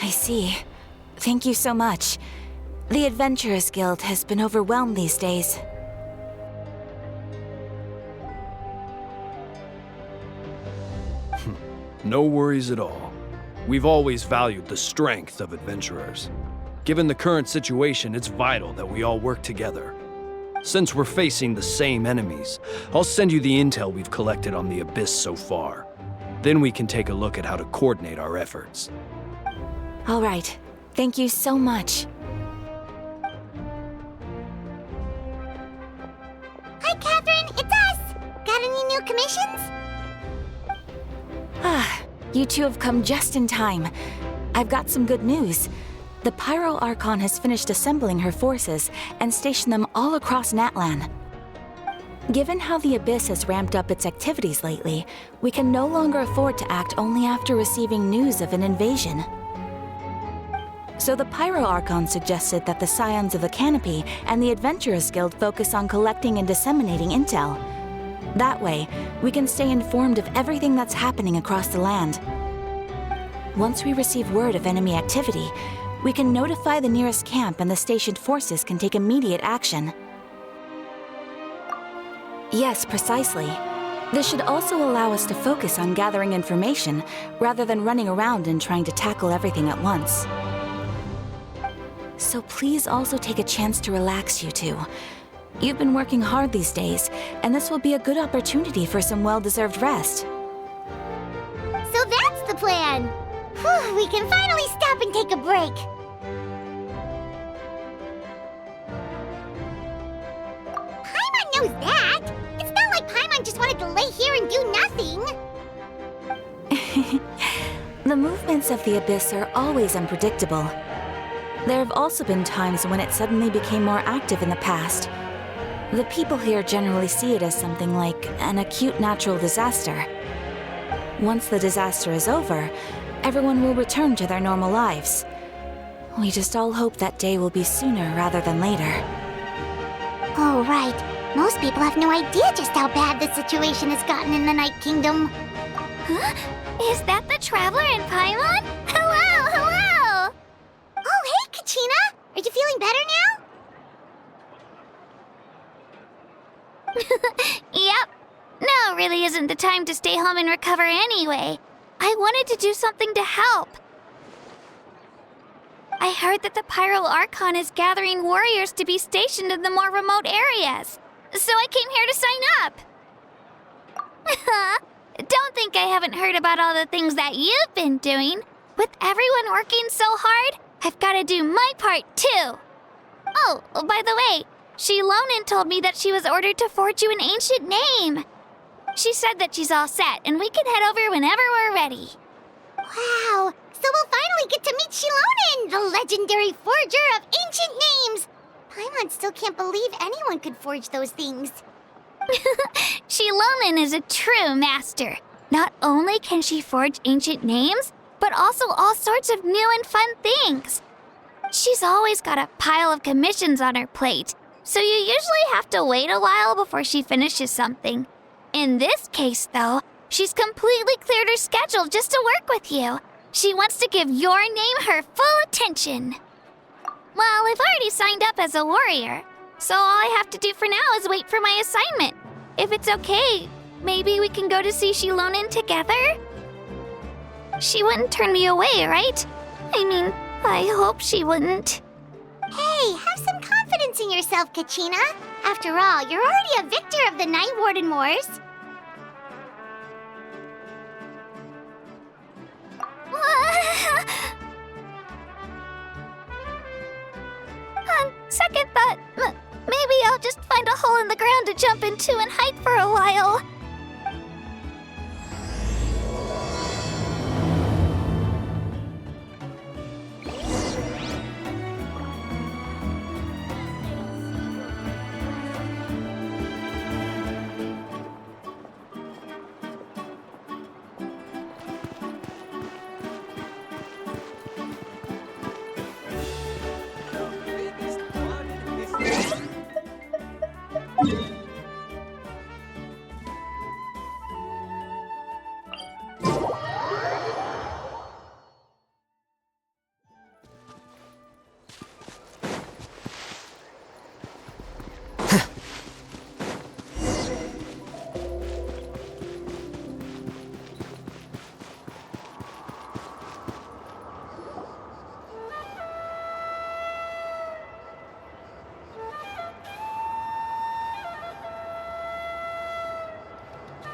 I see. Thank you so much. The Adventurers Guild has been overwhelmed these days. No worries at all. We've always valued the strength of adventurers. Given the current situation, it's vital that we all work together. Since we're facing the same enemies, I'll send you the intel we've collected on the Abyss so far. Then we can take a look at how to coordinate our efforts. All right. Thank you so much. Hi, Catherine. It's us. Got any new commissions? You two have come just in time. I've got some good news. The Pyro Archon has finished assembling her forces and stationed them all across Natlan. Given how the Abyss has ramped up its activities lately, we can no longer afford to act only after receiving news of an invasion. So the Pyro Archon suggested that the Scions of the Canopy and the Adventurers Guild focus on collecting and disseminating intel. That way, we can stay informed of everything that's happening across the land. Once we receive word of enemy activity, we can notify the nearest camp and the stationed forces can take immediate action. Yes, precisely. This should also allow us to focus on gathering information rather than running around and trying to tackle everything at once. So please also take a chance to relax, you two. You've been working hard these days, and this will be a good opportunity for some well-deserved rest. So that's the plan. Whew, we can finally stop and take a break. Paimon knows that. It's not like Paimon just wanted to lay here and do nothing. The movements of the Abyss are always unpredictable. There have also been times when it suddenly became more active in the past. The people here generally see it as something like an acute natural disaster. Once the disaster is over, everyone will return to their normal lives. We just all hope that day will be sooner rather than later. Oh, right. Most people have no idea just how bad the situation has gotten in the Night Kingdom. Huh? Is that the Traveler and Paimon? Hello, hello! Oh, hey, Kachina! Are you feeling better now? Yep. Now really isn't the time to stay home and recover anyway. I wanted to do something to help. I heard that the Pyro Archon is gathering warriors to be stationed in the more remote areas. So I came here to sign up. Don't think I haven't heard about all the things that you've been doing. With everyone working so hard, I've got to do my part too. Oh, by the way, Shilonin told me that she was ordered to forge you an ancient name. She said that she's all set, and we can head over whenever we're ready. Wow, so we'll finally get to meet Shilonin, the legendary forger of ancient names. Paimon still can't believe anyone could forge those things. Shilonin is a true master. Not only can she forge ancient names, but also all sorts of new and fun things. She's always got a pile of commissions on her plate, so you usually have to wait a while before she finishes something. In this case, though, she's completely cleared her schedule just to work with you. She wants to give your name her full attention. Well, I've already signed up as a warrior, so all I have to do for now is wait for my assignment. If it's okay, maybe we can go to see Shilonin together? She wouldn't turn me away, right? I mean, I hope she wouldn't. Hey, have some confidence in yourself, Kachina. After all, you're already a victor of the Night Warden Wars. On second thought, maybe I'll just find a hole in the ground to jump into and hide for a while.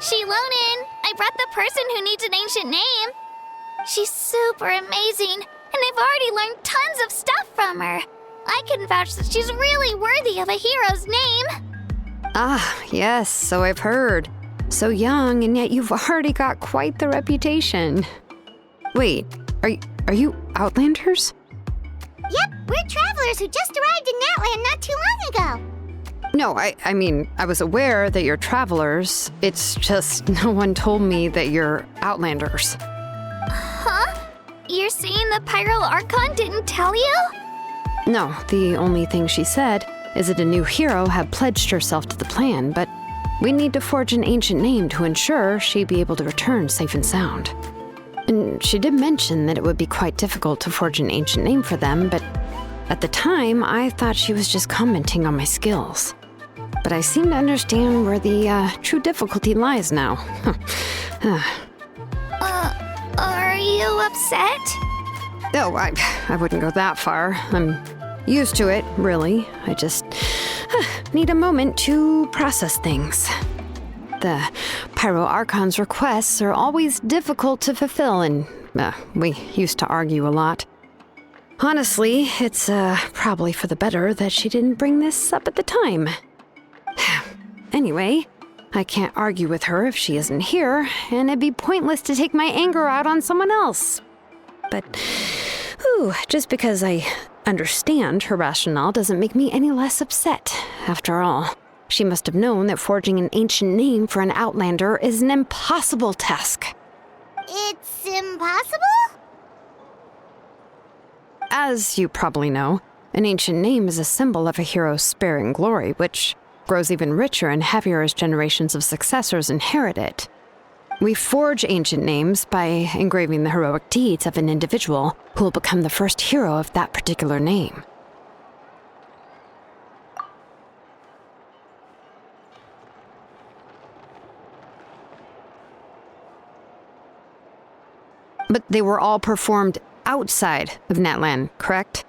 Shilonin, I brought the person who needs an ancient name. She's super amazing, and I've already learned tons of stuff from her. I can vouch that she's really worthy of a hero's name. Ah, yes, so I've heard. So young, and yet you've already got quite the reputation. Wait, are you Outlanders? Yep, we're travelers who just arrived in Natland not too long ago. No, I mean, I was aware that you're travelers. It's just no one told me that you're Outlanders. Huh? You're saying the Pyro Archon didn't tell you? No, the only thing she said is that a new hero had pledged herself to the plan, but we need to forge an ancient name to ensure she'd be able to return safe and sound. And she did mention that it would be quite difficult to forge an ancient name for them, but at the time, I thought she was just commenting on my skills. But I seem to understand where the true difficulty lies now. Are you upset? Oh, I wouldn't go that far. I'm used to it, really. I just need a moment to process things. The Pyro Archon's requests are always difficult to fulfill, and we used to argue a lot. Honestly, it's probably for the better that she didn't bring this up at the time. Anyway, I can't argue with her if she isn't here, and it'd be pointless to take my anger out on someone else. But, just because I understand her rationale doesn't make me any less upset. After all, she must have known that forging an ancient name for an Outlander is an impossible task. It's impossible? As you probably know, an ancient name is a symbol of a hero's spirit and glory, which grows even richer and heavier as generations of successors inherit it. We forge ancient names by engraving the heroic deeds of an individual who will become the first hero of that particular name. But they were all performed outside of Natlan, correct?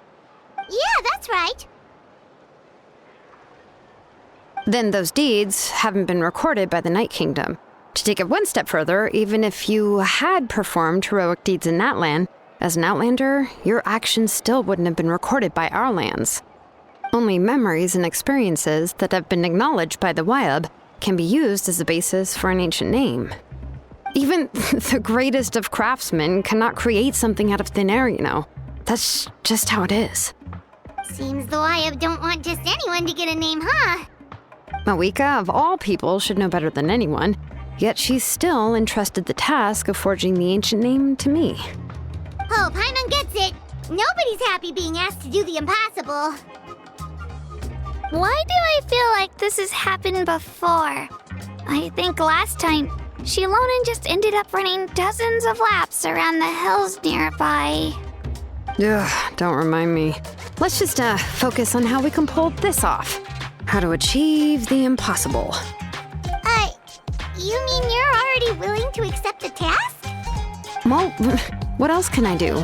Yeah, that's right. Then those deeds haven't been recorded by the Night Kingdom. To take it one step further, even if you had performed heroic deeds in Natlan, as an Outlander, your actions still wouldn't have been recorded by our lands. Only memories and experiences that have been acknowledged by the Wyab can be used as a basis for an ancient name. Even the greatest of craftsmen cannot create something out of thin air, you know. That's just how it is. Seems the Wyab don't want just anyone to get a name, huh? Mawika, of all people, should know better than anyone, yet she's still entrusted the task of forging the ancient name to me. Oh, Paimon gets it. Nobody's happy being asked to do the impossible. Why do I feel like this has happened before? I think last time, Shilonin just ended up running dozens of laps around the hills nearby. Ugh, don't remind me. Let's just focus on how we can pull this off. How to achieve the impossible. You mean you're already willing to accept the task? Well, what else can I do?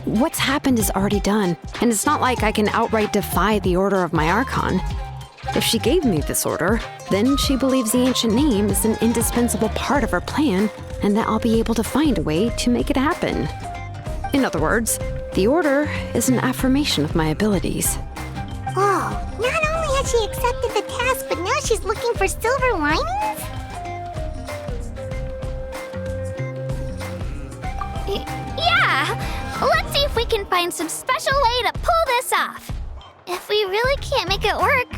What's happened is already done, and it's not like I can outright defy the order of my Archon. If she gave me this order, then she believes the ancient name is an indispensable part of her plan, and that I'll be able to find a way to make it happen. In other words, the order is an affirmation of my abilities. Oh, not only has she accepted the task, but now she's looking for silver linings? Yeah! Let's see if we can find some special way to pull this off. If we really can't make it work,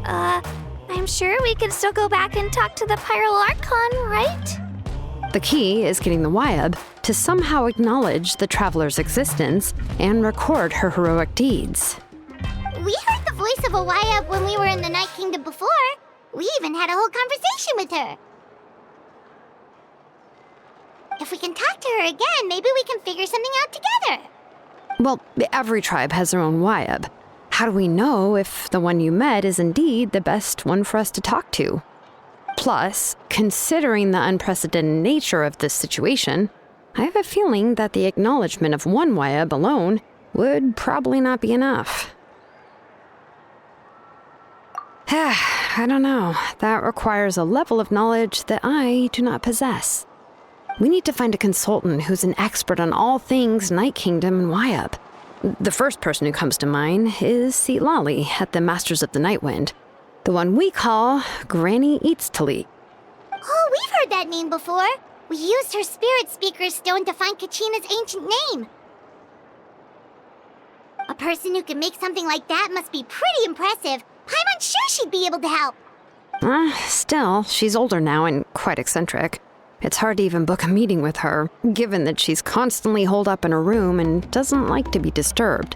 I'm sure we can still go back and talk to the Pyro Archon, right? The key is getting the Wyab to somehow acknowledge the traveler's existence and record her heroic deeds. We heard the voice of a Wyab when we were in the Night Kingdom before. We even had a whole conversation with her. If we can talk to her again, maybe we can figure something out together. Well, every tribe has their own Wyab. How do we know if the one you met is indeed the best one for us to talk to? Plus, considering the unprecedented nature of this situation, I have a feeling that the acknowledgement of one Wyab alone would probably not be enough. I don't know. That requires a level of knowledge that I do not possess. We need to find a consultant who's an expert on all things Night Kingdom and Wyup. The first person who comes to mind is Lali at the Masters of the Nightwind. The one we call Granny Eatstali. Oh, we've heard that name before. We used her Spirit Speaker Stone to find Kachina's ancient name. A person who can make something like that must be pretty impressive. I'm unsure she'd be able to help. Still, she's older now and quite eccentric. It's hard to even book a meeting with her, given that she's constantly holed up in her room and doesn't like to be disturbed.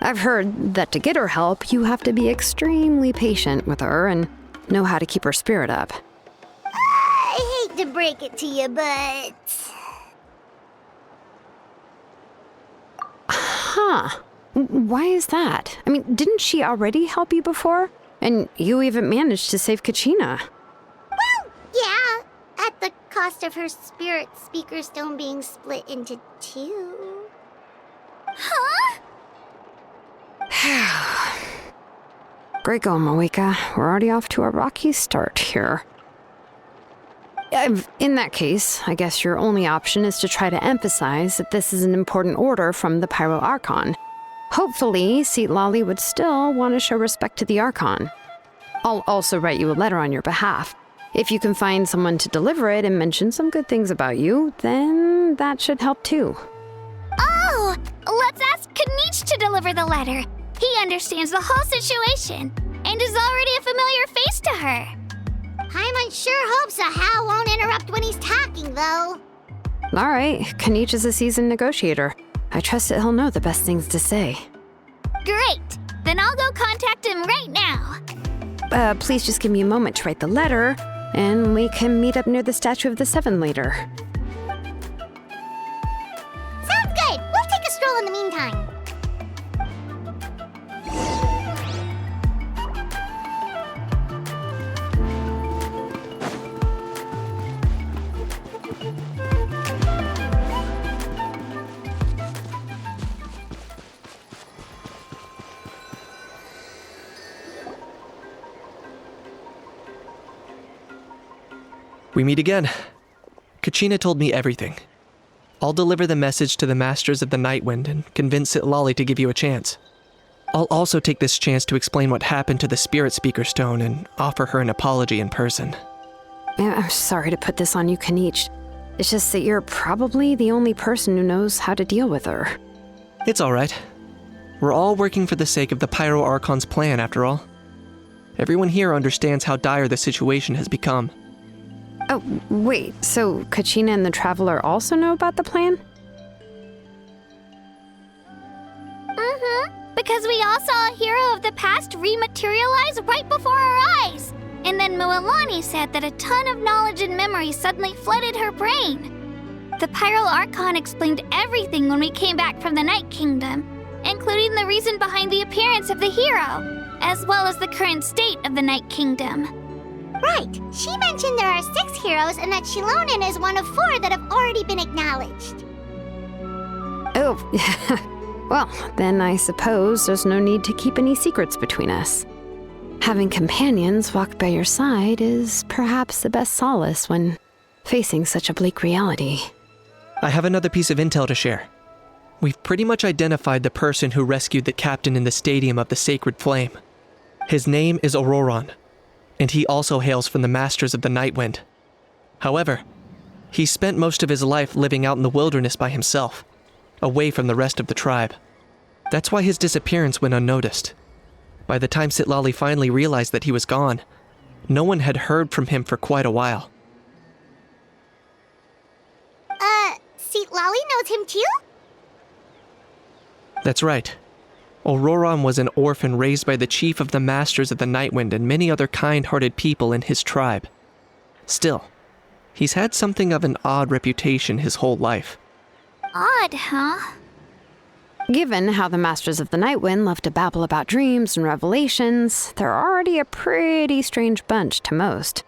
I've heard that to get her help, you have to be extremely patient with her and know how to keep her spirit up. I hate to break it to you, but... Huh. Why is that? I mean, didn't she already help you before? And you even managed to save Kachina. Well, yeah. At the cost of her Spirit Speaker Stone being split into two. Huh? Great going, Moeka. We're already off to a rocky start here. In that case, I guess your only option is to try to emphasize that this is an important order from the Pyro Archon. Hopefully, Lali would still want to show respect to the Archon. I'll also write you a letter on your behalf. If you can find someone to deliver it and mention some good things about you, then that should help too. Oh, let's ask Kanich to deliver the letter. He understands the whole situation and is already a familiar face to her. Paimon sure hopes a Hal won't interrupt when he's talking, though. All right, Kanich is a seasoned negotiator. I trust that he'll know the best things to say. Great. Then I'll go contact him right now. Please just give me a moment to write the letter, and we can meet up near the Statue of the Seven later. Sounds good. We'll take a stroll in the meantime. We meet again. Kachina told me everything. I'll deliver the message to the Masters of the Nightwind and convince Lali to give you a chance. I'll also take this chance to explain what happened to the Spirit Speaker Stone and offer her an apology in person. I'm sorry to put this on you, Kanich. It's just that you're probably the only person who knows how to deal with her. It's all right. We're all working for the sake of the Pyro Archon's plan, after all. Everyone here understands how dire the situation has become. Oh, wait, so Kachina and the Traveler also know about the plan? Because we all saw a hero of the past rematerialize right before our eyes. And then Mualani said that a ton of knowledge and memory suddenly flooded her brain. The Pyro Archon explained everything when we came back from the Night Kingdom, including the reason behind the appearance of the hero, as well as the current state of the Night Kingdom. Right. She mentioned there are 6 heroes and that Shilonen is one of 4 that have already been acknowledged. Oh, well, then I suppose there's no need to keep any secrets between us. Having companions walk by your side is perhaps the best solace when facing such a bleak reality. I have another piece of intel to share. We've pretty much identified the person who rescued the captain in the Stadium of the Sacred Flame. His name is Auroron, and he also hails from the Masters of the Nightwind. However, he spent most of his life living out in the wilderness by himself, away from the rest of the tribe. That's why his disappearance went unnoticed. By the time Lali finally realized that he was gone, no one had heard from him for quite a while. Lali knows him too? That's right. Auroron was an orphan raised by the chief of the Masters of the Nightwind and many other kind-hearted people in his tribe. Still, he's had something of an odd reputation his whole life. Odd, huh? Given how the Masters of the Nightwind love to babble about dreams and revelations, they're already a pretty strange bunch to most.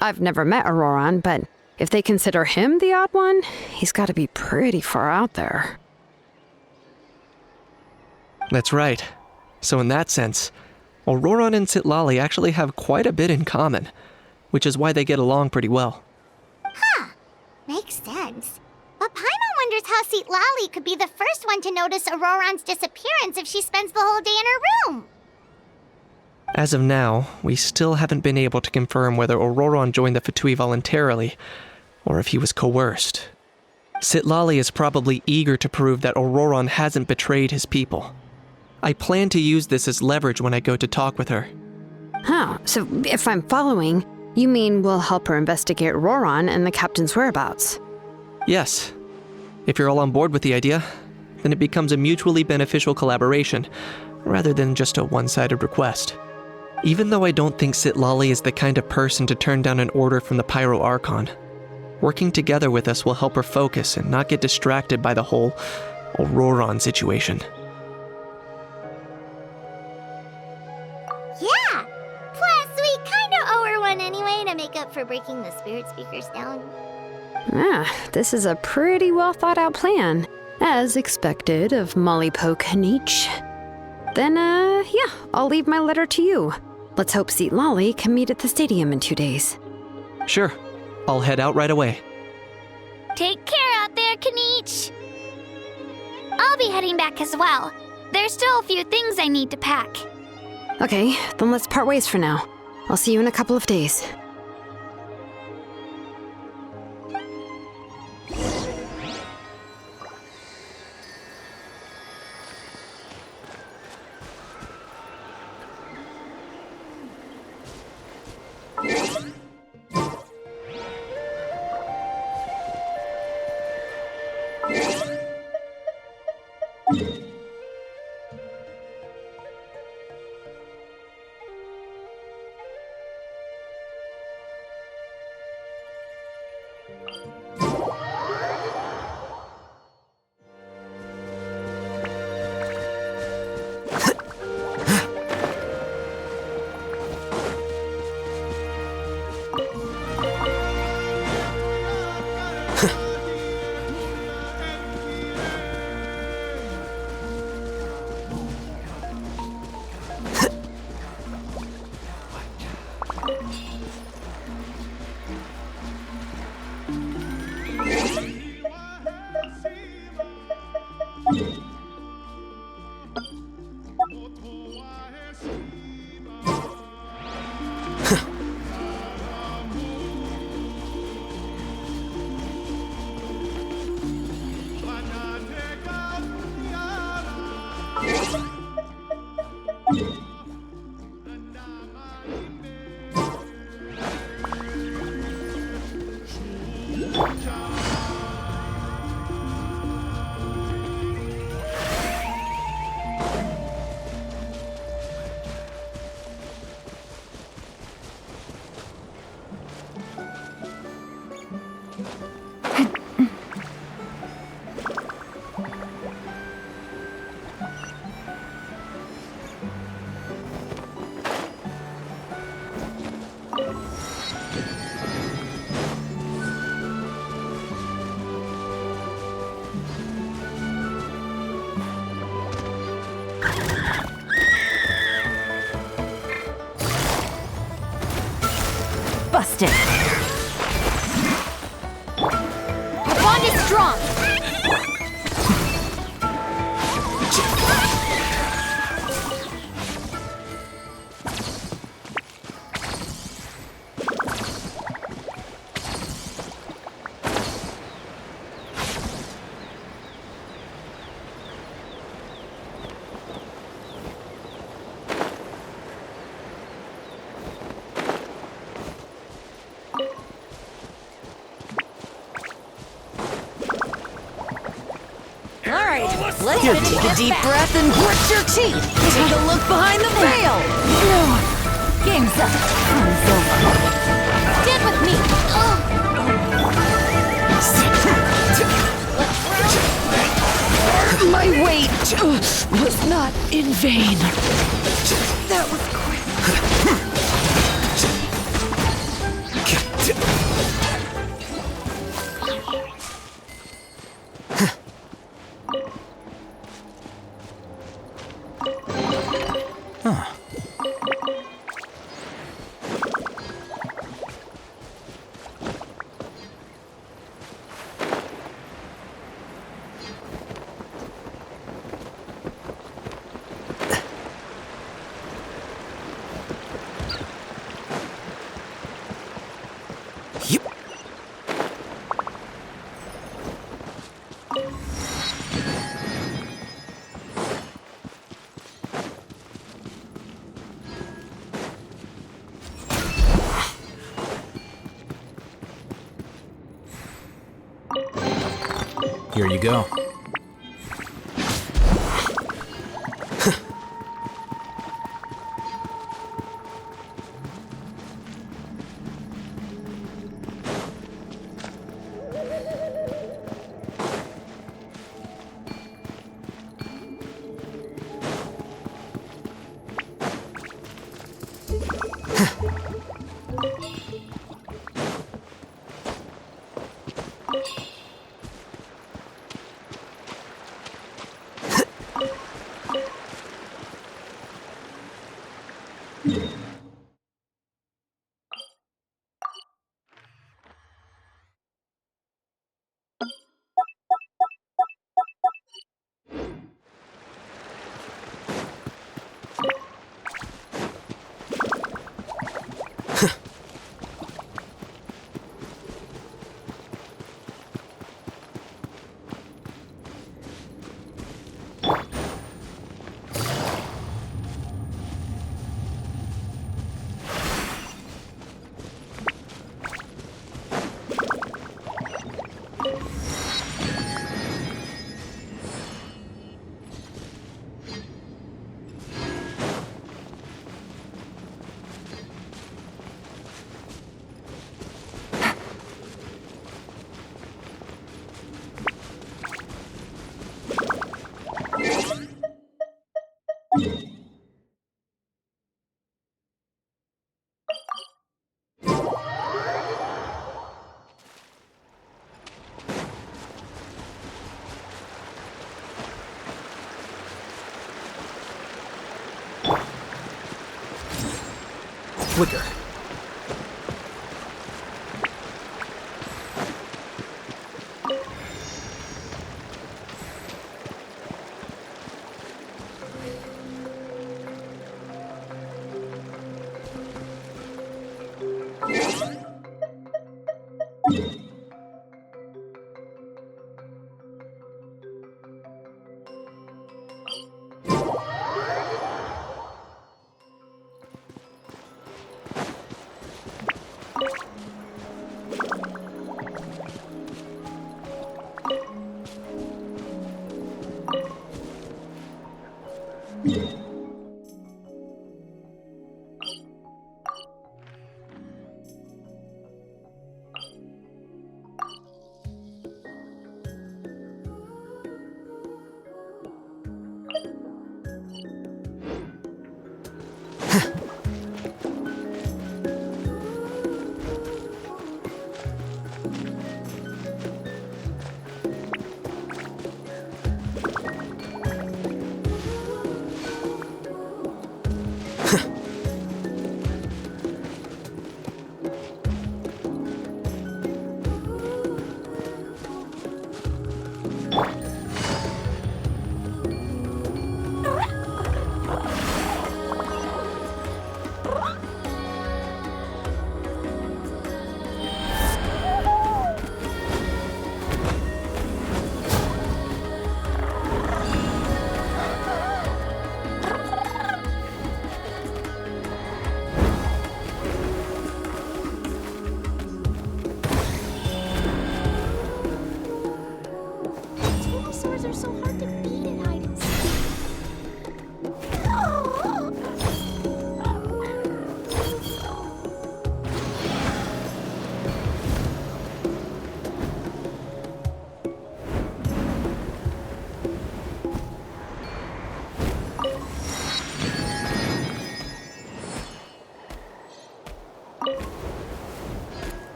I've never met Auroron, but if they consider him the odd one, he's got to be pretty far out there. That's right. So in that sense, Auroron and Citlali actually have quite a bit in common, which is why they get along pretty well. Makes sense. But Paimon wonders how Citlali could be the first one to notice Auroron's disappearance if she spends the whole day in her room. As of now, we still haven't been able to confirm whether Auroron joined the Fatui voluntarily, or if he was coerced. Citlali is probably eager to prove that Auroron hasn't betrayed his people. I plan to use this as leverage when I go to talk with her. Oh, so if I'm following, you mean we'll help her investigate Auroron and the captain's whereabouts? Yes. If you're all on board with the idea, then it becomes a mutually beneficial collaboration, rather than just a one-sided request. Even though I don't think Citlali is the kind of person to turn down an order from the Pyro Archon, working together with us will help her focus and not get distracted by the whole Auroron situation. Yeah! Plus, we kinda owe her one anyway to make up for breaking the spirit speakers down. This is a pretty well thought out plan, as expected of Molly Poke Nietzsche. Then, yeah, I'll leave my letter to you. Let's hope Citlali can meet at the stadium in 2 days. Sure. I'll head out right away. Take care out there, Kaniche. I'll be heading back as well. There's still a few things I need to pack. Okay, then let's part ways for now. I'll see you in a couple of days. Busted. The bond is strong. Let's take a deep breath and grit your teeth. Take a look behind the veil. Game's up. Time's over. Stand with me. My wait was not in vain. That was quick. Here you go. Quicker.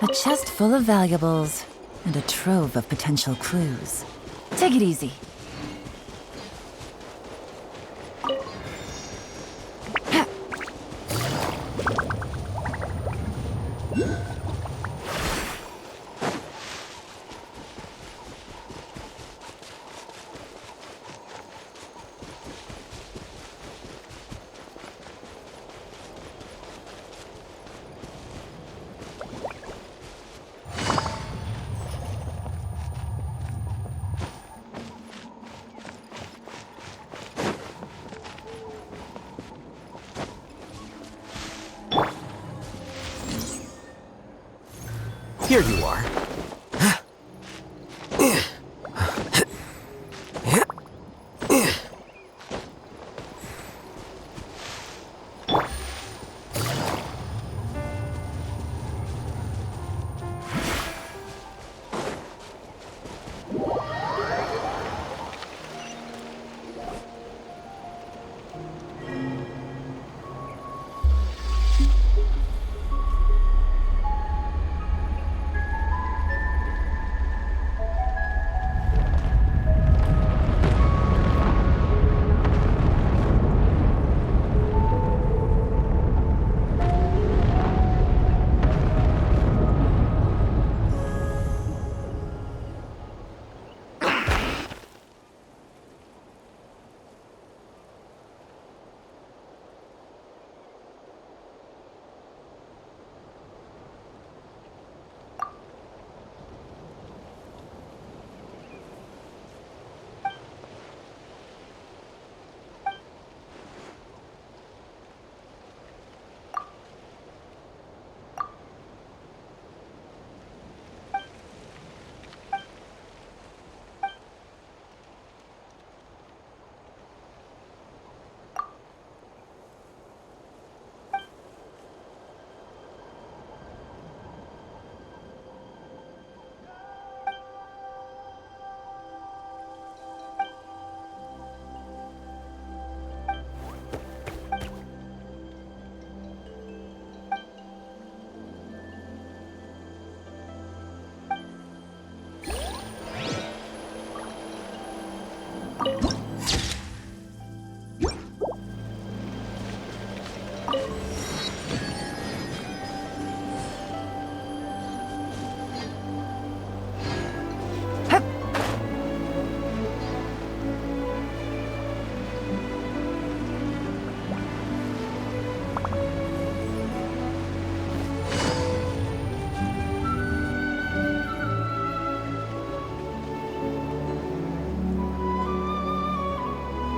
A chest full of valuables and a trove of potential clues. Take it easy. Here you are.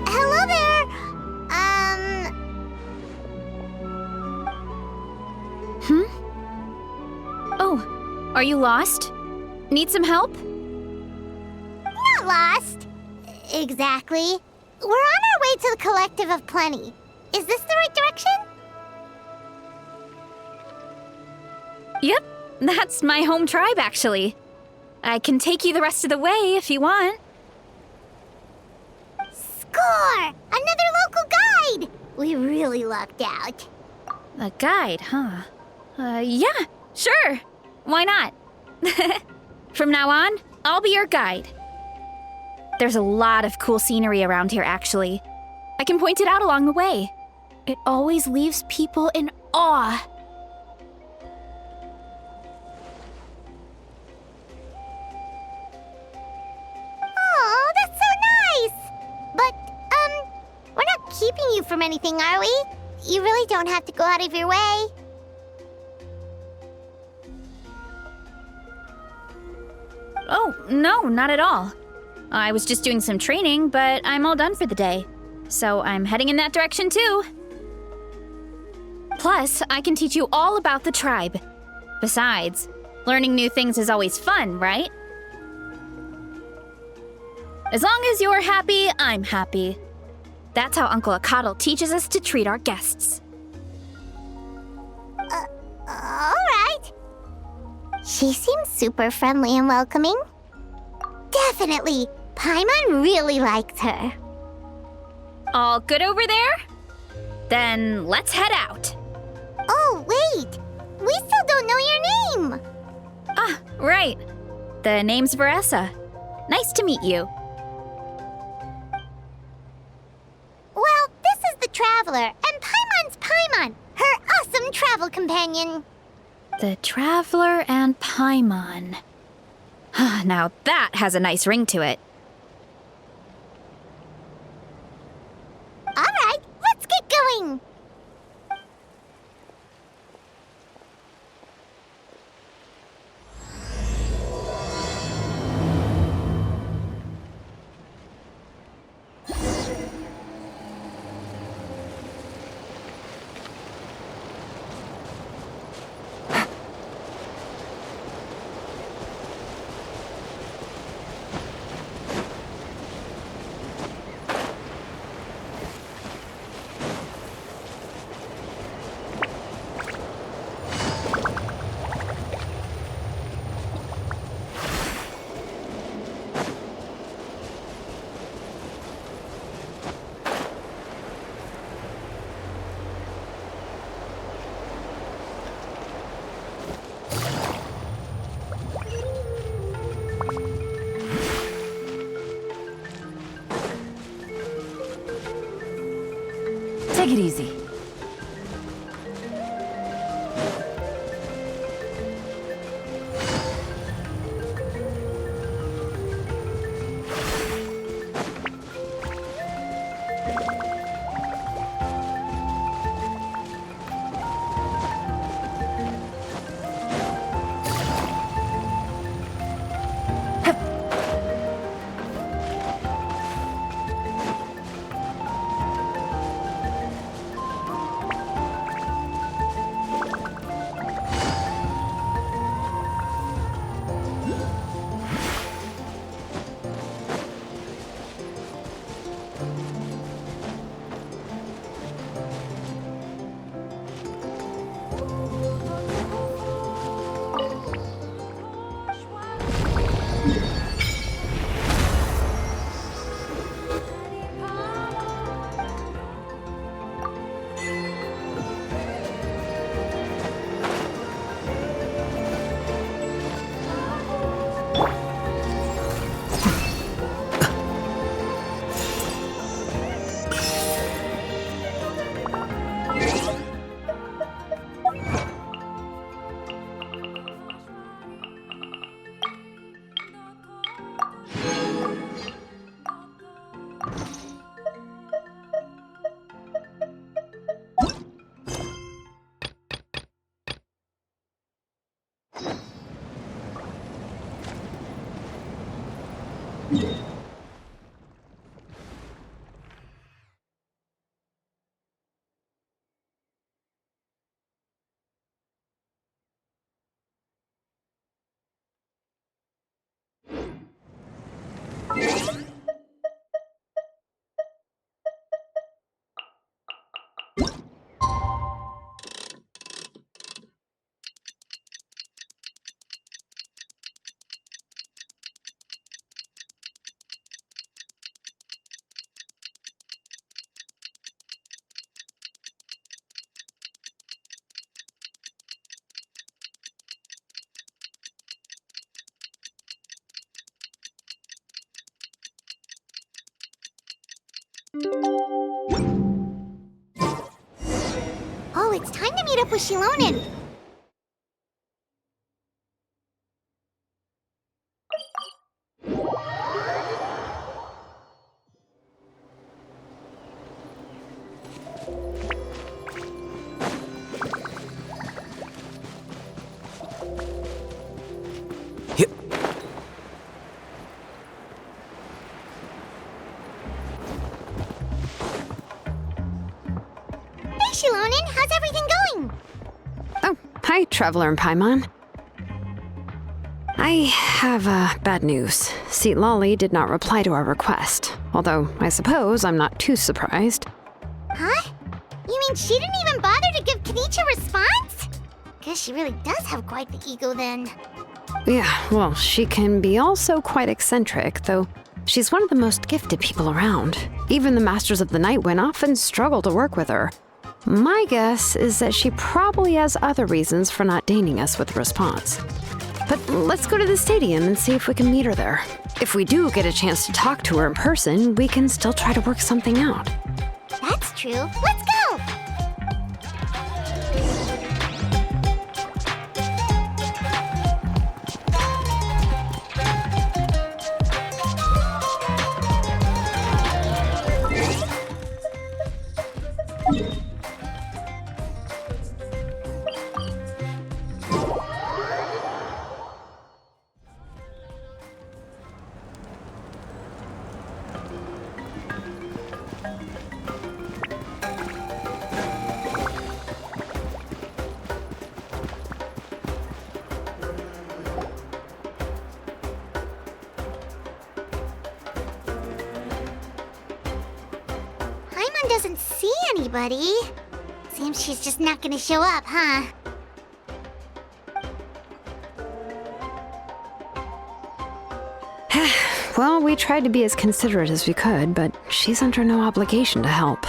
Hello there! Oh, are you lost? Need some help? Not lost. Exactly. We're on our way to the Collective of Plenty. Is this the right direction? Yep, that's my home tribe, actually. I can take you the rest of the way if you want. Score! Another local guide! We really lucked out. A guide, huh? Yeah, sure. Why not? From now on, I'll be your guide. There's a lot of cool scenery around here, actually. I can point it out along the way. It always leaves people in awe. Oh, that's so nice! But, we're not keeping you from anything, are we? You really don't have to go out of your way. Oh, no, not at all. I was just doing some training, but I'm all done for the day. So I'm heading in that direction too. Plus, I can teach you all about the tribe. Besides, learning new things is always fun, right? As long as you're happy, I'm happy. That's how Uncle Akatl teaches us to treat our guests. Alright. She seems super friendly and welcoming. Definitely. Paimon really liked her. All good over there? Then let's head out. Oh, wait. We still don't know your name. Right. The name's Varessa. Nice to meet you. Well, this is the Traveler, and Paimon's Paimon, her awesome travel companion. The Traveler and Paimon. Now that has a nice ring to it. All right, let's get going. Take it easy. Oh, it's time to meet up with Shilonen. Hey, Shilonen, how's everything going? Oh, hi, Traveler and Paimon. I have bad news. Seat Lolly did not reply to our request, although I suppose I'm not too surprised. Huh? You mean she didn't even bother to give Kenichi a response? Guess she really does have quite the ego then. Yeah, well, she can be also quite eccentric, though she's one of the most gifted people around. Even the Masters of the Nightwind often struggle to work with her. My guess is that she probably has other reasons for not deigning us with a response. But let's go to the stadium and see if we can meet her there. If we do get a chance to talk to her in person, we can still try to work something out. That's true. Let's go! Doesn't see anybody. Seems she's just not gonna show up, huh? Well, we tried to be as considerate as we could, but she's under no obligation to help.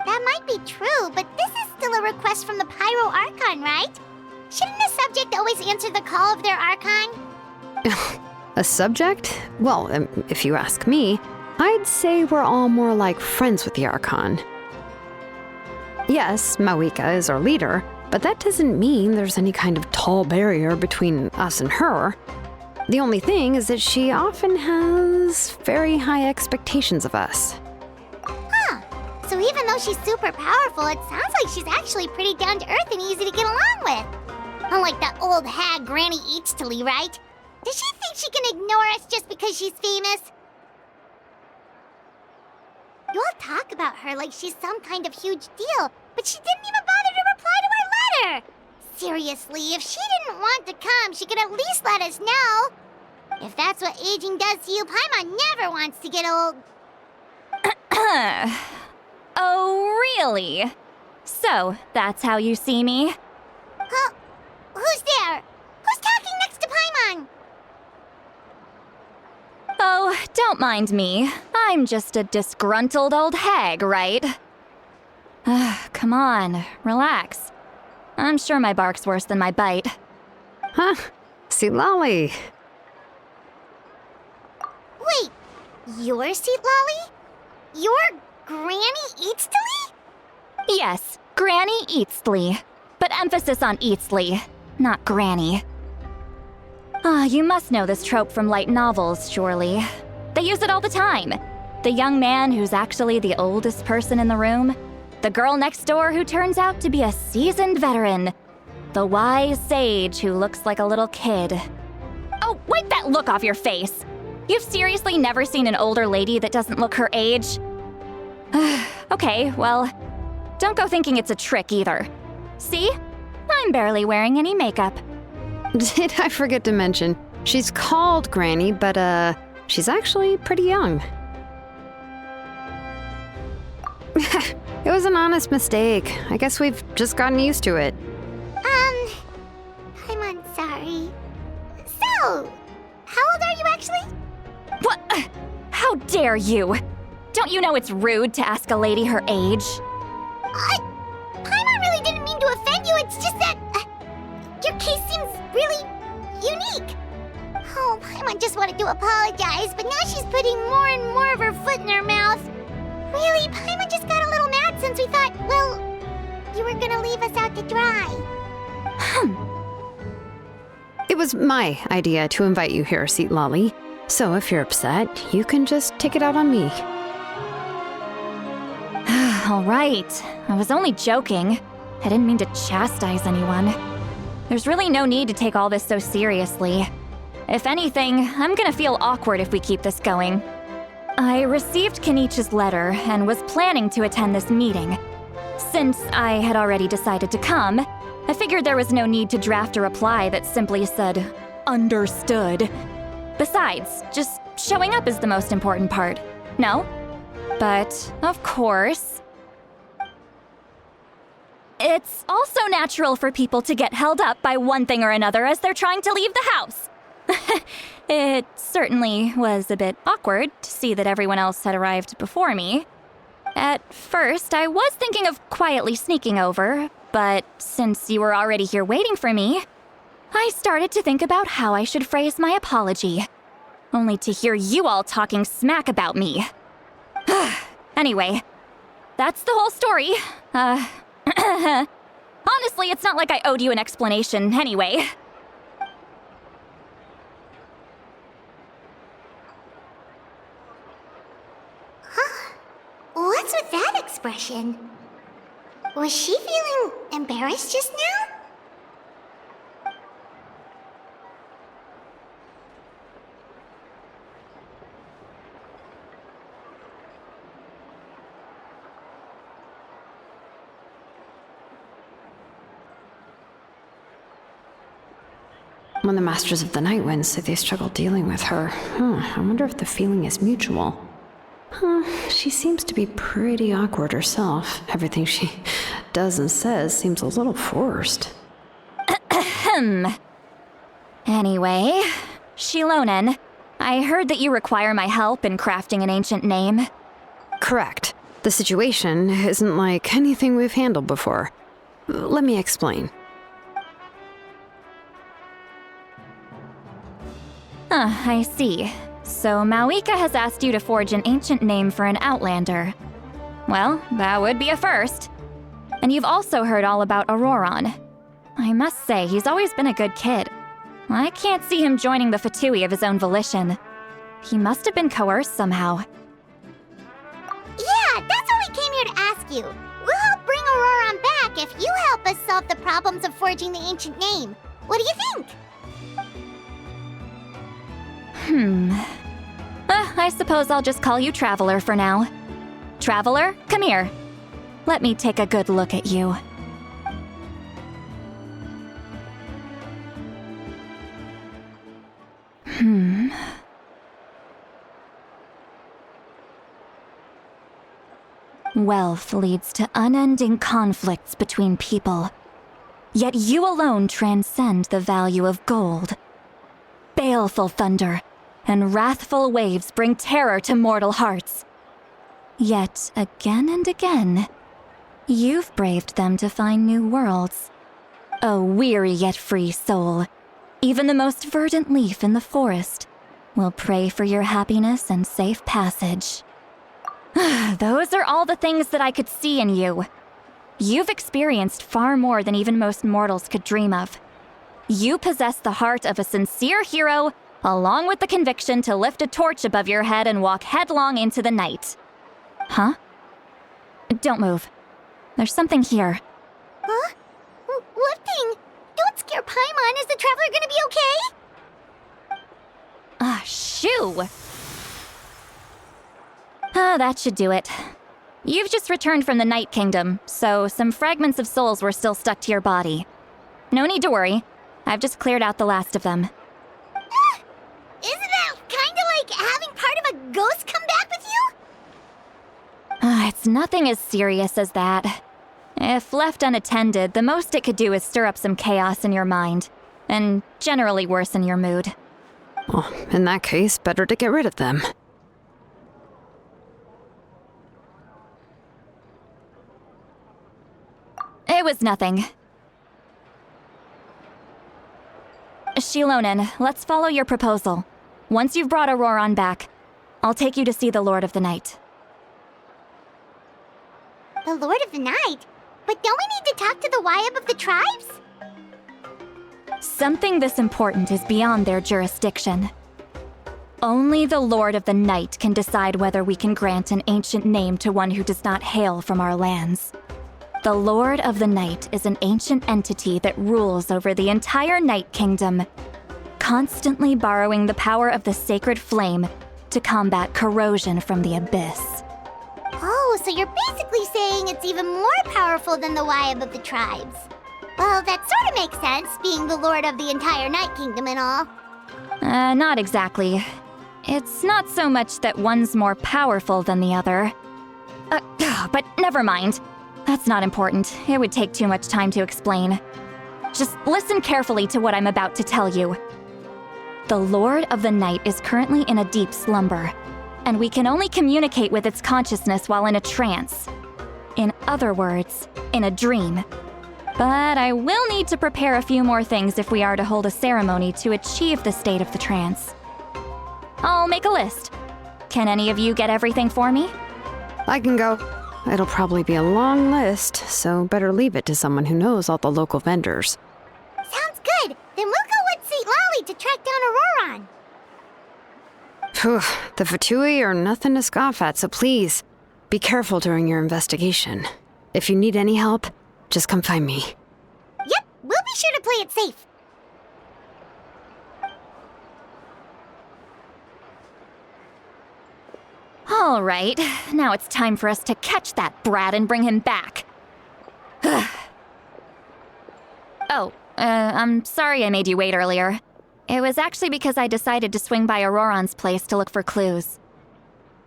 That might be true, but this is still a request from the Pyro Archon, right? Shouldn't the subject always answer the call of their Archon? A subject? Well, if you ask me, I'd say we're all more like friends with the Archon. Yes, Mawika is our leader, but that doesn't mean there's any kind of tall barrier between us and her. The only thing is that she often has very high expectations of us. Huh. So even though she's super powerful, it sounds like she's actually pretty down to earth and easy to get along with. Unlike that old hag Granny Eatstily, right? Does she think she can ignore us just because she's famous? You all talk about her like she's some kind of huge deal, but she didn't even bother to reply to our letter! Seriously, if she didn't want to come, she could at least let us know. If that's what aging does to you, Paimon never wants to get old. Oh, really? So, that's how you see me? Huh? Who's there? Who's talking next to Paimon? Oh, don't mind me. I'm just a disgruntled old hag, right? Come on, relax. I'm sure my bark's worse than my bite. Huh? Seatlali. Wait, you're Seatlali? You're Granny Eatstily? Yes, Granny Eatstly. But emphasis on Eatstly, not Granny. You must know this trope from light novels, surely. They use it all the time. The young man who's actually the oldest person in the room. The girl next door who turns out to be a seasoned veteran. The wise sage who looks like a little kid. Oh, wipe that look off your face! You've seriously never seen an older lady that doesn't look her age? Okay, well, don't go thinking it's a trick either. See? I'm barely wearing any makeup. Did I forget to mention, she's called Granny, but she's actually pretty young. It was an honest mistake. I guess we've just gotten used to it. I'm sorry. So, how old are you actually? What? How dare you? Don't you know it's rude to ask a lady her age? Paimon really didn't mean to offend you, it's just that your case seems really unique. Oh, Paimon just wanted to apologize, but now she's putting more and more of her foot in her mouth. Really, Paimon just got a little mad since we thought, well, you were gonna leave us out to dry. It was my idea to invite you here, Seatlali. So if you're upset, you can just take it out on me. All right. I was only joking. I didn't mean to chastise anyone. There's really no need to take all this so seriously. If anything, I'm gonna feel awkward if we keep this going. I received Kenichi's letter and was planning to attend this meeting. Since I had already decided to come, I figured there was no need to draft a reply that simply said, "Understood." Besides, just showing up is the most important part, no? But, of course, it's also natural for people to get held up by one thing or another as they're trying to leave the house. It certainly was a bit awkward to see that everyone else had arrived before me. At first, I was thinking of quietly sneaking over, But since you were already here waiting for me, I started to think about how I should phrase my apology. Only to hear you all talking smack about me. Anyway, that's the whole story. Honestly, it's not like I owed you an explanation anyway. What's with that expression? Was she feeling embarrassed just now? When the Masters of the Night Wind say they struggle dealing with her, I wonder if the feeling is mutual. She seems to be pretty awkward herself. Everything she does and says seems a little forced. Anyway, Shilonen, I heard that you require my help in crafting an ancient name. Correct. The situation isn't like anything we've handled before. Let me explain. I see. So Mawika has asked you to forge an ancient name for an Outlander. Well, that would be a first. And you've also heard all about Auroron. I must say, he's always been a good kid. I can't see him joining the Fatui of his own volition. He must have been coerced somehow. Yeah, that's what we came here to ask you. We'll help bring Auroron back if you help us solve the problems of forging the ancient name. What do you think? I suppose I'll just call you Traveler for now. Traveler, come here. Let me take a good look at you. Wealth leads to unending conflicts between people. Yet you alone transcend the value of gold. Baleful thunder and wrathful waves bring terror to mortal hearts. Yet, again and again, you've braved them to find new worlds. A weary yet free soul, even the most verdant leaf in the forest will pray for your happiness and safe passage. Those are all the things that I could see in you. You've experienced far more than even most mortals could dream of. You possess the heart of a sincere hero, along with the conviction to lift a torch above your head and walk headlong into the night. Huh? Don't move. There's something here. Huh? What thing? Don't scare Paimon. Is the Traveler gonna be okay? Shoo! That should do it. You've just returned from the Night Kingdom, so some fragments of souls were still stuck to your body. No need to worry. I've just cleared out the last of them. Isn't that kinda like having part of a ghost come back with you? It's nothing as serious as that. If left unattended, the most it could do is stir up some chaos in your mind, and generally worsen your mood. Well, in that case, better to get rid of them. It was nothing. Shilonen, let's follow your proposal. Once you've brought Auroron back, I'll take you to see the Lord of the Night. The Lord of the Night? But don't we need to talk to the Wyab of the tribes? Something this important is beyond their jurisdiction. Only the Lord of the Night can decide whether we can grant an ancient name to one who does not hail from our lands. The Lord of the Night is an ancient entity that rules over the entire Night Kingdom, constantly borrowing the power of the sacred flame to combat corrosion from the abyss. Oh, so you're basically saying it's even more powerful than the Wyab of the tribes. Well, that sort of makes sense, being the Lord of the entire Night Kingdom and all. Not exactly. It's not so much that one's more powerful than the other. But never mind. That's not important. It would take too much time to explain. Just listen carefully to what I'm about to tell you. The Lord of the Night is currently in a deep slumber, and we can only communicate with its consciousness while in a trance. In other words, in a dream. But I will need to prepare a few more things if we are to hold a ceremony to achieve the state of the trance. I'll make a list. Can any of you get everything for me? I can go. It'll probably be a long list, so better leave it to someone who knows all the local vendors. Sounds good. Then we'll go with St. Lolly to track down Auroron. Phew, the Fatui are nothing to scoff at, so please, be careful during your investigation. If you need any help, just come find me. Yep, we'll be sure to play it safe. All right, now it's time for us to catch that brat and bring him back. I'm sorry I made you wait earlier. It was actually because I decided to swing by Auroron's place to look for clues.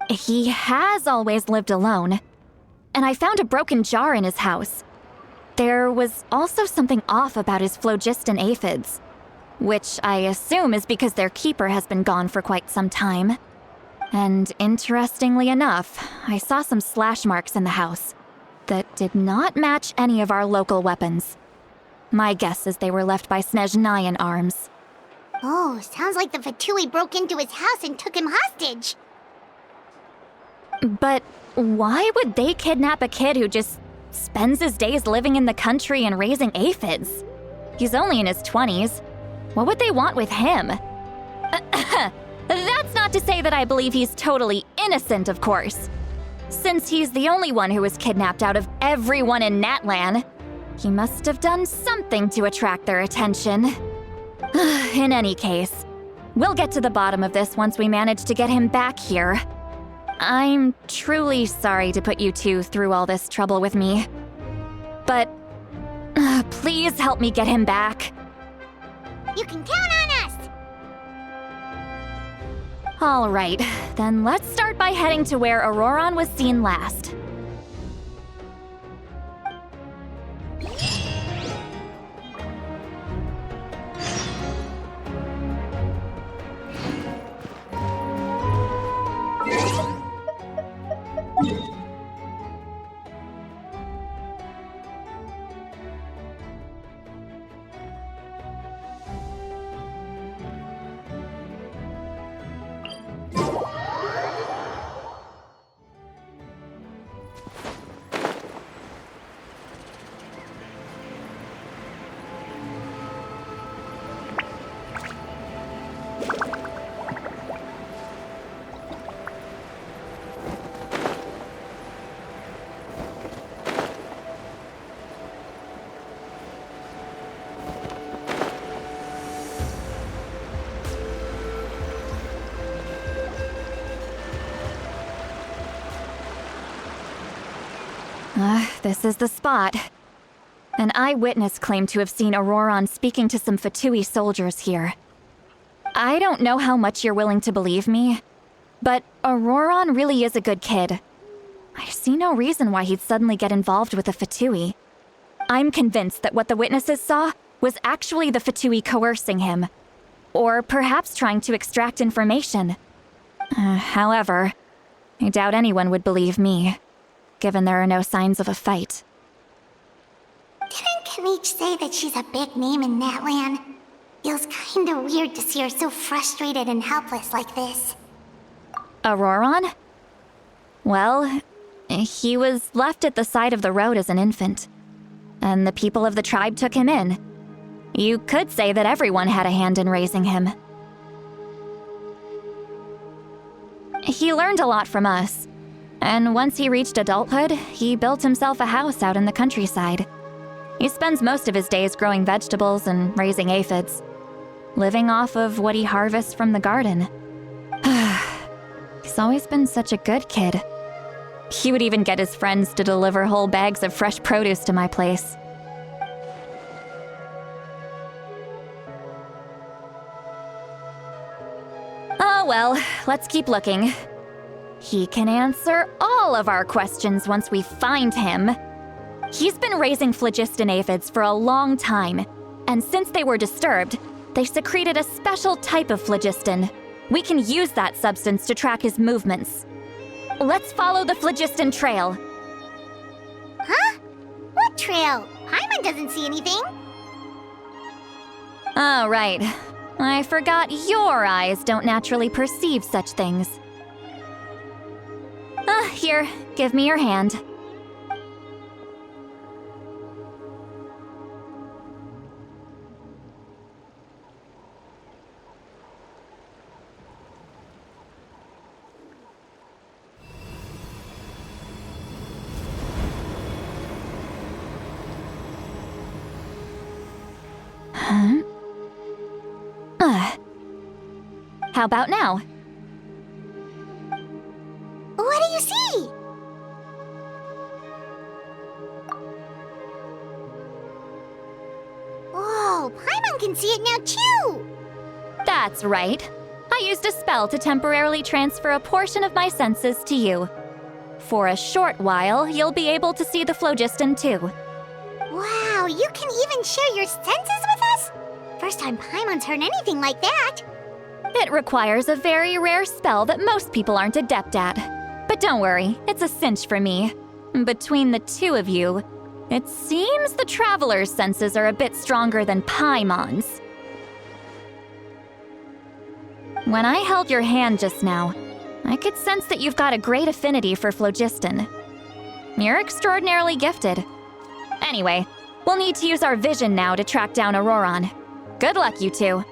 He has always lived alone, and I found a broken jar in his house. There was also something off about his phlogiston aphids, which I assume is because their keeper has been gone for quite some time. And interestingly enough, I saw some slash marks in the house that did not match any of our local weapons. My guess is they were left by Snezhnayan arms. Oh, sounds like the Fatui broke into his house and took him hostage. But why would they kidnap a kid who just spends his days living in the country and raising aphids? He's only in his 20s. What would they want with him? That's not to say that I believe he's totally innocent, of course. Since he's the only one who was kidnapped out of everyone in Natlan, he must have done something to attract their attention. In any case, we'll get to the bottom of this once we manage to get him back here. I'm truly sorry to put you two through all this trouble with me. But please help me get him back. You can count on us! All right, then let's start by heading to where Auroron was seen last. This is the spot. An eyewitness claimed to have seen Auroron speaking to some Fatui soldiers here. I don't know how much you're willing to believe me, but Auroron really is a good kid. I see no reason why he'd suddenly get involved with the Fatui. I'm convinced that what the witnesses saw was actually the Fatui coercing him, or perhaps trying to extract information. However, I doubt anyone would believe me, given there are no signs of a fight. Didn't Kanich say that she's a big name in Natlan? Feels kinda weird to see her so frustrated and helpless like this. Auroron? Well, he was left at the side of the road as an infant, and the people of the tribe took him in. You could say that everyone had a hand in raising him. He learned a lot from us, and once he reached adulthood, he built himself a house out in the countryside. He spends most of his days growing vegetables and raising aphids, living off of what he harvests from the garden. He's always been such a good kid. He would even get his friends to deliver whole bags of fresh produce to my place. Oh well, let's keep looking. He can answer all of our questions once we find him. He's been raising phlogiston aphids for a long time, and since they were disturbed, they secreted a special type of phlogiston. We can use that substance to track his movements. Let's follow the phlogiston trail. Huh? What trail? Paimon doesn't see anything. Oh, right. I forgot your eyes don't naturally perceive such things. Here, give me your hand. How about now? What do you see? Whoa, Paimon can see it now too! That's right. I used a spell to temporarily transfer a portion of my senses to you. For a short while, you'll be able to see the phlogiston too. Wow, you can even share your senses with us? First time Paimon's heard anything like that. It requires a very rare spell that most people aren't adept at. But don't worry, it's a cinch for me. Between the two of you, it seems the Traveler's senses are a bit stronger than Paimon's. When I held your hand just now, I could sense that you've got a great affinity for phlogiston. You're extraordinarily gifted. Anyway, we'll need to use our vision now to track down Auroron. Good luck, you two.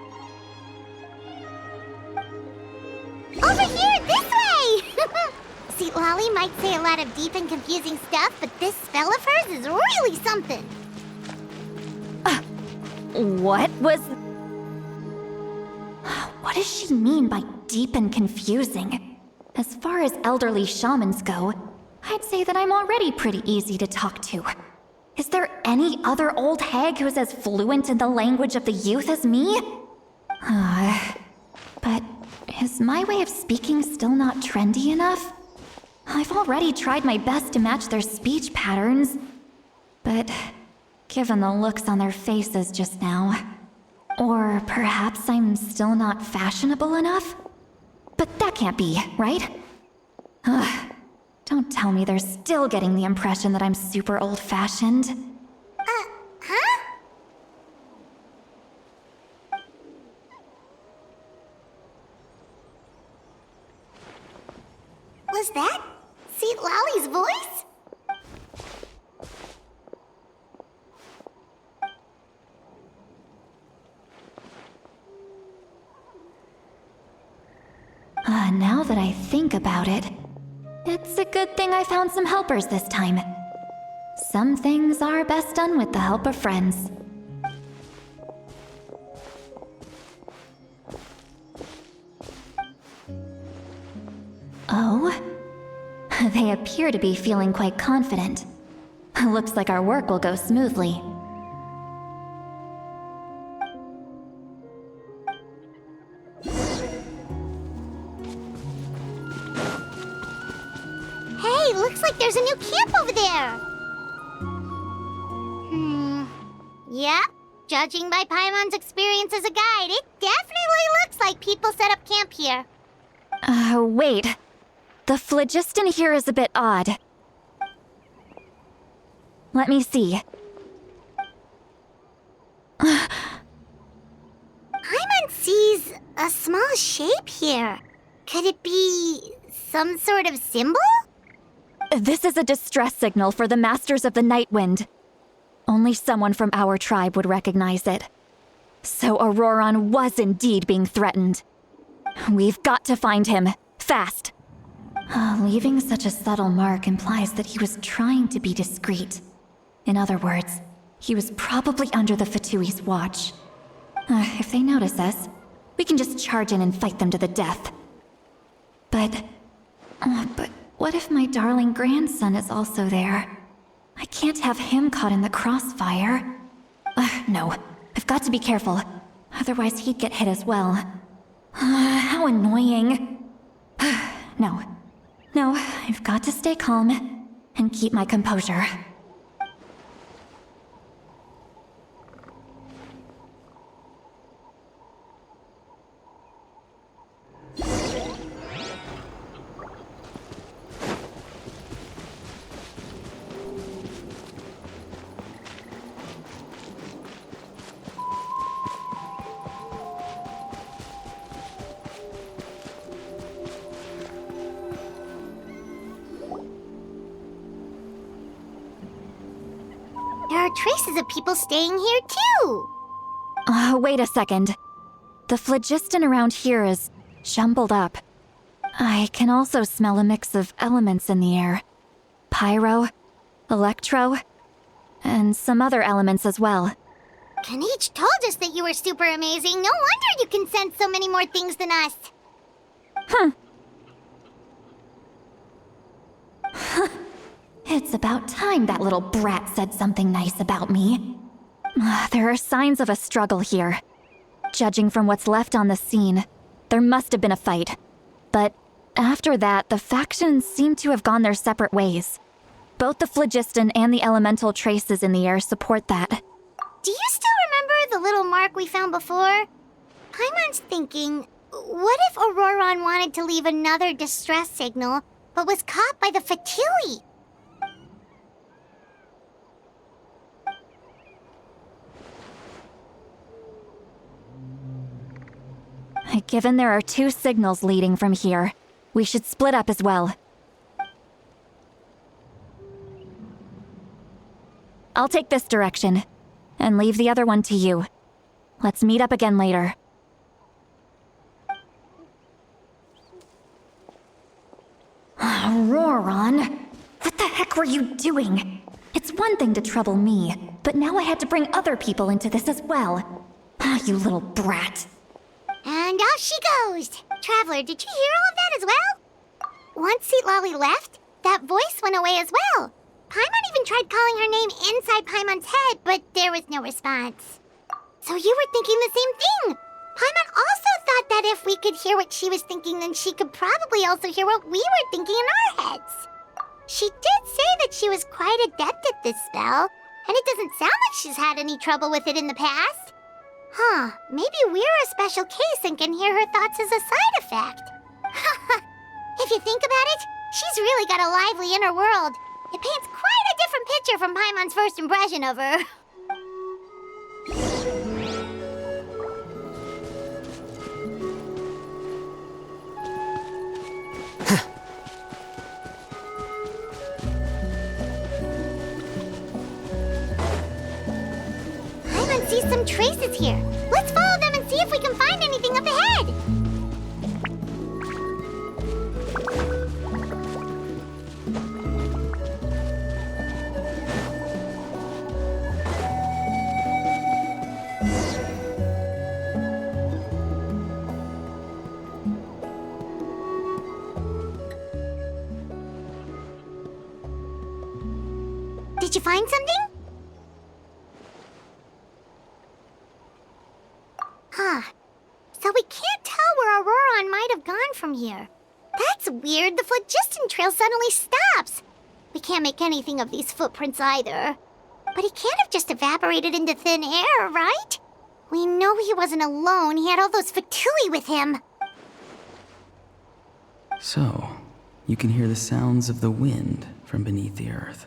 Over here, this way! See, Lolly might say a lot of deep and confusing stuff, but this spell of hers is really something. What does she mean by deep and confusing? As far as elderly shamans go, I'd say that I'm already pretty easy to talk to. Is there any other old hag who's as fluent in the language of the youth as me? But is my way of speaking still not trendy enough? I've already tried my best to match their speech patterns. But given the looks on their faces just now, or perhaps I'm still not fashionable enough? But that can't be, right? Don't tell me they're still getting the impression that I'm super old-fashioned. Huh? Was that St. Lolly's voice? Now that I think about it, it's a good thing I found some helpers this time. Some things are best done with the help of friends. Oh? They appear to be feeling quite confident. Looks like our work will go smoothly. Hey, looks like there's a new camp over there. Yep. Judging by Paimon's experience as a guide, it definitely looks like people set up camp here. Wait. The phlogiston here is a bit odd. Let me see. Paimon sees a small shape here. Could it be some sort of symbol? This is a distress signal for the Masters of the Night Wind. Only someone from our tribe would recognize it. So Auroron was indeed being threatened. We've got to find him, fast. Leaving such a subtle mark implies that he was trying to be discreet. In other words, he was probably under the Fatui's watch. If they notice us, we can just charge in and fight them to the death. But what if my darling grandson is also there? I can't have him caught in the crossfire. No, I've got to be careful. Otherwise he'd get hit as well. How annoying. No, I've got to stay calm and keep my composure. more traces of people staying here too. Wait a second. The phlogiston around here is jumbled up. I can also smell a mix of elements in the air. Pyro, electro, and some other elements as well. Kanich told us that you were super amazing. No wonder you can sense so many more things than us. It's about time that little brat said something nice about me. There are signs of a struggle here. Judging from what's left on the scene, there must have been a fight. But after that, the factions seem to have gone their separate ways. Both the phlogiston and the elemental traces in the air support that. Do you still remember the little mark we found before? Paimon's thinking, what if Auroron wanted to leave another distress signal, but was caught by the Fatui? Given there are 2 signals leading from here, we should split up as well. I'll take this direction, and leave the other one to you. Let's meet up again later. Auroron, what the heck were you doing? It's one thing to trouble me, but now I had to bring other people into this as well. You little brat. And off she goes! Traveler, did you hear all of that as well? Once Seat Lolly left, that voice went away as well. Paimon even tried calling her name inside Paimon's head, but there was no response. So you were thinking the same thing! Paimon also thought that if we could hear what she was thinking, then she could probably also hear what we were thinking in our heads. She did say that she was quite adept at this spell, and it doesn't sound like she's had any trouble with it in the past. Huh, maybe we're a special case and can hear her thoughts as a side effect. If you think about it, she's really got a lively inner world. It paints quite a different picture from Paimon's first impression of her. Paimon sees some traces here. Let's follow them and see if we can find anything up ahead. Did you find something? Huh. So we can't tell where Auroron might have gone from here. That's weird. The phlogiston trail suddenly stops. We can't make anything of these footprints either. But he can't have just evaporated into thin air, right? We know he wasn't alone. He had all those Fatui with him. So, you can hear the sounds of the wind from beneath the earth.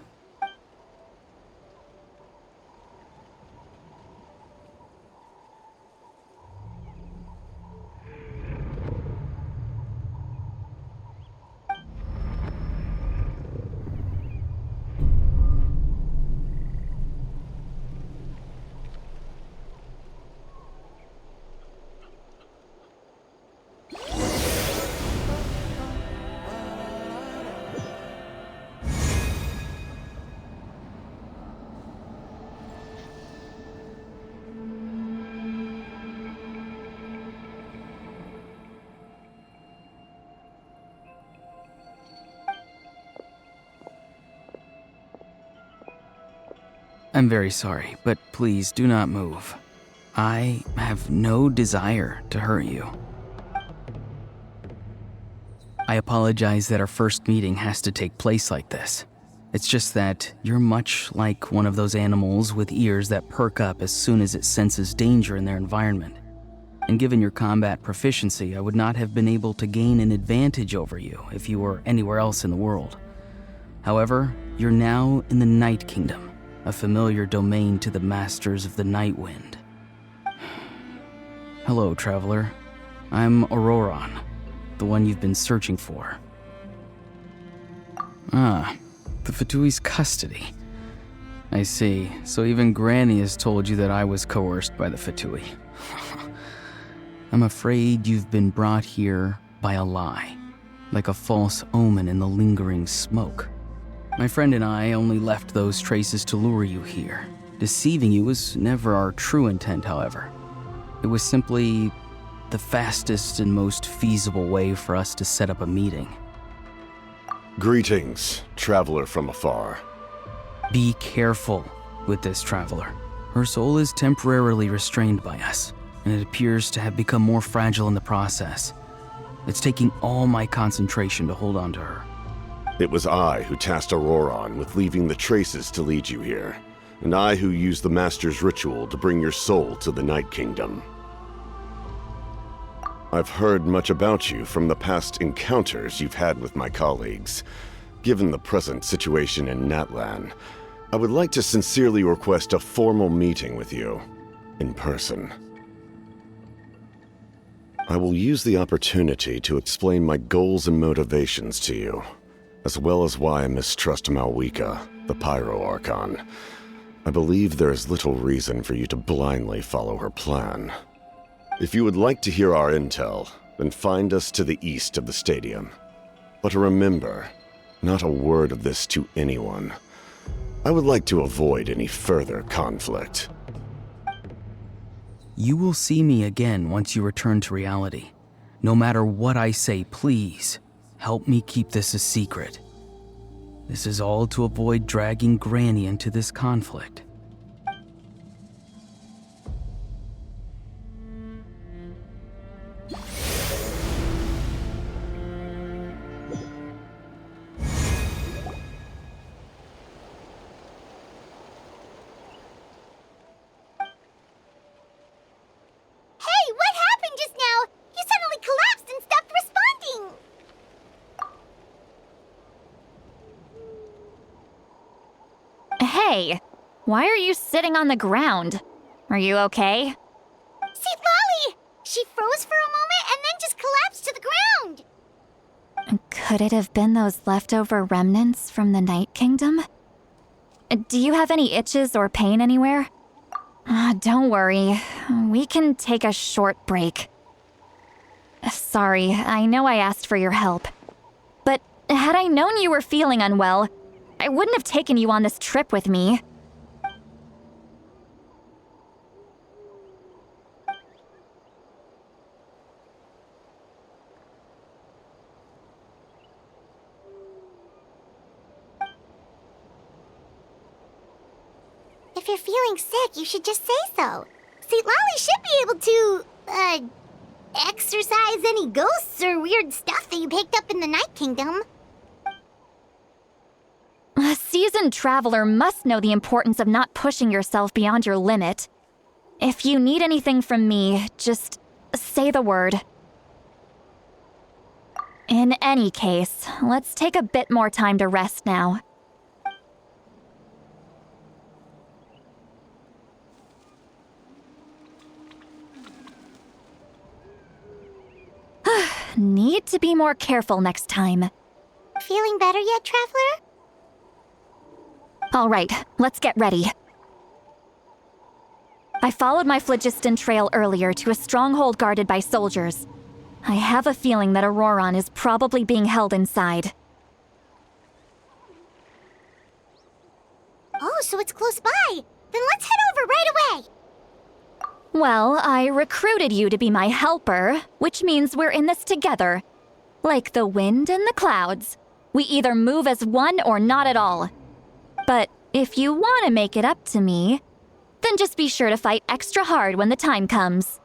I'm very sorry, but please do not move. I have no desire to hurt you. I apologize that our first meeting has to take place like this. It's just that you're much like one of those animals with ears that perk up as soon as it senses danger in their environment. And given your combat proficiency, I would not have been able to gain an advantage over you if you were anywhere else in the world. However, you're now in the Night Kingdom, a familiar domain to the masters of the Night Wind. Hello, traveler. I'm Auroron, the one you've been searching for. Ah, the Fatui's custody. I see. So even Granny has told you that I was coerced by the Fatui. I'm afraid you've been brought here by a lie, like a false omen in the lingering smoke. My friend and I only left those traces to lure you here. Deceiving you was never our true intent, however. It was simply the fastest and most feasible way for us to set up a meeting. Greetings, traveler from afar. Be careful with this traveler. Her soul is temporarily restrained by us, and it appears to have become more fragile in the process. It's taking all my concentration to hold on to her. It was I who tasked Auroron with leaving the traces to lead you here, and I who used the Master's ritual to bring your soul to the Night Kingdom. I've heard much about you from the past encounters you've had with my colleagues. Given the present situation in Natlan, I would like to sincerely request a formal meeting with you, in person. I will use the opportunity to explain my goals and motivations to you, as well as why I mistrust Malwika, the Pyro Archon. I believe there is little reason for you to blindly follow her plan. If you would like to hear our intel, then find us to the east of the stadium. But remember, not a word of this to anyone. I would like to avoid any further conflict. You will see me again once you return to reality. No matter what I say, please, help me keep this a secret. This is all to avoid dragging Granny into this conflict. Hey, why are you sitting on the ground? Are you okay? See, Lolly! She froze for a moment and then just collapsed to the ground! Could it have been those leftover remnants from the Night Kingdom? Do you have any itches or pain anywhere? Don't worry, we can take a short break. Sorry, I know I asked for your help. But had I known you were feeling unwell, I wouldn't have taken you on this trip with me. If you're feeling sick, you should just say so. See, Lolly should be able to, exorcise any ghosts or weird stuff that you picked up in the Night Kingdom. A seasoned traveler must know the importance of not pushing yourself beyond your limit. If you need anything from me, just say the word. In any case, let's take a bit more time to rest now. Need to be more careful next time. Feeling better yet, traveler? All right, let's get ready. I followed my phlogiston trail earlier to a stronghold guarded by soldiers. I have a feeling that Auroron is probably being held inside. Oh, so it's close by. Then let's head over right away. Well, I recruited you to be my helper, which means we're in this together. Like the wind and the clouds. We either move as one or not at all. But if you want to make it up to me, then just be sure to fight extra hard when the time comes.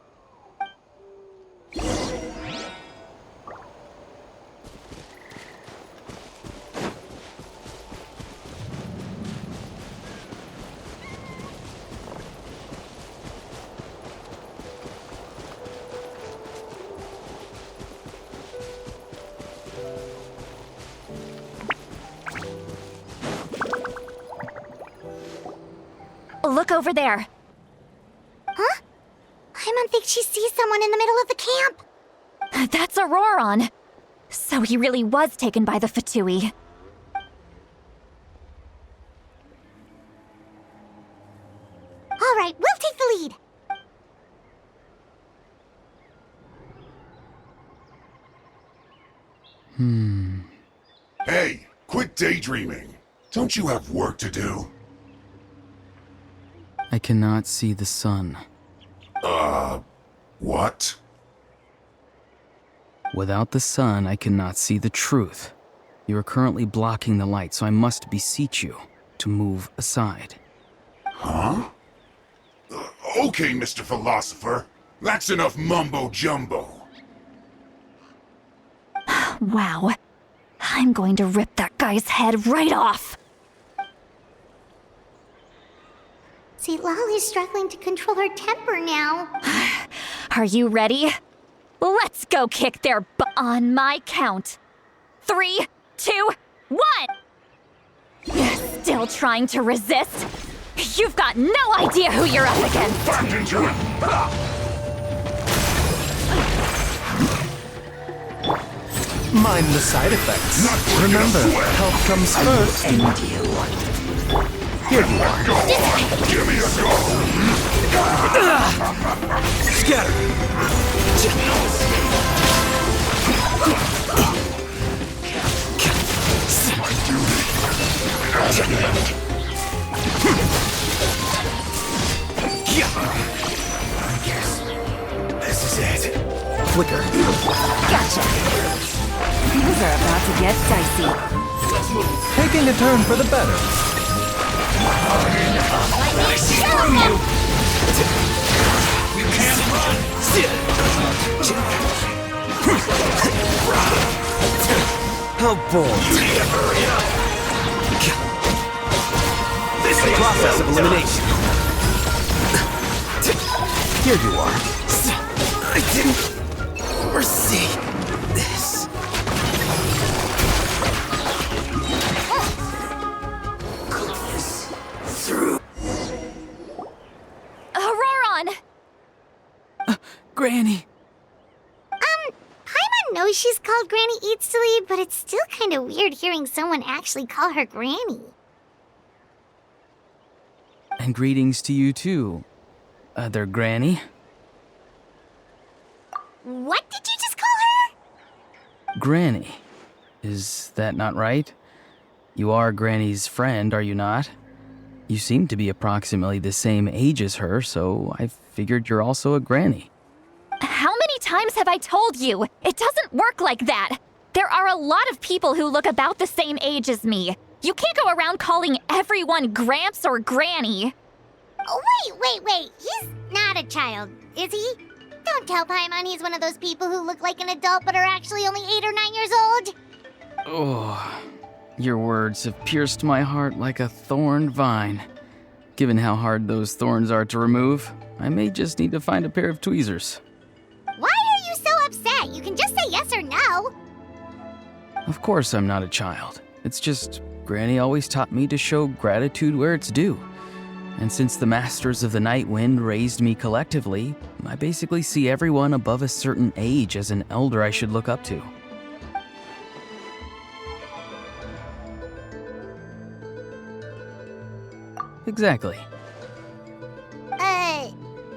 Look over there. Huh? Paimon thinks she sees someone in the middle of the camp. That's Auroron. So he really was taken by the Fatui. Hey, quit daydreaming. Don't you have work to do? I cannot see the sun. What? Without the sun, I cannot see the truth. You are currently blocking the light, so I must beseech you to move aside. Huh? Okay, Mr. Philosopher. That's enough mumbo-jumbo. Wow. I'm going to rip that guy's head right off. See, Lolly's struggling to control her temper now. Are you ready? Let's go kick their butt on my count. 3, 2, 1! Still trying to resist? You've got no idea who you're up against. Back into it! Mind the side effects. Remember, health comes first. Here you are. Give me a go! Scatter. My duty at hand. I guess this is it. Flicker. Gotcha. Things are about to get dicey. Taking a turn for the better. You can't run! How bold. This is the process of elimination. Here you are. I didn't foresee this. Through. Auroron! Granny! Paimon knows she's called Granny Eatsley, but it's still kind of weird hearing someone actually call her Granny. And greetings to you too, other Granny. What did you just call her? Granny. Is that not right? You are Granny's friend, are you not? You seem to be approximately the same age as her, so I figured you're also a Granny. How many times have I told you? It doesn't work like that. There are a lot of people who look about the same age as me. You can't go around calling everyone Gramps or Granny. Oh, wait. He's not a child, is he? Don't tell Paimon he's one of those people who look like an adult but are actually only 8 or 9 years old. Oh, your words have pierced my heart like a thorned vine. Given how hard those thorns are to remove, I may just need to find a pair of tweezers. Why are you so upset? You can just say yes or no. Of course I'm not a child. It's just Granny always taught me to show gratitude where it's due. And since the Masters of the Night Wind raised me collectively, I basically see everyone above a certain age as an elder I should look up to. Exactly.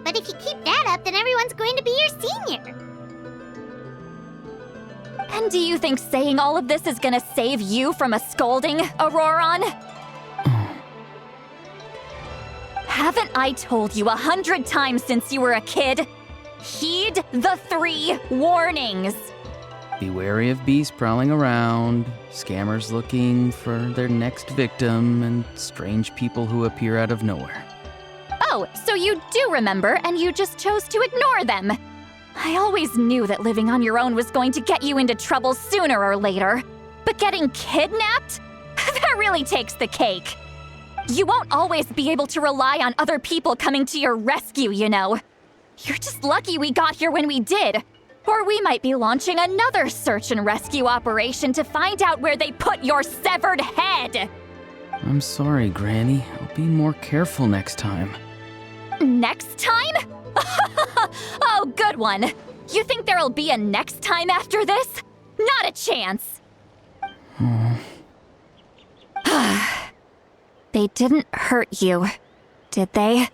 But if you keep that up, then everyone's going to be your senior. And do you think saying all of this is gonna save you from a scolding, Auroron? Haven't I told you 100 times since you were a kid? Heed the 3 warnings. Be wary of beasts prowling around, scammers looking for their next victim, and strange people who appear out of nowhere. Oh, so you do remember, and you just chose to ignore them. I always knew that living on your own was going to get you into trouble sooner or later. But getting kidnapped? That really takes the cake. You won't always be able to rely on other people coming to your rescue, you know. You're just lucky we got here when we did. Or we might be launching another search and rescue operation to find out where they put your severed head. I'm sorry, Granny. I'll be more careful next time. Next time? Oh, good one. You think there'll be a next time after this? Not a chance. They didn't hurt you, did they?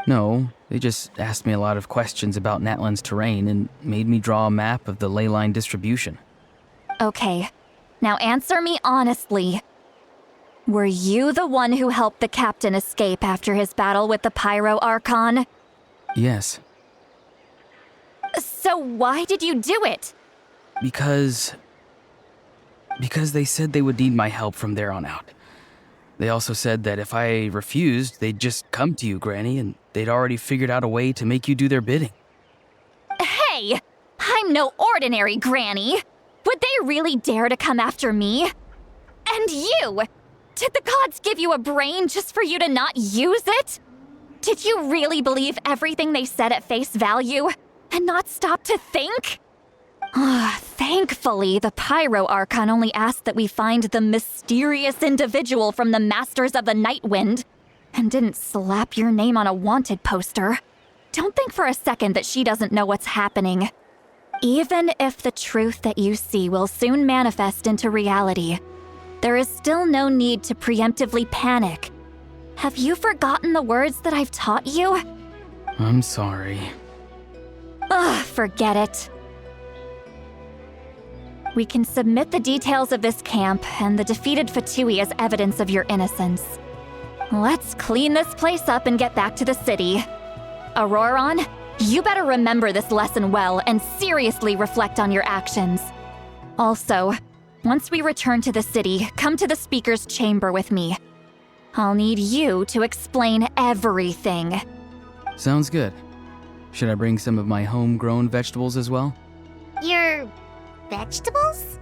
No, they just asked me a lot of questions about Natlan's terrain and made me draw a map of the ley line distribution. Okay, now answer me honestly. Were you the one who helped the captain escape after his battle with the Pyro Archon? Yes, So why did you do it? because they said they would need my help from there on out. They also said that if I refused, they'd just come to you, Granny, and they'd already figured out a way to make you do their bidding. Hey! I'm no ordinary Granny! Would they really dare to come after me? And you! Did the gods give you a brain just for you to not use it? Did you really believe everything they said at face value and not stop to think? Thankfully, the Pyro Archon only asked that we find the mysterious individual from the Masters of the Night Wind and didn't slap your name on a wanted poster. Don't think for a second that she doesn't know what's happening. Even if the truth that you see will soon manifest into reality, there is still no need to preemptively panic. Have you forgotten the words that I've taught you? I'm sorry. Forget it. We can submit the details of this camp and the defeated Fatui as evidence of your innocence. Let's clean this place up and get back to the city. Auroron, you better remember this lesson well and seriously reflect on your actions. Also, once we return to the city, come to the speaker's chamber with me. I'll need you to explain everything. Sounds good. Should I bring some of my homegrown vegetables as well? Your vegetables?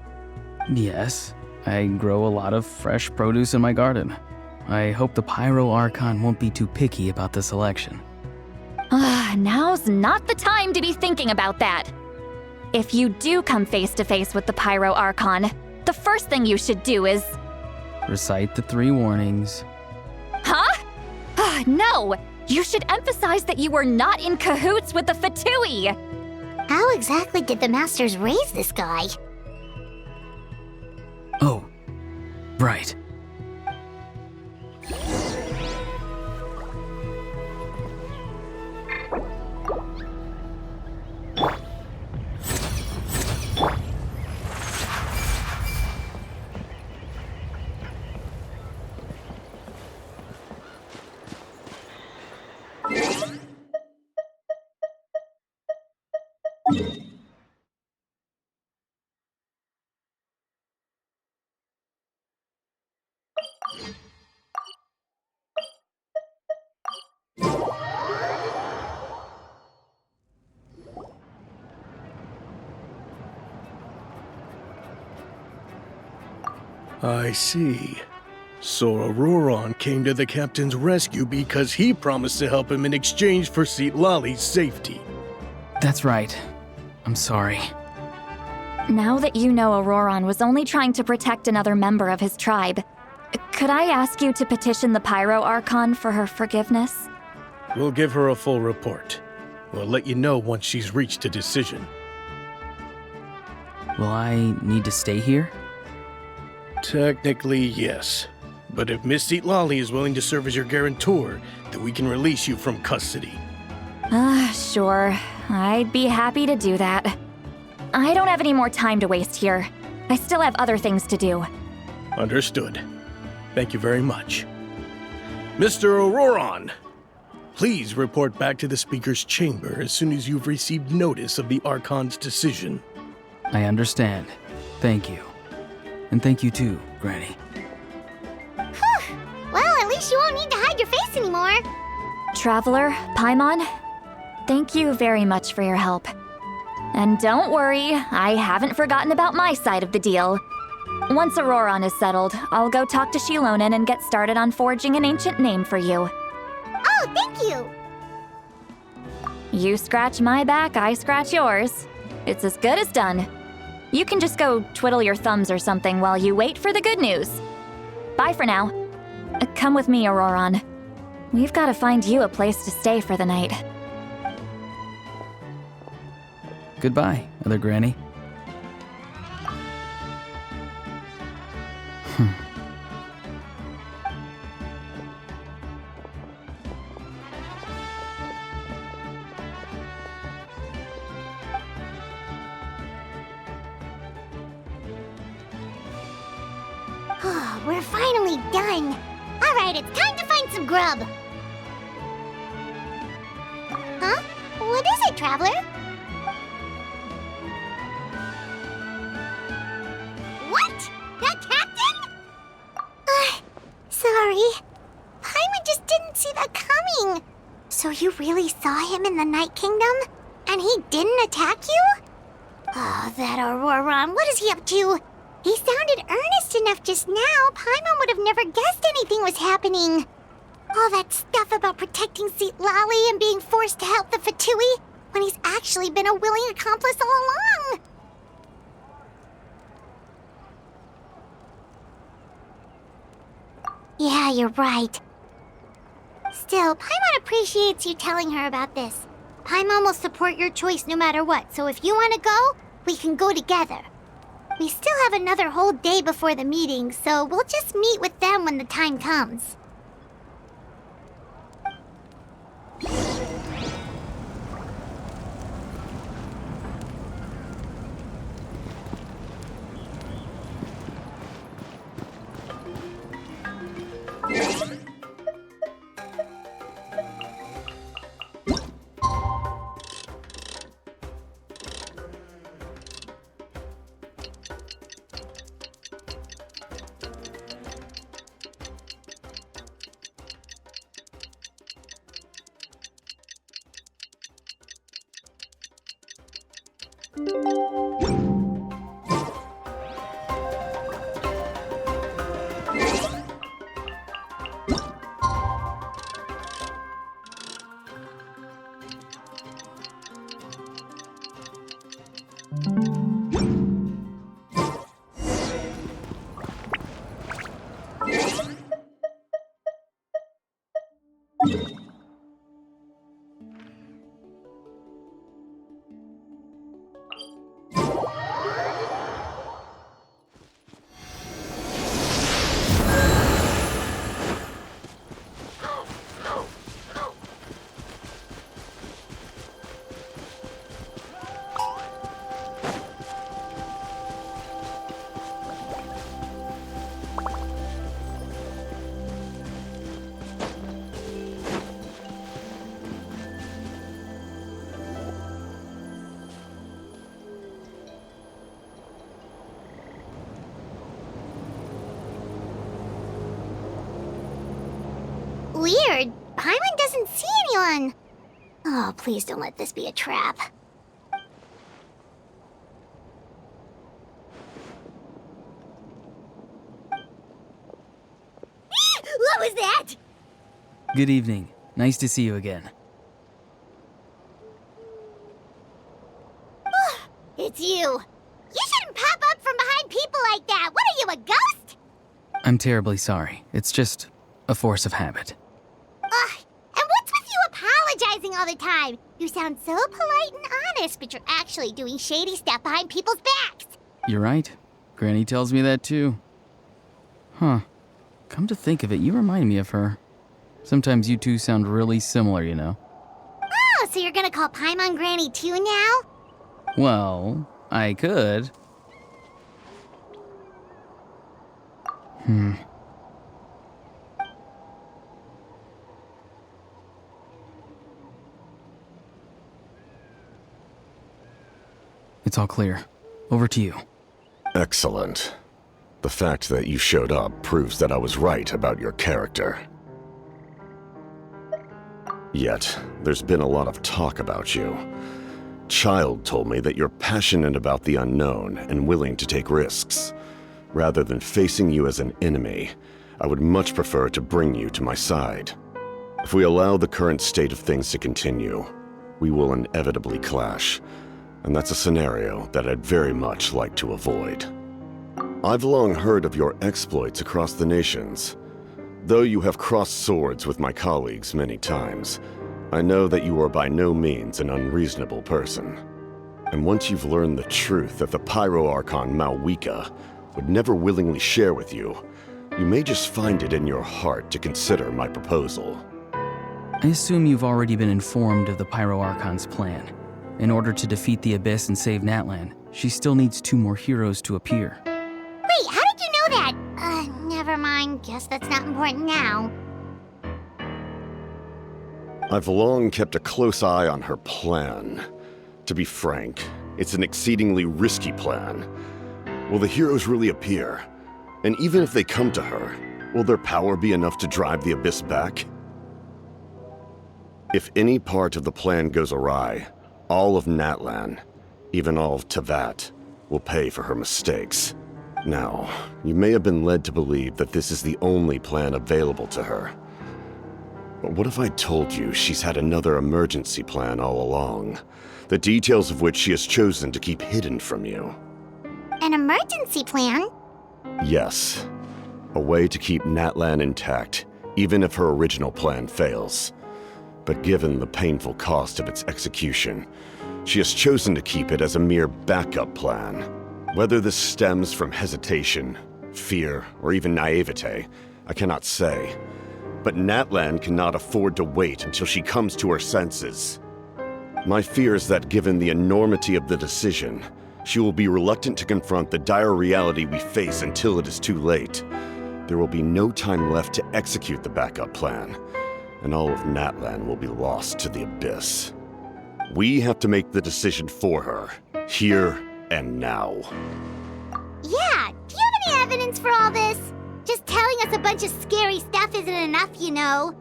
Yes, I grow a lot of fresh produce in my garden. I hope the Pyro Archon won't be too picky about the selection. Now's not the time to be thinking about that. If you do come face to face with the Pyro Archon, the first thing you should do is... Recite the 3 warnings. Huh? No! You should emphasize that you were not in cahoots with the Fatui! How exactly did the Masters raise this guy? Oh, right. I see. So Auroron came to the captain's rescue because he promised to help him in exchange for Citlali's safety. That's right. I'm sorry. Now that you know Auroron was only trying to protect another member of his tribe, could I ask you to petition the Pyro Archon for her forgiveness? We'll give her a full report. We'll let you know once she's reached a decision. Will I need to stay here? Technically, yes. But if Miss Citlali is willing to serve as your guarantor, then we can release you from custody. Sure. I'd be happy to do that. I don't have any more time to waste here. I still have other things to do. Understood. Thank you very much. Mr. Auroron, please report back to the Speaker's chamber as soon as you've received notice of the Archon's decision. I understand. Thank you. And thank you too, Granny. Well, at least you won't need to hide your face anymore. Traveler, Paimon, thank you very much for your help. And don't worry, I haven't forgotten about my side of the deal. Once Auroron is settled, I'll go talk to Shilonen and get started on forging an ancient name for you. Oh, thank you! You scratch my back, I scratch yours. It's as good as done. You can just go twiddle your thumbs or something while you wait for the good news. Bye for now. Come with me, Auroron. We've got to find you a place to stay for the night. Goodbye, Other Granny. We're finally done. Alright, it's time to find some grub. Huh? What is it, Traveler? What? That captain? Sorry. Paimon just didn't see that coming. So you really saw him in the Night Kingdom? And he didn't attack you? Oh, that Auroron, what is he up to? He sounded earnest enough just now. Paimon would have never guessed anything was happening. All that stuff about protecting Seat Lally and being forced to help the Fatui when he's actually been a willing accomplice all along. Yeah, you're right. Still, Paimon appreciates you telling her about this. Paimon will support your choice no matter what, so if you want to go, we can go together. We still have another whole day before the meeting, so we'll just meet with them when the time comes. Weird. Paimon doesn't see anyone. Oh, please don't let this be a trap. What was that? Good evening. Nice to see you again. It's you. You shouldn't pop up from behind people like that. What are you, a ghost? I'm terribly sorry. It's just a force of habit. And what's with you apologizing all the time? You sound so polite and honest, but you're actually doing shady stuff behind people's backs. You're right. Granny tells me that too. Huh. Come to think of it, you remind me of her. Sometimes you two sound really similar, you know. Oh, so you're gonna call Paimon Granny too now? Well, I could. It's all clear. Over to you. Excellent. The fact that you showed up proves that I was right about your character. Yet, there's been a lot of talk about you. Child told me that you're passionate about the unknown and willing to take risks. Rather than facing you as an enemy, I would much prefer to bring you to my side. If we allow the current state of things to continue, we will inevitably clash, and that's a scenario that I'd very much like to avoid. I've long heard of your exploits across the nations. Though you have crossed swords with my colleagues many times, I know that you are by no means an unreasonable person. And once you've learned the truth that the Pyro Archon Malwika would never willingly share with you, you may just find it in your heart to consider my proposal. I assume you've already been informed of the Pyro Archon's plan. In order to defeat the Abyss and save Natlan, she still needs 2 more heroes to appear. Wait, how did you know that? Never mind, guess that's not important now. I've long kept a close eye on her plan. To be frank, it's an exceedingly risky plan. Will the heroes really appear? And even if they come to her, will their power be enough to drive the Abyss back? If any part of the plan goes awry, all of Natlan, even all of Tevat, will pay for her mistakes. Now, you may have been led to believe that this is the only plan available to her. But what if I told you she's had another emergency plan all along, the details of which she has chosen to keep hidden from you? An emergency plan? Yes. A way to keep Natlan intact, even if her original plan fails. But given the painful cost of its execution, she has chosen to keep it as a mere backup plan. Whether this stems from hesitation, fear, or even naivete, I cannot say. But Natlan cannot afford to wait until she comes to her senses. My fear is that given the enormity of the decision, she will be reluctant to confront the dire reality we face until it is too late. There will be no time left to execute the backup plan, and all of Natlan will be lost to the Abyss. We have to make the decision for her, here and now. Yeah, do you have any evidence for all this? Just telling us a bunch of scary stuff isn't enough, you know.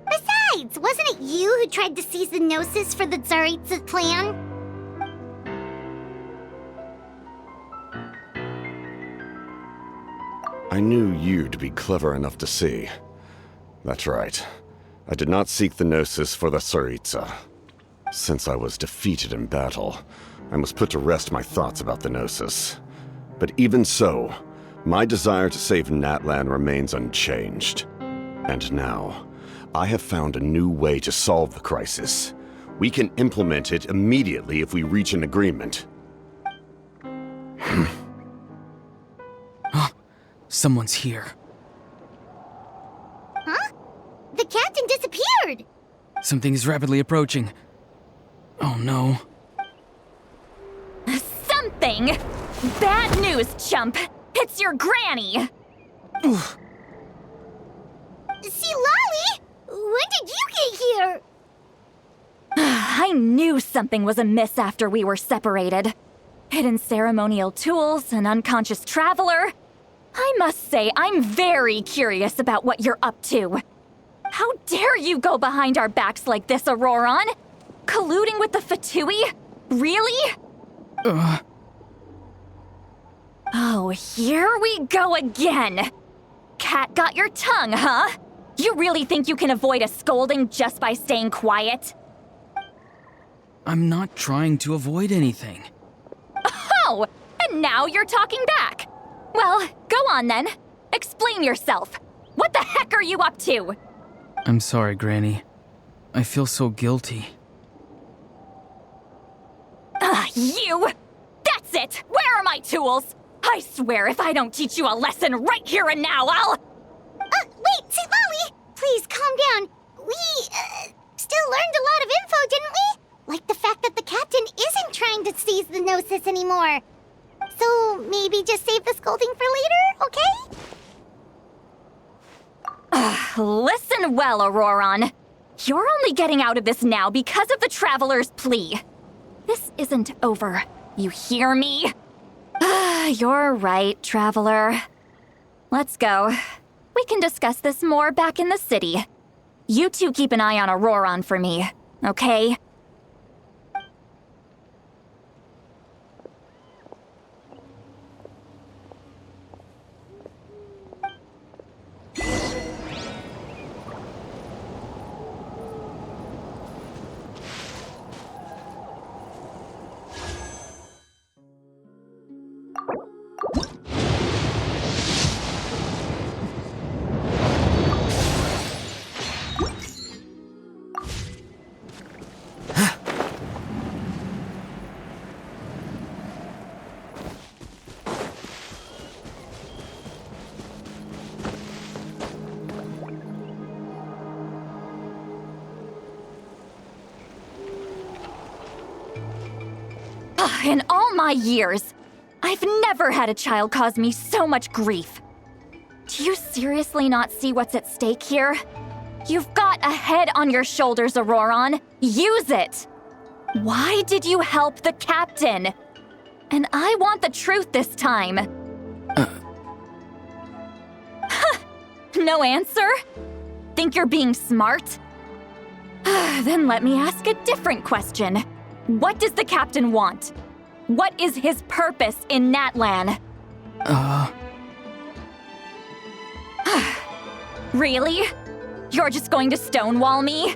Besides, wasn't it you who tried to seize the Gnosis for the Tsaritsa's plan? I knew you to be clever enough to see. That's right. I did not seek the Gnosis for the Tsaritsa. Since I was defeated in battle, I must put to rest my thoughts about the Gnosis. But even so, my desire to save Natlan remains unchanged. And now, I have found a new way to solve the crisis. We can implement it immediately if we reach an agreement. Someone's here. Huh? The captain disappeared! Something is rapidly approaching. Oh no. Something? Bad news, chump! It's your granny! See, Lolly? When did you get here? I knew something was amiss after we were separated. Hidden ceremonial tools, an unconscious traveler. I must say, I'm very curious about what you're up to. How dare you go behind our backs like this, Auroron? Colluding with the Fatui? Really? Oh, here we go again. Cat got your tongue, huh? You really think you can avoid a scolding just by staying quiet? I'm not trying to avoid anything. Oh, and now you're talking back. Well, go on then. Explain yourself. What the heck are you up to? I'm sorry, Granny. I feel so guilty. You! That's it! Where are my tools? I swear if I don't teach you a lesson right here and now, I'll... Wait, see, Lolly! Please, calm down. We, still learned a lot of info, didn't we? Like the fact that the captain isn't trying to seize the Gnosis anymore. So, maybe just save the scolding for later, okay? Listen well, Auroron. You're only getting out of this now because of the Traveler's plea. This isn't over. You hear me? You're right, Traveler. Let's go. We can discuss this more back in the city. You two keep an eye on Auroron for me, okay? In all my years, I've never had a child cause me so much grief. Do you seriously not see what's at stake here? You've got a head on your shoulders, Auroron. Use it! Why did you help the captain? And I want the truth this time. No answer? Think you're being smart? Then let me ask a different question. What does the captain want? What is his purpose in Natlan? Really? You're just going to stonewall me?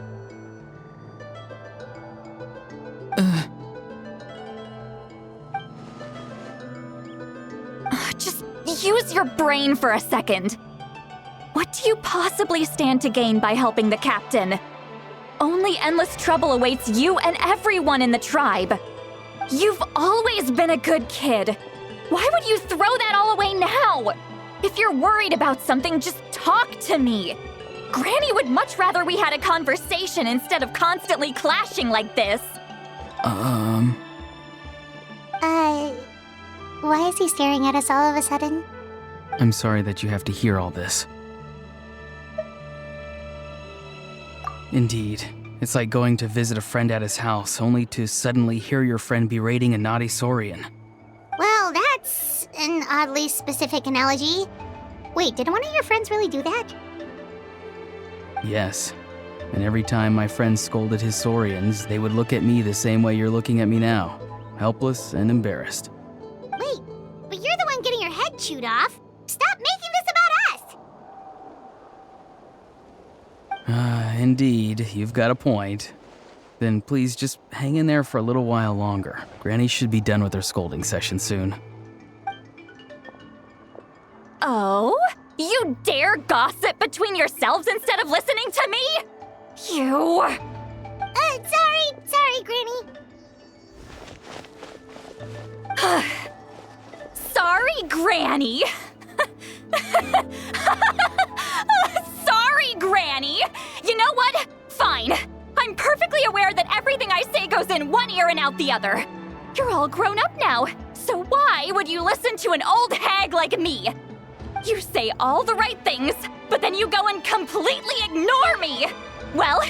Just use your brain for a second. What do you possibly stand to gain by helping the captain? Only endless trouble awaits you and everyone in the tribe. You've always been a good kid. Why would you throw that all away now? If you're worried about something, just talk to me. Granny would much rather we had a conversation instead of constantly clashing like this. Why is he staring at us all of a sudden? I'm sorry that you have to hear all this. Indeed. It's like going to visit a friend at his house, only to suddenly hear your friend berating a naughty Saurian. Well, that's an oddly specific analogy. Wait, did one of your friends really do that? Yes. And every time my friend scolded his Saurians, they would look at me the same way you're looking at me now. Helpless and embarrassed. Wait, but you're the one getting your head chewed off. Stop making this about us! Indeed, you've got a point. Then please just hang in there for a little while longer. Granny should be done with her scolding session soon. Oh? You dare gossip between yourselves instead of listening to me? You... Sorry, Granny. Sorry, Granny. Sorry, Granny. You know what? Fine. I'm perfectly aware that everything I say goes in one ear and out the other. You're all grown up now, so why would you listen to an old hag like me? You say all the right things, but then you go and completely ignore me! Well,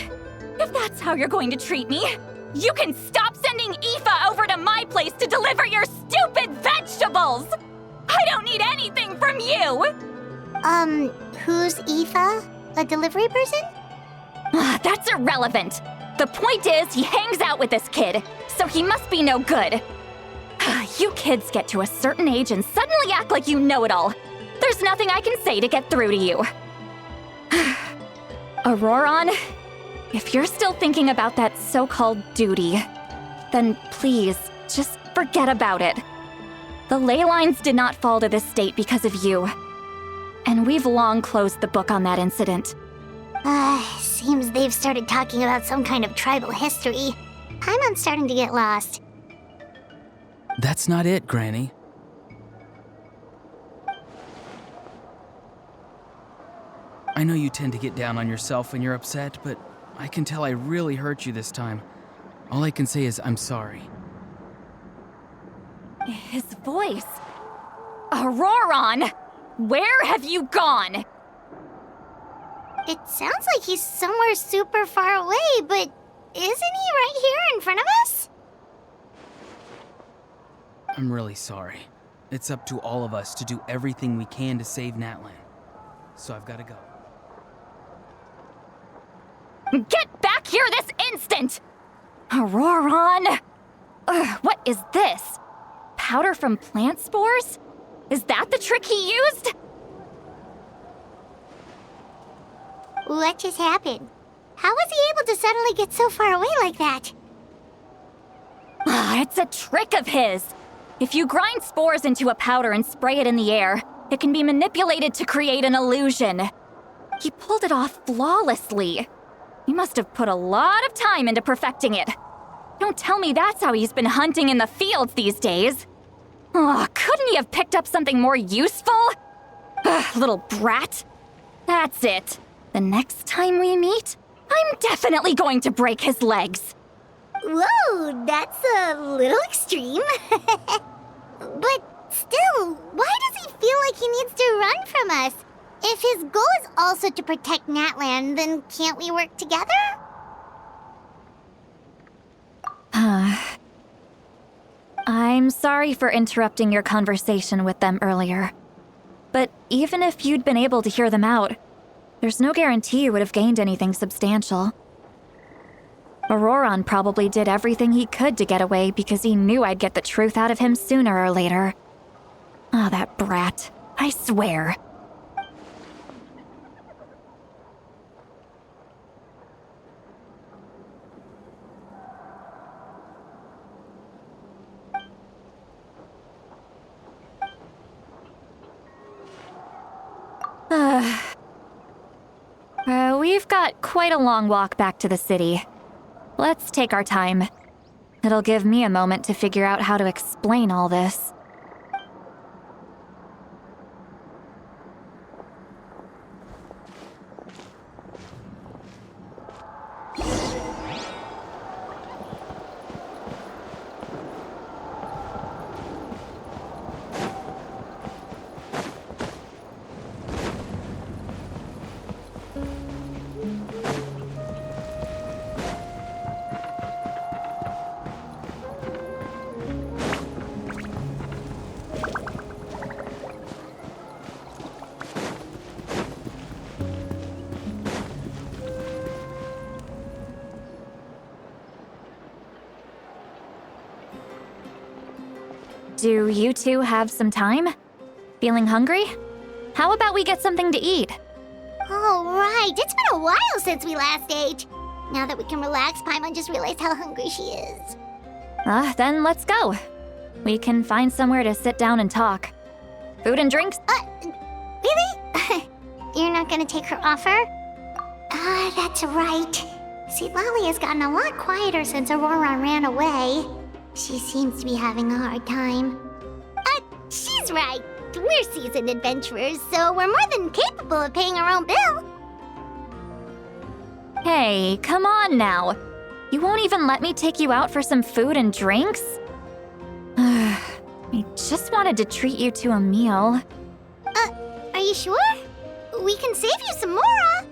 if that's how you're going to treat me, you can stop sending Aoife over to my place to deliver your stupid vegetables! I don't need anything from you! Who's Aoife? A delivery person? That's irrelevant. The point is, he hangs out with this kid, so he must be no good. You kids get to a certain age and suddenly act like you know it all. There's nothing I can say to get through to you. Auroron, if you're still thinking about that so-called duty, then please, just forget about it. The ley lines did not fall to this state because of you. And we've long closed the book on that incident. Seems they've started talking about some kind of tribal history. I'm starting to get lost. That's not it, Granny. I know you tend to get down on yourself when you're upset, but I can tell I really hurt you this time. All I can say is I'm sorry. His voice. Auroron! Where have you gone? It sounds like he's somewhere super far away, but isn't he right here in front of us? I'm really sorry. It's up to all of us to do everything we can to save Natlan. So I've got to go. Get back here this instant! Auroron! What is this? Powder from plant spores? Is that the trick he used? What just happened? How was he able to suddenly get so far away like that? It's a trick of his. If you grind spores into a powder and spray it in the air, it can be manipulated to create an illusion. He pulled it off flawlessly. He must have put a lot of time into perfecting it. Don't tell me that's how he's been hunting in the fields these days. Oh, couldn't he have picked up something more useful? Little brat. That's it. The next time we meet, I'm definitely going to break his legs. Whoa, that's a little extreme. But still, why does he feel like he needs to run from us? If his goal is also to protect Natlan, then can't we work together? I'm sorry for interrupting your conversation with them earlier. But even if you'd been able to hear them out, there's no guarantee you would have gained anything substantial. Auroron probably did everything he could to get away because he knew I'd get the truth out of him sooner or later. Ah, that brat. I swear. We've got quite a long walk back to the city. Let's take our time. It'll give me a moment to figure out how to explain all this. Do you two have some time? Feeling hungry? How about we get something to eat? Oh, right. It's been a while since we last ate. Now that we can relax, Paimon just realized how hungry she is. Then let's go. We can find somewhere to sit down and talk. Food and drinks? Really? You're not gonna take her offer? That's right. See, Lolly has gotten a lot quieter since Aurora ran away. She seems to be having a hard time. She's right. We're seasoned adventurers, so we're more than capable of paying our own bill. Hey, come on now. You won't even let me take you out for some food and drinks? I just wanted to treat you to a meal. Are you sure? We can save you some Mora.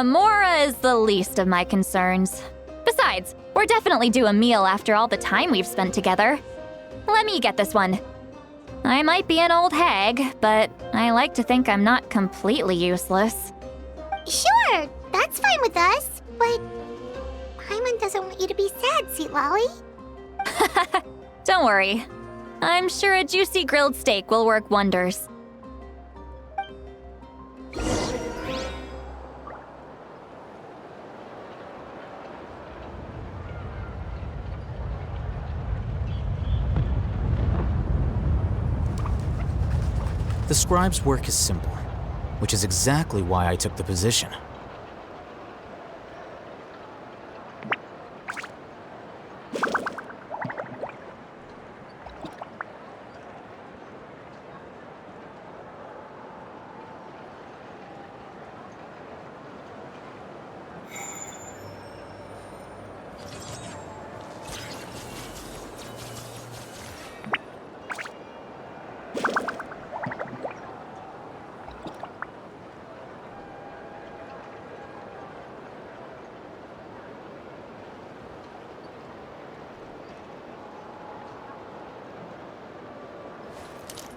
Mora is the least of my concerns. Besides, we're definitely due a meal after all the time we've spent together. Let me get this one. I might be an old hag, but I like to think I'm not completely useless. Sure, that's fine with us, but Paimon doesn't want you to be sad, Sweet Lolly. Don't worry. I'm sure a juicy grilled steak will work wonders. The scribe's work is simple, which is exactly why I took the position.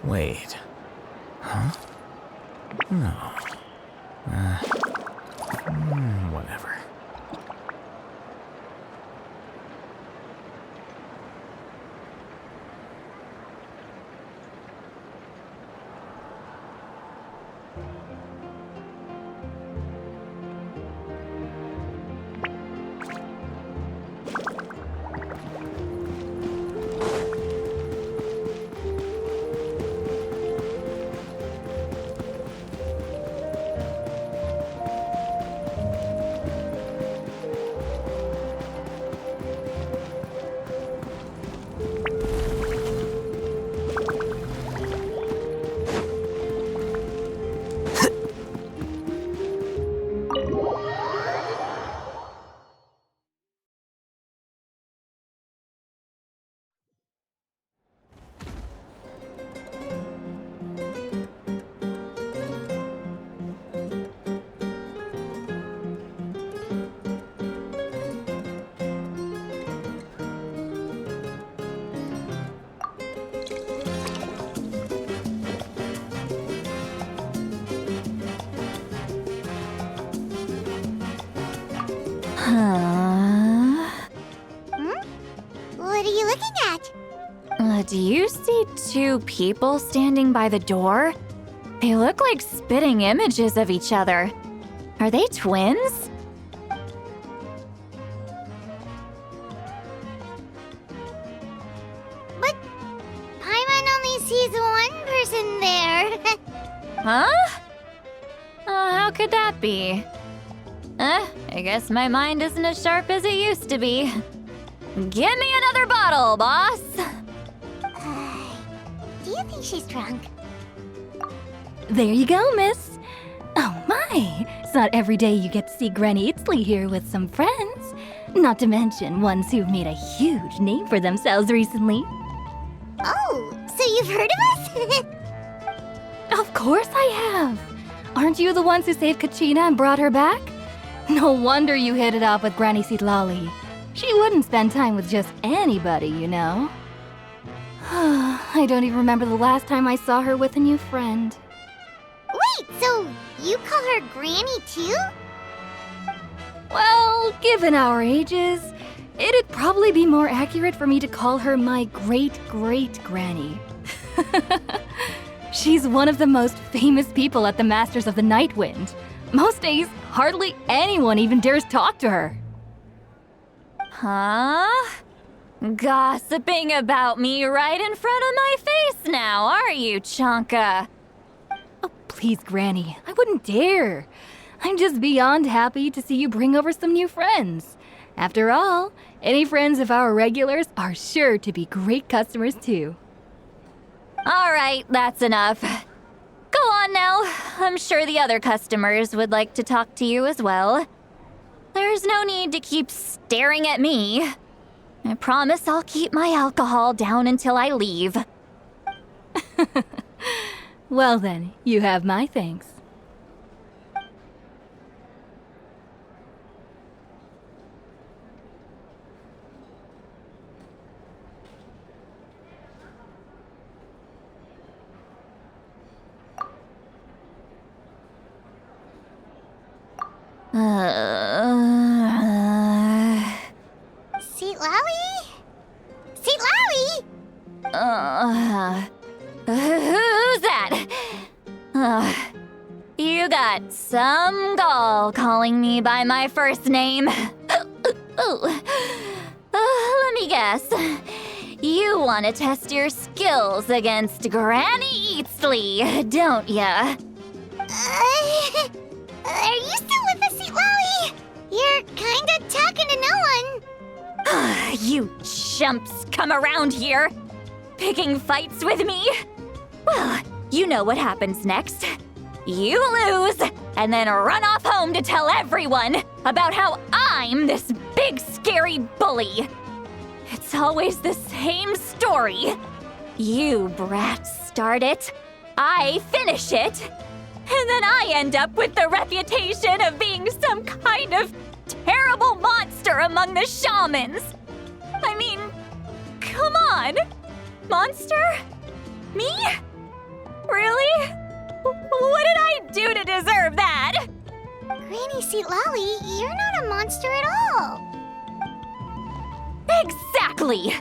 Wait. Huh? No. Whatever. Huh? What are you looking at? Do you see two people standing by the door? They look like spitting images of each other. Are they twins? But Paimon only sees one person there. Huh? How could that be? I guess my mind isn't as sharp as it used to be. Give me another bottle, boss! Do you think she's drunk? There you go, miss. Oh my, it's not every day you get to see Granny Itzley here with some friends. Not to mention ones who've made a huge name for themselves recently. Oh, so you've heard of us? Of course I have. Aren't you the ones who saved Kachina and brought her back? No wonder you hit it off with Granny Sitlali. She wouldn't spend time with just anybody, you know. I don't even remember the last time I saw her with a new friend. Wait, so you call her Granny too? Well, given our ages, it'd probably be more accurate for me to call her my great-great-granny. She's one of the most famous people at the Masters of the Nightwind. Most days, hardly anyone even dares talk to her. Huh? Gossiping about me right in front of my face now, are you, Chonka? Oh, please, Granny, I wouldn't dare. I'm just beyond happy to see you bring over some new friends. After all, any friends of our regulars are sure to be great customers too. All right, that's enough. Go on now. I'm sure the other customers would like to talk to you as well. There's no need to keep staring at me. I promise I'll keep my alcohol down until I leave. Well then, you have my thanks. Sitlali? Sitlali? Who's that? You got some gall calling me by my first name. Let me guess. You want to test your skills against Granny Eatsley, don't ya? Are you still with us, Sitlali? You're kinda talking to no one. You chumps come around here, picking fights with me? Well, you know what happens next. You lose, and then run off home to tell everyone about how I'm this big scary bully. It's always the same story. You brats start it, I finish it, and then I end up with the reputation of being some kind of terrible monster among the shamans. I mean, come on. Monster? Me? Really? What did I do to deserve that? Granny Sitlali, you're not a monster at all. Exactly!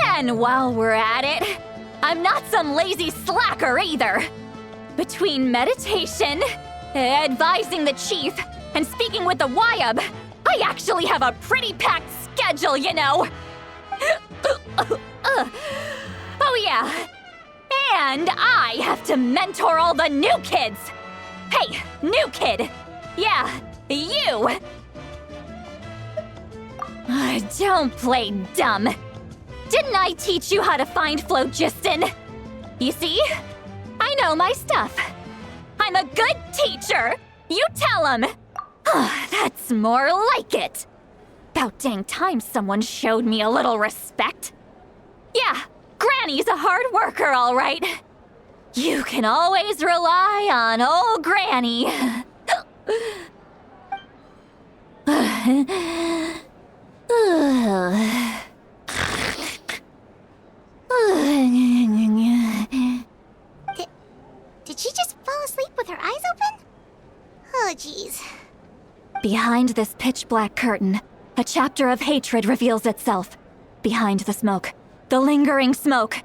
And while we're at it, I'm not some lazy slacker either. Between meditation, advising the chief, and speaking with the Wyab, I actually have a pretty packed schedule, you know. Oh yeah. And I have to mentor all the new kids. Hey, new kid. Yeah, you. Don't play dumb. Didn't I teach you how to find phlogiston? You see? I know my stuff. I'm a good teacher. You tell him. That's more like it. About dang time someone showed me a little respect. Yeah, Granny's a hard worker, all right. You can always rely on old Granny. Did she just fall asleep with her eyes open? Oh, jeez. Behind this pitch-black curtain, a chapter of hatred reveals itself. Behind the smoke. The lingering smoke.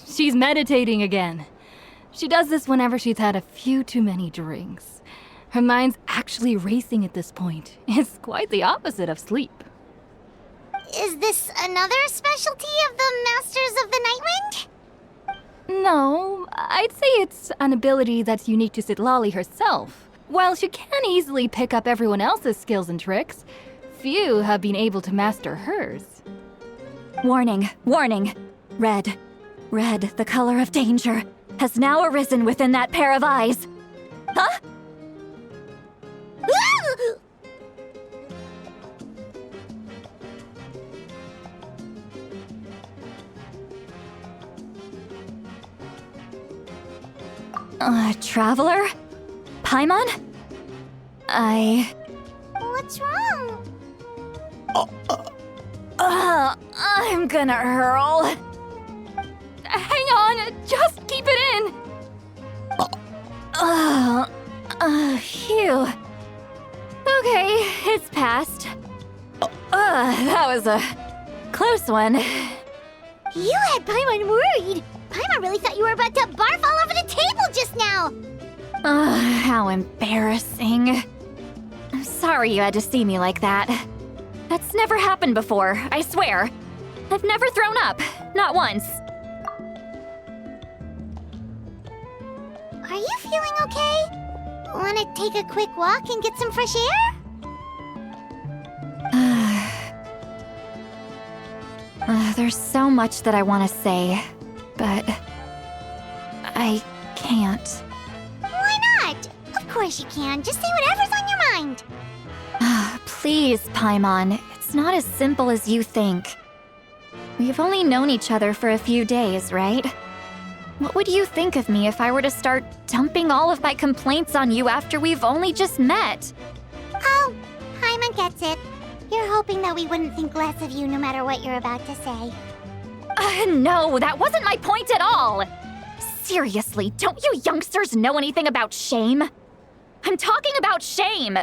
She's meditating again. She does this whenever she's had a few too many drinks. Her mind's actually racing at this point. It's quite the opposite of sleep. Is this another specialty of the Masters of the Nightwind? No, I'd say it's an ability that's unique to Citlali herself. While she can easily pick up everyone else's skills and tricks, few have been able to master hers. Warning, warning. Red, the color of danger, has now arisen within that pair of eyes. Huh? Traveler? Paimon? What's wrong? I'm gonna hurl. Hang on, just keep it in. Phew. Okay, it's passed. That was a close one. You had Paimon worried. Paimon really thought you were about to barf all over the table just now. How embarrassing. I'm sorry you had to see me like that. That's never happened before, I swear. I've never thrown up, not once. Are you feeling okay? Want to take a quick walk and get some fresh air? There's so much that I want to say, but I can't. Why not? Of course you can. Just say whatever's on your mind. Please, Paimon. It's not as simple as you think. We've only known each other for a few days, right? What would you think of me if I were to start dumping all of my complaints on you after we've only just met? Oh, Paimon gets it. You're hoping that we wouldn't think less of you no matter what you're about to say. No, that wasn't my point at all! Seriously, don't you youngsters know anything about shame? I'm talking about shame!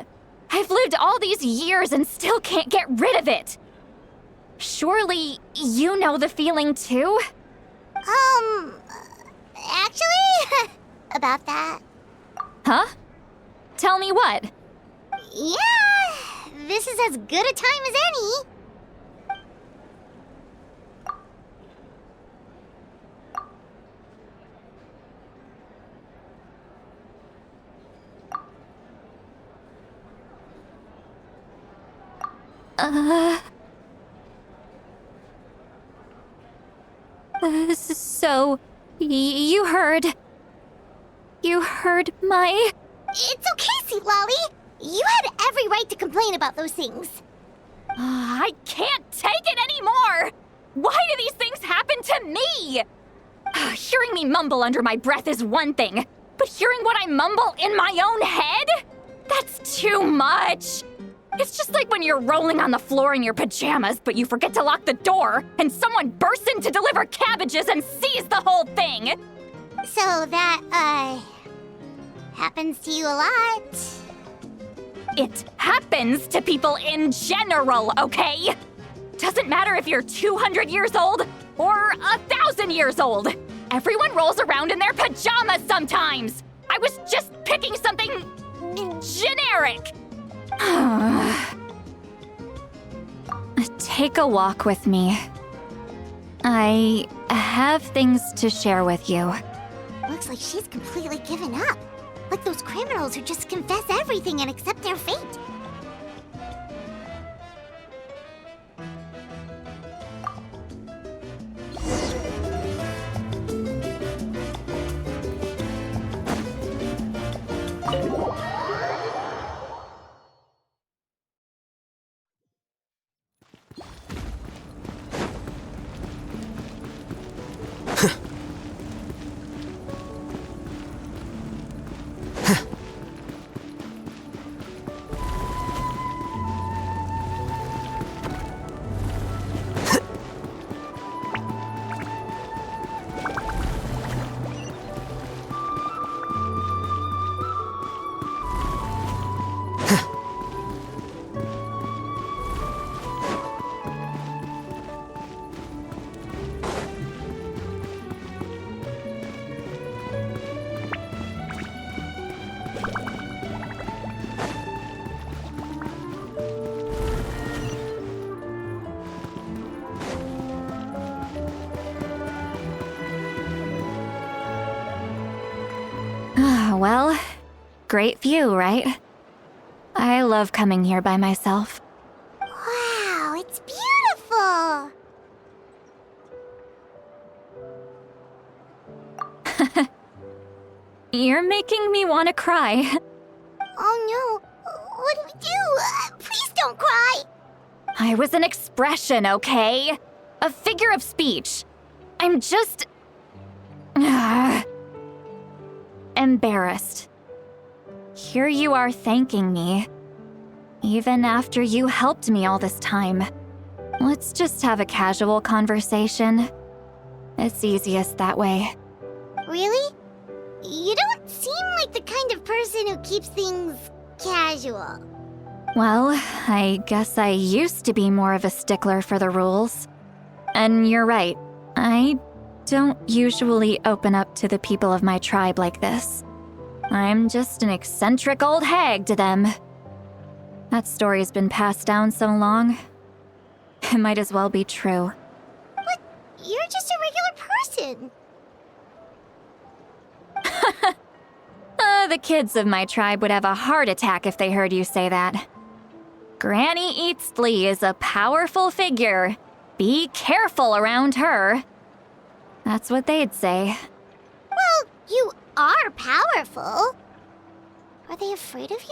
I've lived all these years and still can't get rid of it! Surely, you know the feeling too? Actually, about that. Huh? Tell me what? Yeah, this is as good a time as any. So, you heard my... It's okay, Citlali. You had every right to complain about those things. I can't take it anymore! Why do these things happen to me? Hearing me mumble under my breath is one thing, but hearing what I mumble in my own head? That's too much! It's just like when you're rolling on the floor in your pajamas, but you forget to lock the door, and someone bursts in to deliver cabbages and sees the whole thing! So that, happens to you a lot. It happens to people in general, okay? Doesn't matter if you're 200 years old or 1,000 years old. Everyone rolls around in their pajamas sometimes. I was just picking something generic. Take a walk with me. I have things to share with you. Looks like she's completely given up. Like those criminals who just confess everything and accept their fate. Well, great view, right? I love coming here by myself. Wow, it's beautiful! You're making me want to cry. Oh no, what do we do? Please don't cry! I was an expression, okay? A figure of speech. I'm just... embarrassed. Here you are thanking me. Even after you helped me all this time. Let's just have a casual conversation. It's easiest that way. Really? You don't seem like the kind of person who keeps things casual. Well, I guess I used to be more of a stickler for the rules. And you're right, I don't usually open up to the people of my tribe like this. I'm just an eccentric old hag to them. That story's been passed down so long, it might as well be true. But you're just a regular person. The kids of my tribe would have a heart attack if they heard you say that. Granny Eatsley is a powerful figure. Be careful around her. That's what they'd say. Well, you are powerful. Are they afraid of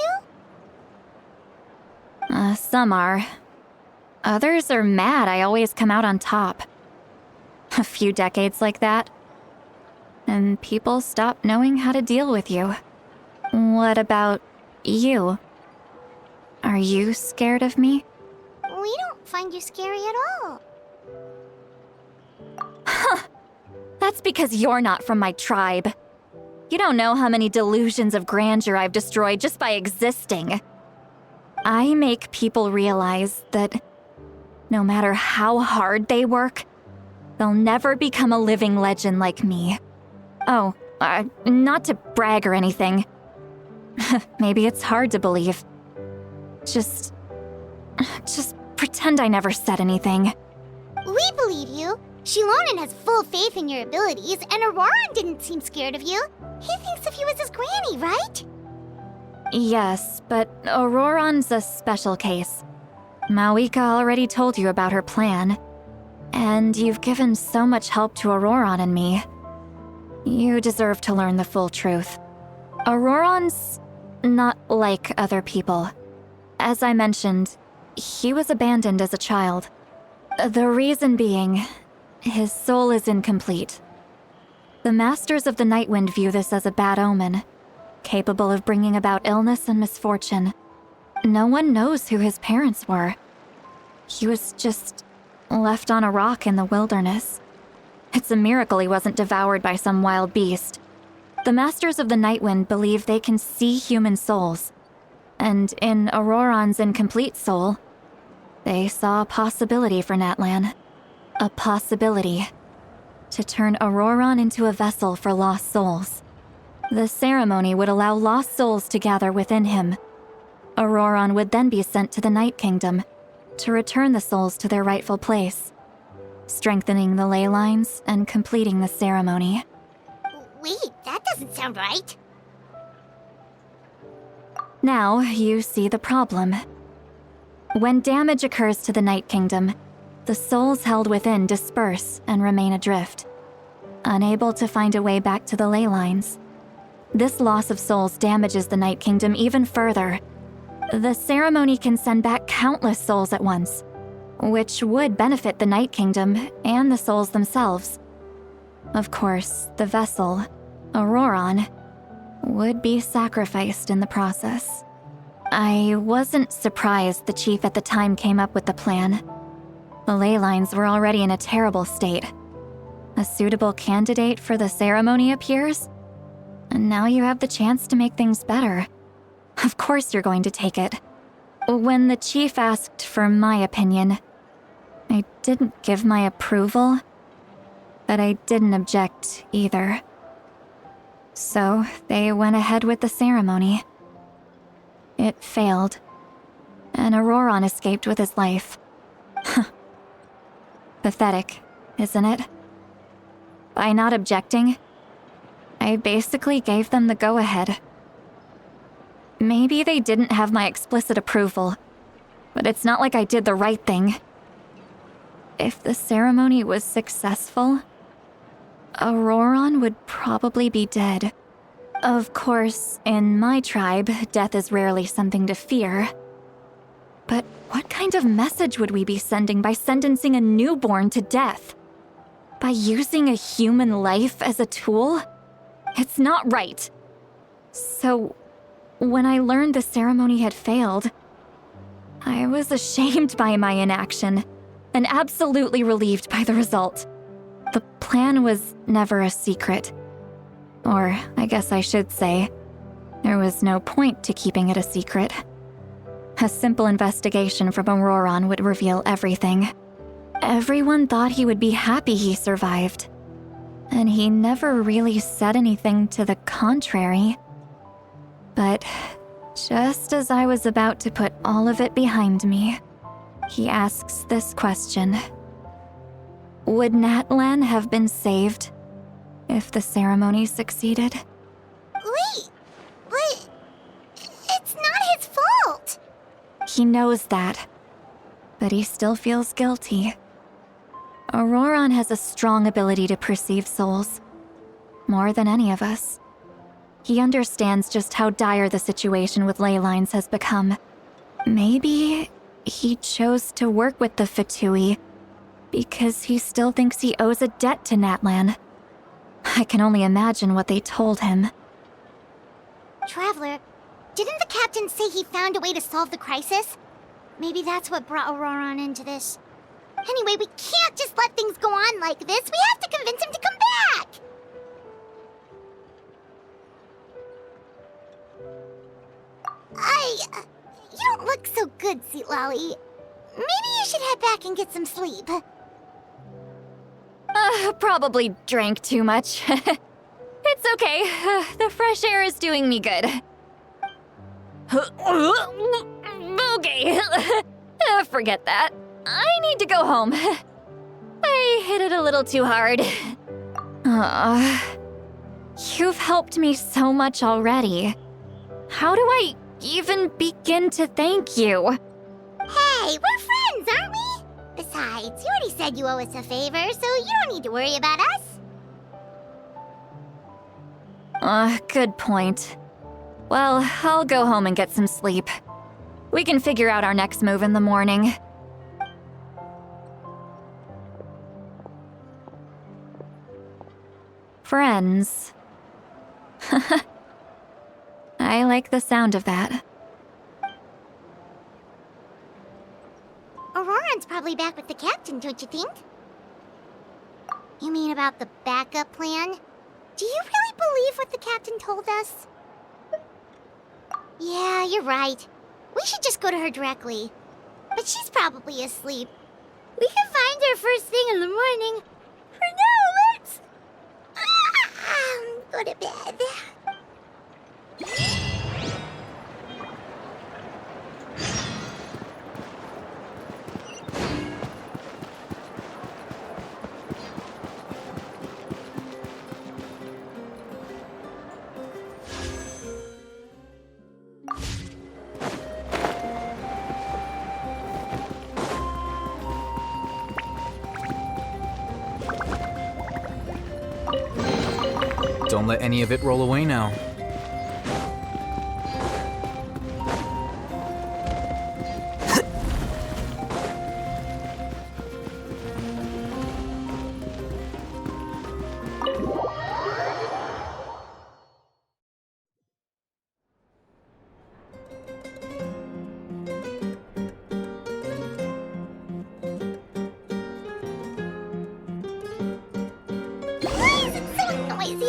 you? Some are. Others are mad I always come out on top. A few decades like that, and people stop knowing how to deal with you. What about you? Are you scared of me? We don't find you scary at all. That's because you're not from my tribe. You don't know how many delusions of grandeur I've destroyed just by existing. I make people realize that no matter how hard they work, they'll never become a living legend like me. Oh, not to brag or anything. Maybe it's hard to believe. Just pretend I never said anything. We believe you. Shilonen has full faith in your abilities, and Auroran didn't seem scared of you. He thinks of you as his granny, right? Yes, but Auroran's a special case. Mawika already told you about her plan. And you've given so much help to Auroran and me. You deserve to learn the full truth. Auroran's not like other people. As I mentioned, he was abandoned as a child. The reason being, his soul is incomplete. The Masters of the Nightwind view this as a bad omen, capable of bringing about illness and misfortune. No one knows who his parents were. He was just left on a rock in the wilderness. It's a miracle he wasn't devoured by some wild beast. The Masters of the Nightwind believe they can see human souls, and in Auroran's incomplete soul, they saw a possibility for Natlan. A possibility to turn Auroran into a vessel for lost souls. The ceremony would allow lost souls to gather within him. Auroran would then be sent to the Night Kingdom to return the souls to their rightful place, strengthening the ley lines and completing the ceremony. Wait, that doesn't sound right. Now you see the problem. When damage occurs to the Night Kingdom, the souls held within disperse and remain adrift, unable to find a way back to the ley lines. This loss of souls damages the Night Kingdom even further. The ceremony can send back countless souls at once, which would benefit the Night Kingdom and the souls themselves. Of course, the vessel, Auroran, would be sacrificed in the process. I wasn't surprised the chief at the time came up with the plan. The ley lines were already in a terrible state. A suitable candidate for the ceremony appears, and now you have the chance to make things better. Of course you're going to take it. When the chief asked for my opinion, I didn't give my approval, but I didn't object either. So they went ahead with the ceremony. It failed, and Auroran escaped with his life. Pathetic, isn't it? By not objecting, I basically gave them the go-ahead. Maybe they didn't have my explicit approval, but it's not like I did the right thing. If the ceremony was successful, Auroron would probably be dead. Of course, in my tribe, death is rarely something to fear. But what kind of message would we be sending by sentencing a newborn to death? By using a human life as a tool? It's not right. So, when I learned the ceremony had failed, I was ashamed by my inaction and absolutely relieved by the result. The plan was never a secret. Or, I guess I should say, there was no point to keeping it a secret. A simple investigation from Auroron would reveal everything. Everyone thought he would be happy he survived. And he never really said anything to the contrary. But just as I was about to put all of it behind me, he asks this question. Would Natlan have been saved if the ceremony succeeded? Wait, but it's not his fault. He knows that, but he still feels guilty. Auroron has a strong ability to perceive souls, more than any of us. He understands just how dire the situation with ley lines has become. Maybe he chose to work with the Fatui because he still thinks he owes a debt to Natlan. I can only imagine what they told him. Traveler, didn't the captain say he found a way to solve the crisis? Maybe that's what brought Auroron into this. Anyway, we can't just let things go on like this. We have to convince him to come back! You don't look so good, Sweet Lolly. Maybe you should head back and get some sleep. Probably drank too much. It's okay. The fresh air is doing me good. Okay. Forget that. I need to go home. I hit it a little too hard. You've helped me so much already. How do I even begin to thank you? Hey, we're friends, aren't we? Besides, you already said you owe us a favor, so you don't need to worry about us. Good point. Well, I'll go home and get some sleep. We can figure out our next move in the morning. Friends. I like the sound of that. Auroron's probably back with the captain, don't you think? You mean about the backup plan? Do you really believe what the captain told us? Yeah, you're right. We should just go to her directly. But she's probably asleep. We can find her first thing in the morning. For now, let's... go to bed. Don't let any of it roll away now.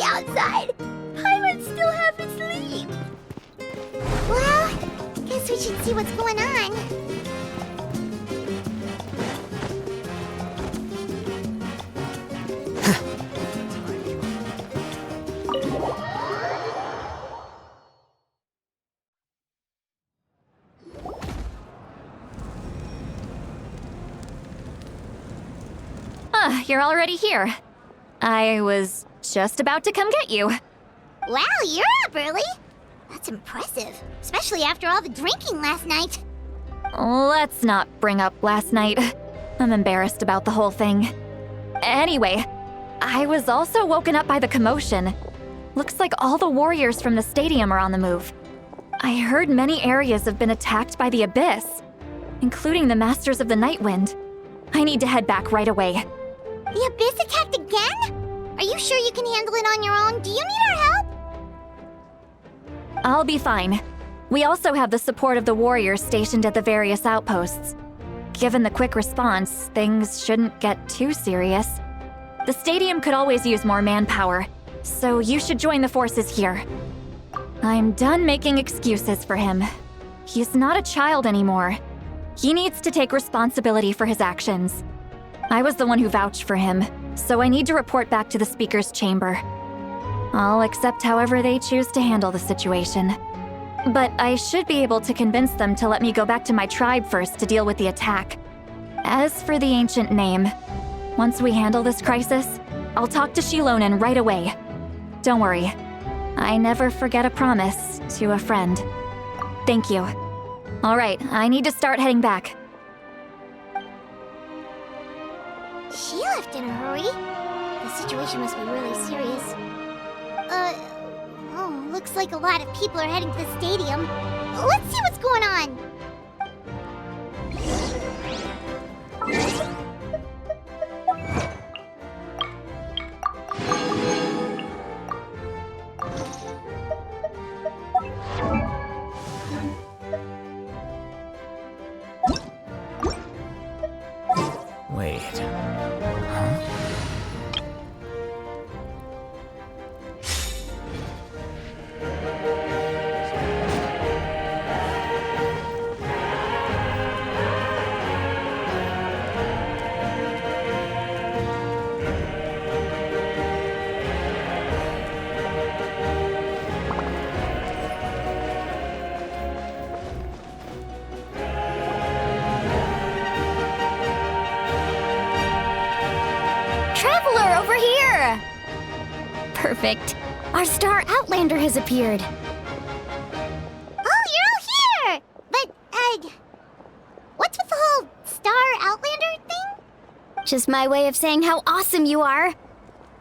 Outside. Paimon still half asleep. Well, guess we should see what's going on. You're already here. I was just about to come get you. Wow, you're up early. That's impressive, especially after all the drinking last night. Let's not bring up last night. I'm embarrassed about the whole thing. Anyway, I was also woken up by the commotion. Looks like all the warriors from the stadium are on the move. I heard many areas have been attacked by the Abyss, including the Masters of the Nightwind. I need to head back right away. The Abyss attacked again? Are you sure you can handle it on your own? Do you need our help? I'll be fine. We also have the support of the warriors stationed at the various outposts. Given the quick response, things shouldn't get too serious. The stadium could always use more manpower, so you should join the forces here. I'm done making excuses for him. He's not a child anymore. He needs to take responsibility for his actions. I was the one who vouched for him, so I need to report back to the Speaker's chamber. I'll accept however they choose to handle the situation. But I should be able to convince them to let me go back to my tribe first to deal with the attack. As for the ancient name, once we handle this crisis, I'll talk to Shilonen right away. Don't worry, I never forget a promise to a friend. Thank you. All right, I need to start heading back. She left in a hurry. The situation must be really serious. Oh, looks like a lot of people are heading to the stadium. Let's see what's going on. Wait. Huh? Traveler, over here! Perfect. Our star Outlander has appeared. Oh, you're all here! But, what's with the whole Star Outlander thing? Just my way of saying how awesome you are.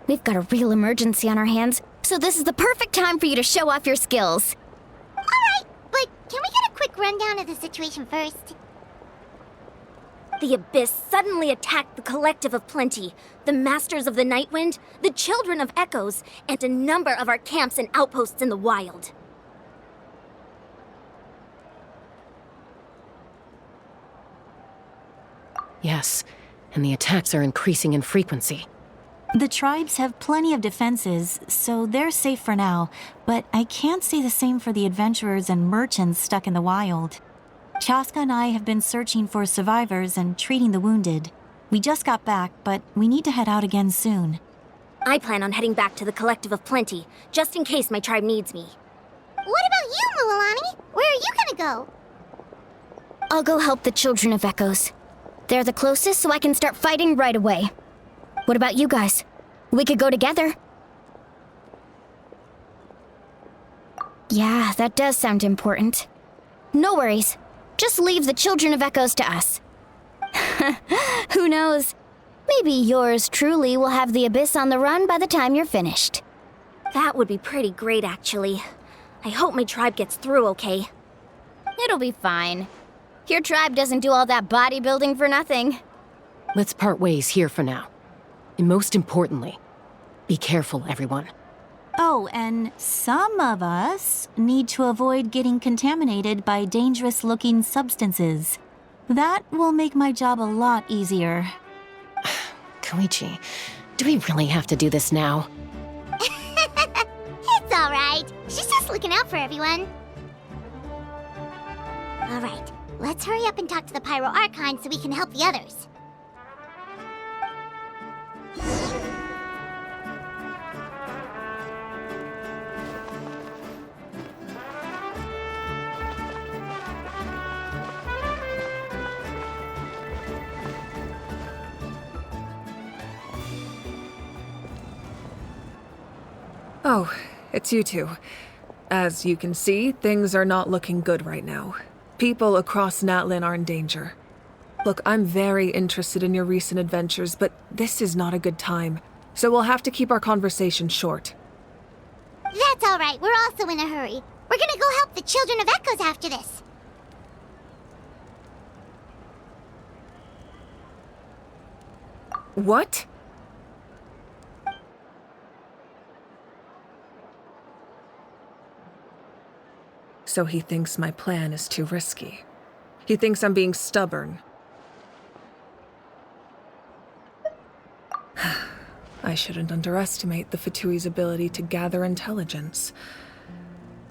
We've got a real emergency on our hands, so this is the perfect time for you to show off your skills. Alright, but can we get a quick rundown of the situation first? The Abyss suddenly attacked the Collective of Plenty, the Masters of the Nightwind, the Children of Echoes, and a number of our camps and outposts in the wild. Yes, and the attacks are increasing in frequency. The tribes have plenty of defenses, so they're safe for now, but I can't say the same for the adventurers and merchants stuck in the wild. Chaska and I have been searching for survivors and treating the wounded. We just got back, but we need to head out again soon. I plan on heading back to the Collective of Plenty, just in case my tribe needs me. What about you, Mulalani? Where are you gonna go? I'll go help the Children of Echoes. They're the closest, so I can start fighting right away. What about you guys? We could go together. Yeah, that does sound important. No worries. Just leave the Children of Echoes to us. Who knows? Maybe yours truly will have the Abyss on the run by the time you're finished. That would be pretty great, actually. I hope my tribe gets through okay. It'll be fine. Your tribe doesn't do all that bodybuilding for nothing. Let's part ways here for now. And most importantly, be careful, everyone. Oh, and some of us need to avoid getting contaminated by dangerous-looking substances. That will make my job a lot easier. Koichi, do we really have to do this now? It's alright. She's just looking out for everyone. Alright, let's hurry up and talk to the Pyro Archon so we can help the others. Oh, it's you two. As you can see, things are not looking good right now. People across Natlan are in danger. Look, I'm very interested in your recent adventures, but this is not a good time. So we'll have to keep our conversation short. That's all right. We're also in a hurry. We're gonna go help the Children of Echoes after this. What? So he thinks my plan is too risky. He thinks I'm being stubborn. I shouldn't underestimate the Fatui's ability to gather intelligence.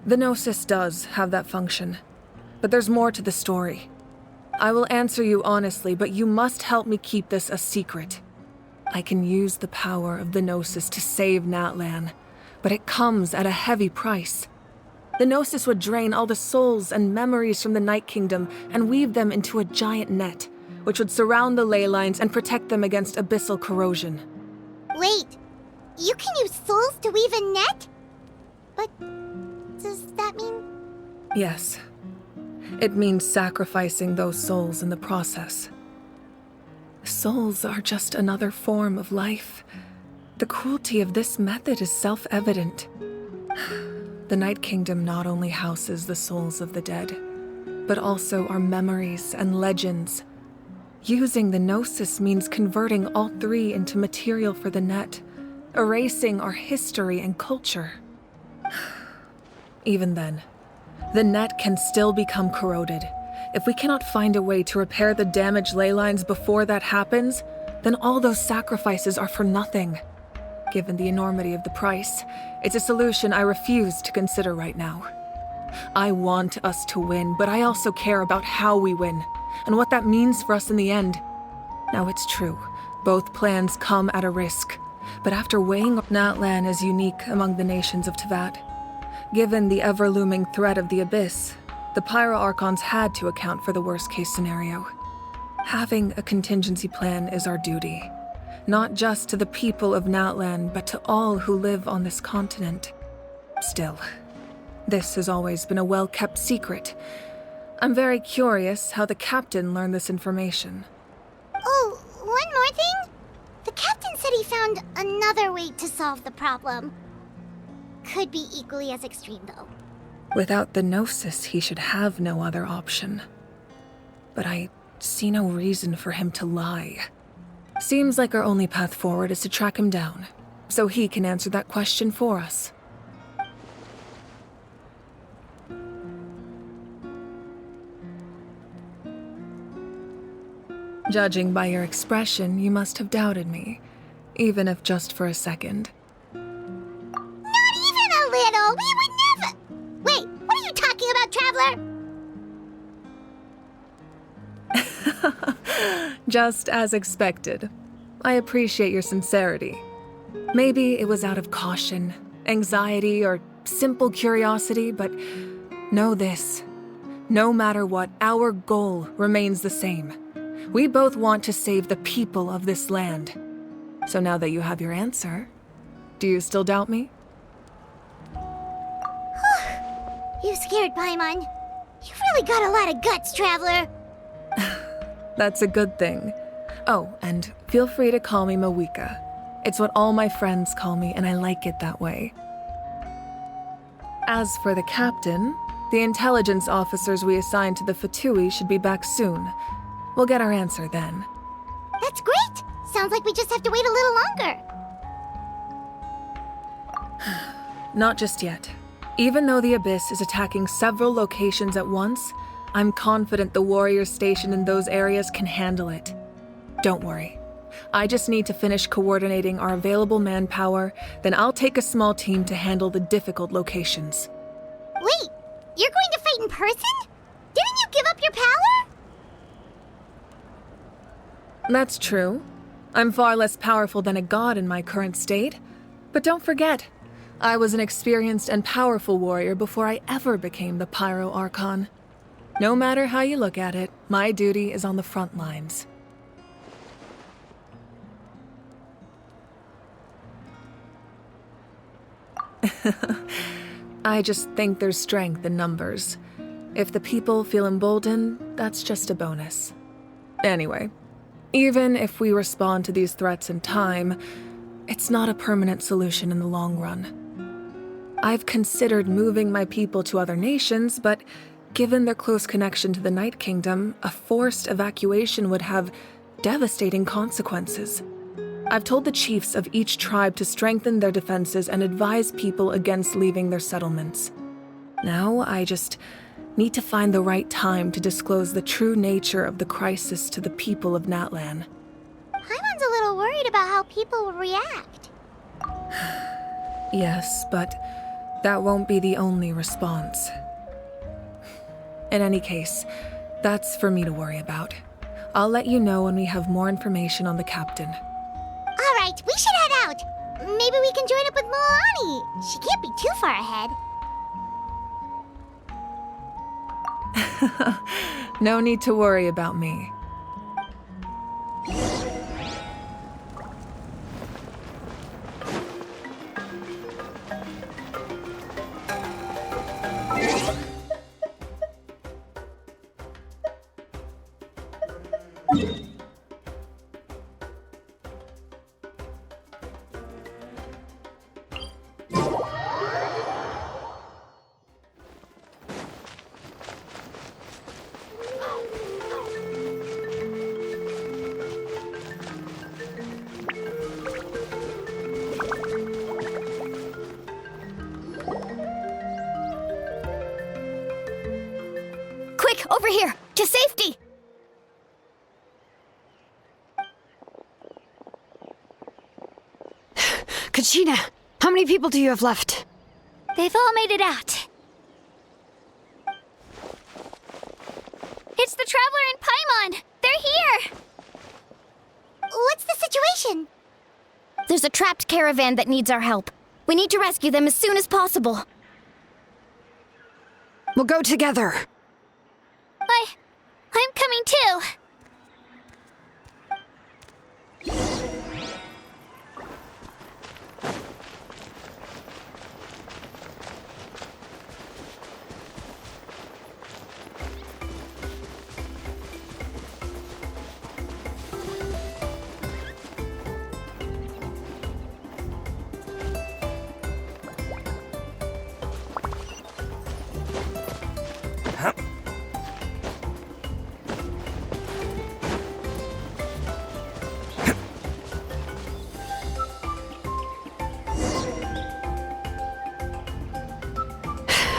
The Gnosis does have that function, but there's more to the story. I will answer you honestly, but you must help me keep this a secret. I can use the power of the Gnosis to save Natlan, but it comes at a heavy price. The Gnosis would drain all the souls and memories from the Night Kingdom and weave them into a giant net, which would surround the ley lines and protect them against abyssal corrosion. Wait, you can use souls to weave a net? But does that mean... Yes. It means sacrificing those souls in the process. Souls are just another form of life. The cruelty of this method is self-evident. The Night Kingdom not only houses the souls of the dead, but also our memories and legends. Using the Gnosis means converting all three into material for the net, erasing our history and culture. Even then, the net can still become corroded. If we cannot find a way to repair the damaged ley lines before that happens, then all those sacrifices are for nothing. Given the enormity of the price, it's a solution I refuse to consider right now. I want us to win, but I also care about how we win, and what that means for us in the end. Now it's true, both plans come at a risk, but after weighing up, Natlan is unique among the nations of Teyvat. Given the ever-looming threat of the Abyss, the Pyro Archons had to account for the worst-case scenario. Having a contingency plan is our duty, not just to the people of Natlan, but to all who live on this continent. Still, this has always been a well-kept secret. I'm very curious how the captain learned this information. Oh, one more thing? The captain said he found another way to solve the problem. Could be equally as extreme, though. Without the Gnosis, he should have no other option. But I see no reason for him to lie. Seems like our only path forward is to track him down, so he can answer that question for us. Judging by your expression, you must have doubted me, even if just for a second. Not even a little! We would never... Wait, what are you talking about, Traveler? Just as expected. I appreciate your sincerity. Maybe it was out of caution, anxiety, or simple curiosity, but know this. No matter what, our goal remains the same. We both want to save the people of this land. So now that you have your answer, do you still doubt me? You scared Paimon. You've really got a lot of guts, Traveler. That's a good thing. Oh, and feel free to call me Mawika. It's what all my friends call me, and I like it that way. As for the captain, the intelligence officers we assigned to the Fatui should be back soon. We'll get our answer then. That's great! Sounds like we just have to wait a little longer. Not just yet. Even though the Abyss is attacking several locations at once, I'm confident the warriors stationed in those areas can handle it. Don't worry. I just need to finish coordinating our available manpower, then I'll take a small team to handle the difficult locations. Wait, you're going to fight in person? Didn't you give up your power? That's true. I'm far less powerful than a god in my current state. But don't forget, I was an experienced and powerful warrior before I ever became the Pyro Archon. No matter how you look at it, my duty is on the front lines. I just think there's strength in numbers. If the people feel emboldened, that's just a bonus. Anyway, even if we respond to these threats in time, it's not a permanent solution in the long run. I've considered moving my people to other nations, but given their close connection to the Night Kingdom, a forced evacuation would have devastating consequences. I've told the chiefs of each tribe to strengthen their defenses and advise people against leaving their settlements. Now, I just need to find the right time to disclose the true nature of the crisis to the people of Natlan. Paimon's a little worried about how people will react. Yes, but that won't be the only response. In any case, that's for me to worry about. I'll let you know when we have more information on the captain. All right, we should head out. Maybe we can join up with Milani. She can't be too far ahead. No need to worry about me. Quick, over here! To safety! Kachina, how many people do you have left? They've all made it out. It's the Traveler and Paimon! They're here! What's the situation? There's a trapped caravan that needs our help. We need to rescue them as soon as possible. We'll go together. I'm coming too.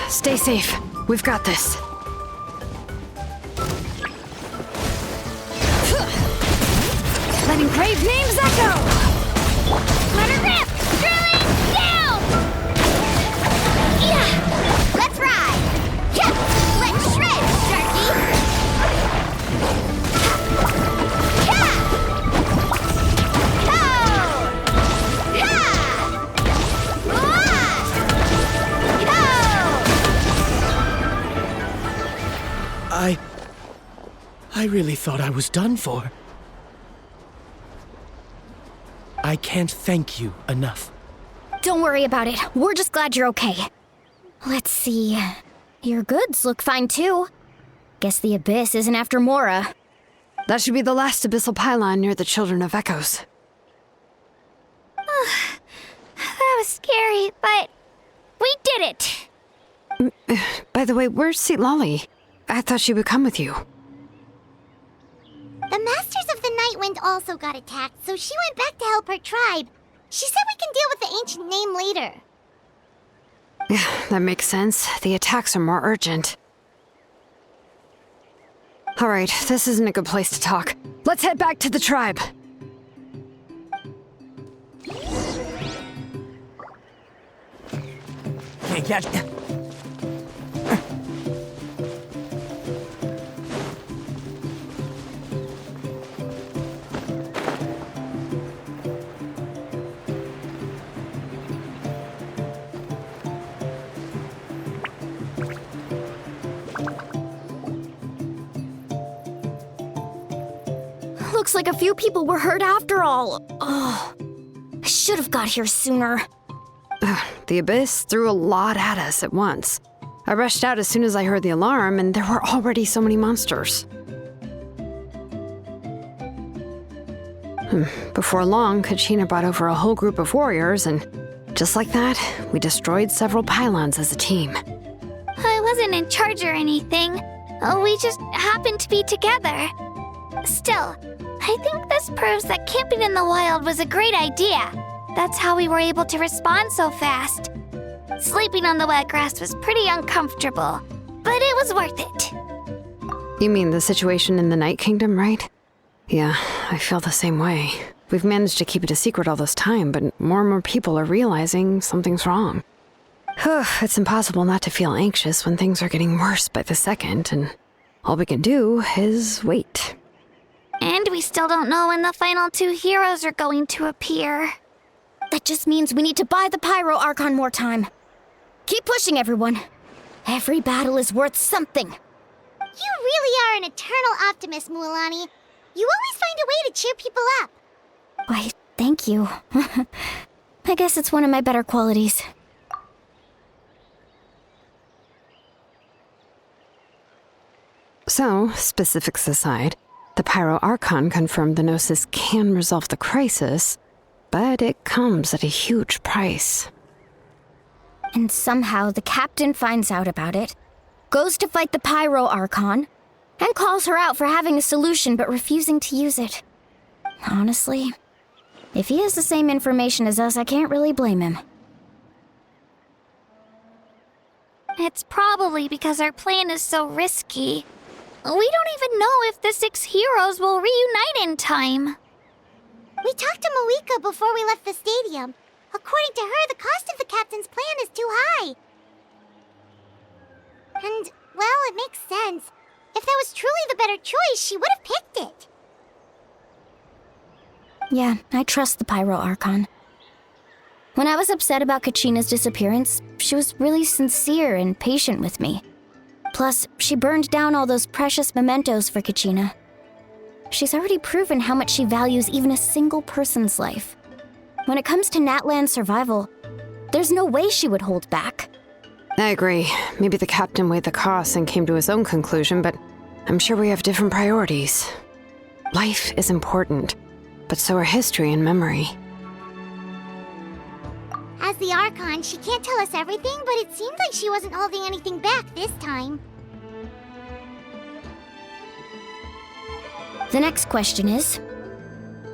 Stay safe. We've got this. Let engraved names echo! Let her rip! Drilling down! Yeah! Let's ride! Yeah! Let's shred, Sharky! Yeah! Go! Yeah! I really thought I was done for. I can't thank you enough. Don't worry about it. We're just glad you're okay. Let's see. Your goods look fine too. Guess the Abyss isn't after Mora. That should be the last abyssal pylon near the Children of Echoes. That was scary, but we did it! By the way, where's St. Lolly? I thought she would come with you. The Masters of the Nightwind also got attacked, so she went back to help her tribe. She said we can deal with the ancient name later. Yeah, that makes sense. The attacks are more urgent. Alright, this isn't a good place to talk. Let's head back to the tribe. Can't catch me. Looks like a few people were hurt after all. Oh, I should have got here sooner. The Abyss threw a lot at us at once. I rushed out as soon as I heard the alarm, and there were already so many monsters. Before long, Kachina brought over a whole group of warriors, and just like that, we destroyed several pylons as a team. I wasn't in charge or anything. We just happened to be together. Still, I think this proves that camping in the wild was a great idea. That's how we were able to respond so fast. Sleeping on the wet grass was pretty uncomfortable, but it was worth it. You mean the situation in the Night Kingdom, right? Yeah, I feel the same way. We've managed to keep it a secret all this time, but more and more people are realizing something's wrong. It's impossible not to feel anxious when things are getting worse by the second, and all we can do is wait. And we still don't know when the final 2 heroes are going to appear. That just means we need to buy the Pyro Archon more time. Keep pushing, everyone. Every battle is worth something. You really are an eternal optimist, Mualani. You always find a way to cheer people up. Why, thank you. I guess it's one of my better qualities. So, specifics aside, the Pyro Archon confirmed the Gnosis can resolve the crisis, but it comes at a huge price. And somehow the captain finds out about it, goes to fight the Pyro Archon, and calls her out for having a solution but refusing to use it. Honestly, if he has the same information as us, I can't really blame him. It's probably because our plan is so risky. We don't even know if the 6 heroes will reunite in time. We talked to Malika before we left the stadium. According to her, the cost of the captain's plan is too high. And, well, it makes sense. If that was truly the better choice, she would have picked it. Yeah, I trust the Pyro Archon. When I was upset about Kachina's disappearance, she was really sincere and patient with me. Plus, she burned down all those precious mementos for Kachina. She's already proven how much she values even a single person's life. When it comes to Natlan's survival, there's no way she would hold back. I agree. Maybe the captain weighed the costs and came to his own conclusion, but I'm sure we have different priorities. Life is important, but so are history and memory. As the Archon, she can't tell us everything, but it seemed like she wasn't holding anything back this time. The next question is,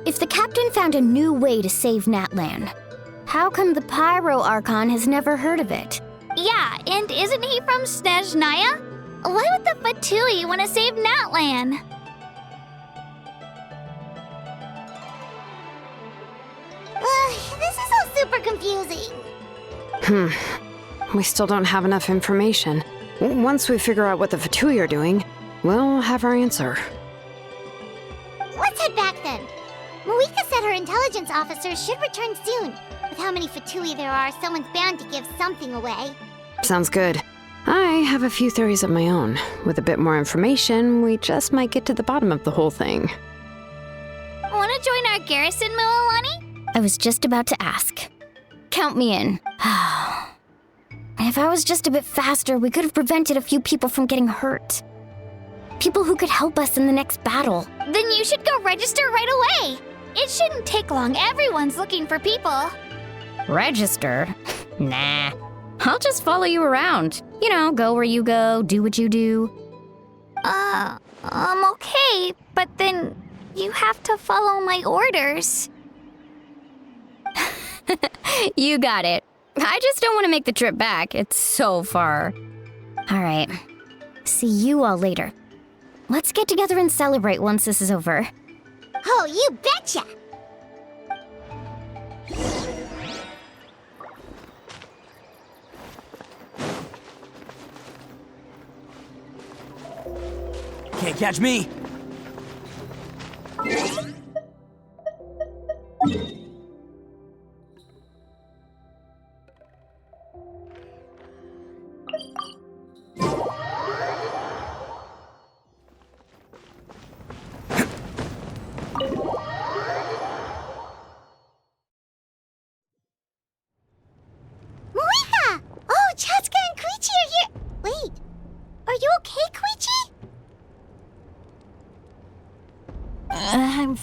if the captain found a new way to save Natlan, how come the Pyro Archon has never heard of it? Yeah, and isn't he from Snezhnaya? Why would the Fatui want to save Natlan? This is all super confusing. We still don't have enough information. Once we figure out what the Fatui are doing, we'll have our answer. Let's head back then. Malika said her intelligence officers should return soon. With how many Fatui there are, someone's bound to give something away. Sounds good. I have a few theories of my own. With a bit more information, we just might get to the bottom of the whole thing. Want to join our garrison, Mualani? I was just about to ask. Count me in. If I was just a bit faster, we could have prevented a few people from getting hurt. People who could help us in the next battle. Then you should go register right away. It shouldn't take long. Everyone's looking for people. Register? Nah. I'll just follow you around. You know, go where you go, do what you do. Okay, but then you have to follow my orders. You got it. I just don't want to make the trip back. It's so far. All right. See you all later. Let's get together and celebrate once this is over. Oh, you betcha! Can't catch me!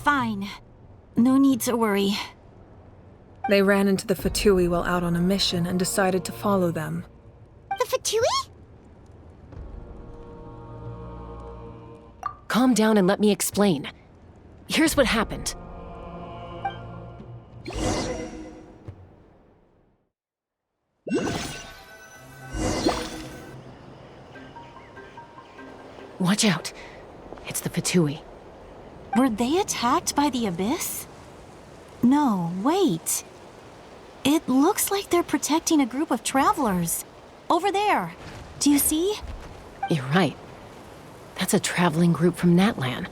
fine. No need to worry. They ran into the Fatui while out on a mission and decided to follow them. The Fatui? Calm down and let me explain. Here's what happened. Watch out. It's the Fatui. Were they attacked by the Abyss? No, wait. It looks like they're protecting a group of travelers. Over there. Do you see? You're right. That's a traveling group from Natlan.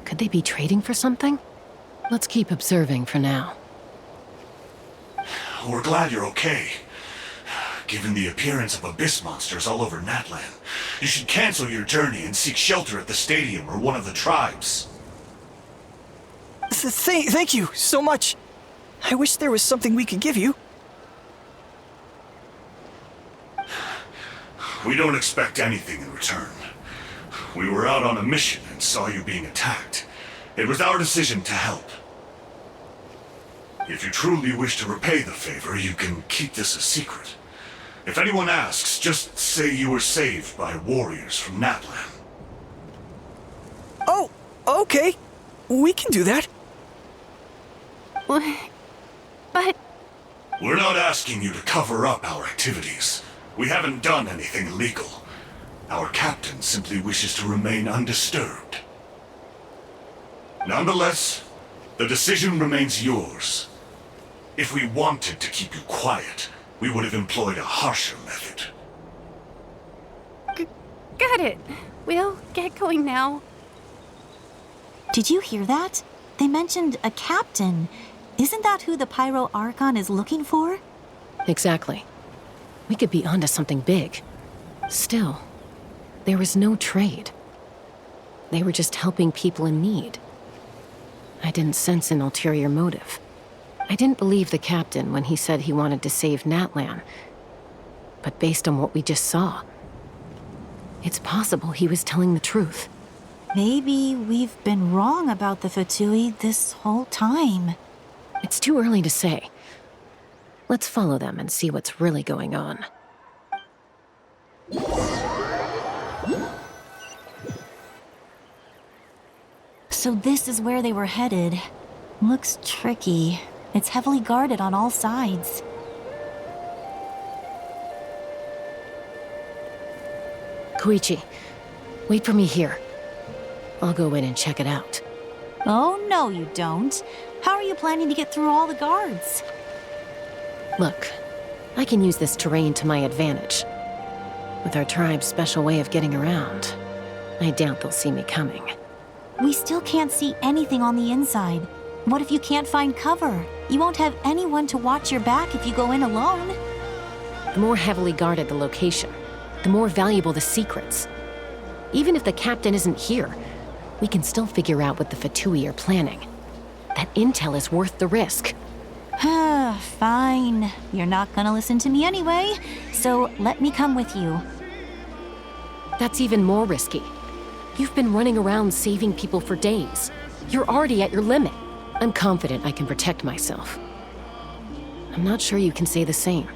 Could they be trading for something? Let's keep observing for now. We're glad you're okay. Given the appearance of abyss monsters all over Natlan, you should cancel your journey and seek shelter at the stadium or one of the tribes. Thank you so much. I wish there was something we could give you. We don't expect anything in return. We were out on a mission and saw you being attacked. It was our decision to help. If you truly wish to repay the favor, you can keep this a secret. If anyone asks, just say you were saved by warriors from Natlan. Oh, okay. We can do that. But... We're not asking you to cover up our activities. We haven't done anything illegal. Our captain simply wishes to remain undisturbed. Nonetheless, the decision remains yours. If we wanted to keep you quiet, we would have employed a harsher method. Got it. We'll get going now. Did you hear that? They mentioned a captain. Isn't that who the Pyro Archon is looking for? Exactly. We could be onto something big. Still, there was no trade. They were just helping people in need. I didn't sense an ulterior motive. I didn't believe the captain when he said he wanted to save Natlan. But based on what we just saw, it's possible he was telling the truth. Maybe we've been wrong about the Fatui this whole time. It's too early to say. Let's follow them and see what's really going on. So this is where they were headed. Looks tricky. It's heavily guarded on all sides. Koichi, wait for me here. I'll go in and check it out. Oh, no you don't. How are you planning to get through all the guards? Look, I can use this terrain to my advantage. With our tribe's special way of getting around, I doubt they'll see me coming. We still can't see anything on the inside. What if you can't find cover? You won't have anyone to watch your back if you go in alone. The more heavily guarded the location, the more valuable the secrets. Even if the captain isn't here, we can still figure out what the Fatui are planning. That intel is worth the risk. Fine. You're not gonna listen to me anyway, so let me come with you. That's even more risky. You've been running around saving people for days. You're already at your limit. I'm confident I can protect myself. I'm not sure you can say the same.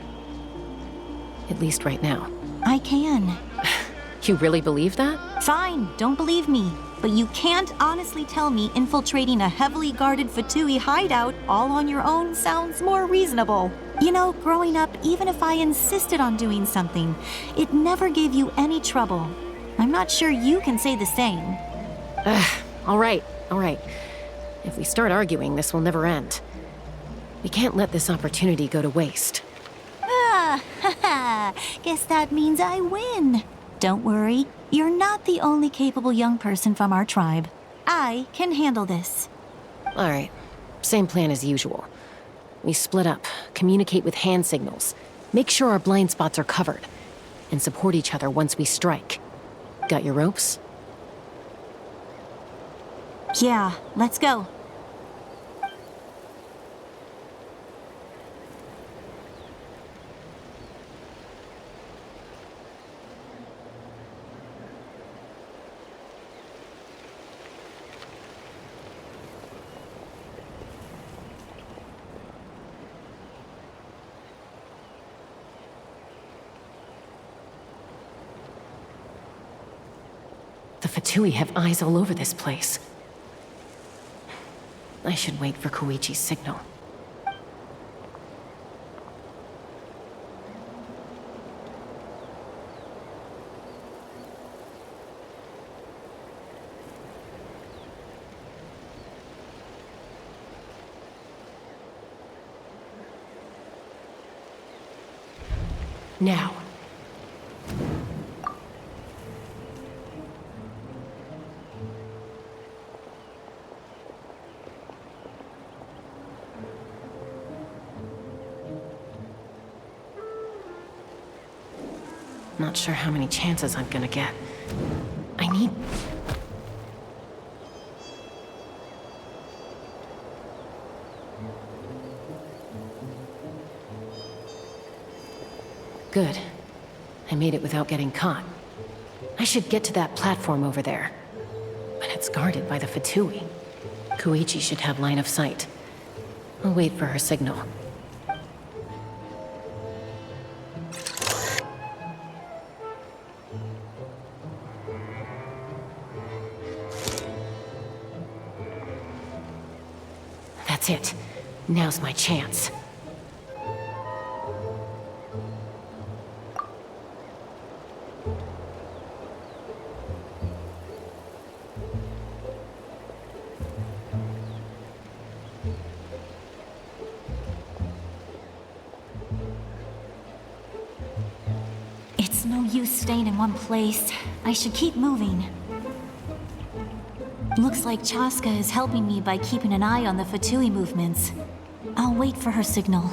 At least right now. I can. You really believe that? Fine, don't believe me. But you can't honestly tell me infiltrating a heavily guarded Fatui hideout all on your own sounds more reasonable. You know, growing up, even if I insisted on doing something, it never gave you any trouble. I'm not sure you can say the same. All right. If we start arguing, this will never end. We can't let this opportunity go to waste. Guess that means I win. Don't worry, you're not the only capable young person from our tribe. I can handle this. All right, same plan as usual. We split up, communicate with hand signals, make sure our blind spots are covered, and support each other once we strike. Got your ropes? Yeah, let's go. The Fatui have eyes all over this place. I should wait for Koichi's signal. Now. Not sure how many chances I'm gonna get. I need... Good. I made it without getting caught. I should get to that platform over there. But it's guarded by the Fatui. Koichi should have line of sight. I'll wait for her signal. That's it. Now's my chance. It's no use staying in one place. I should keep moving. Looks like Chaska is helping me by keeping an eye on the Fatui movements. I'll wait for her signal.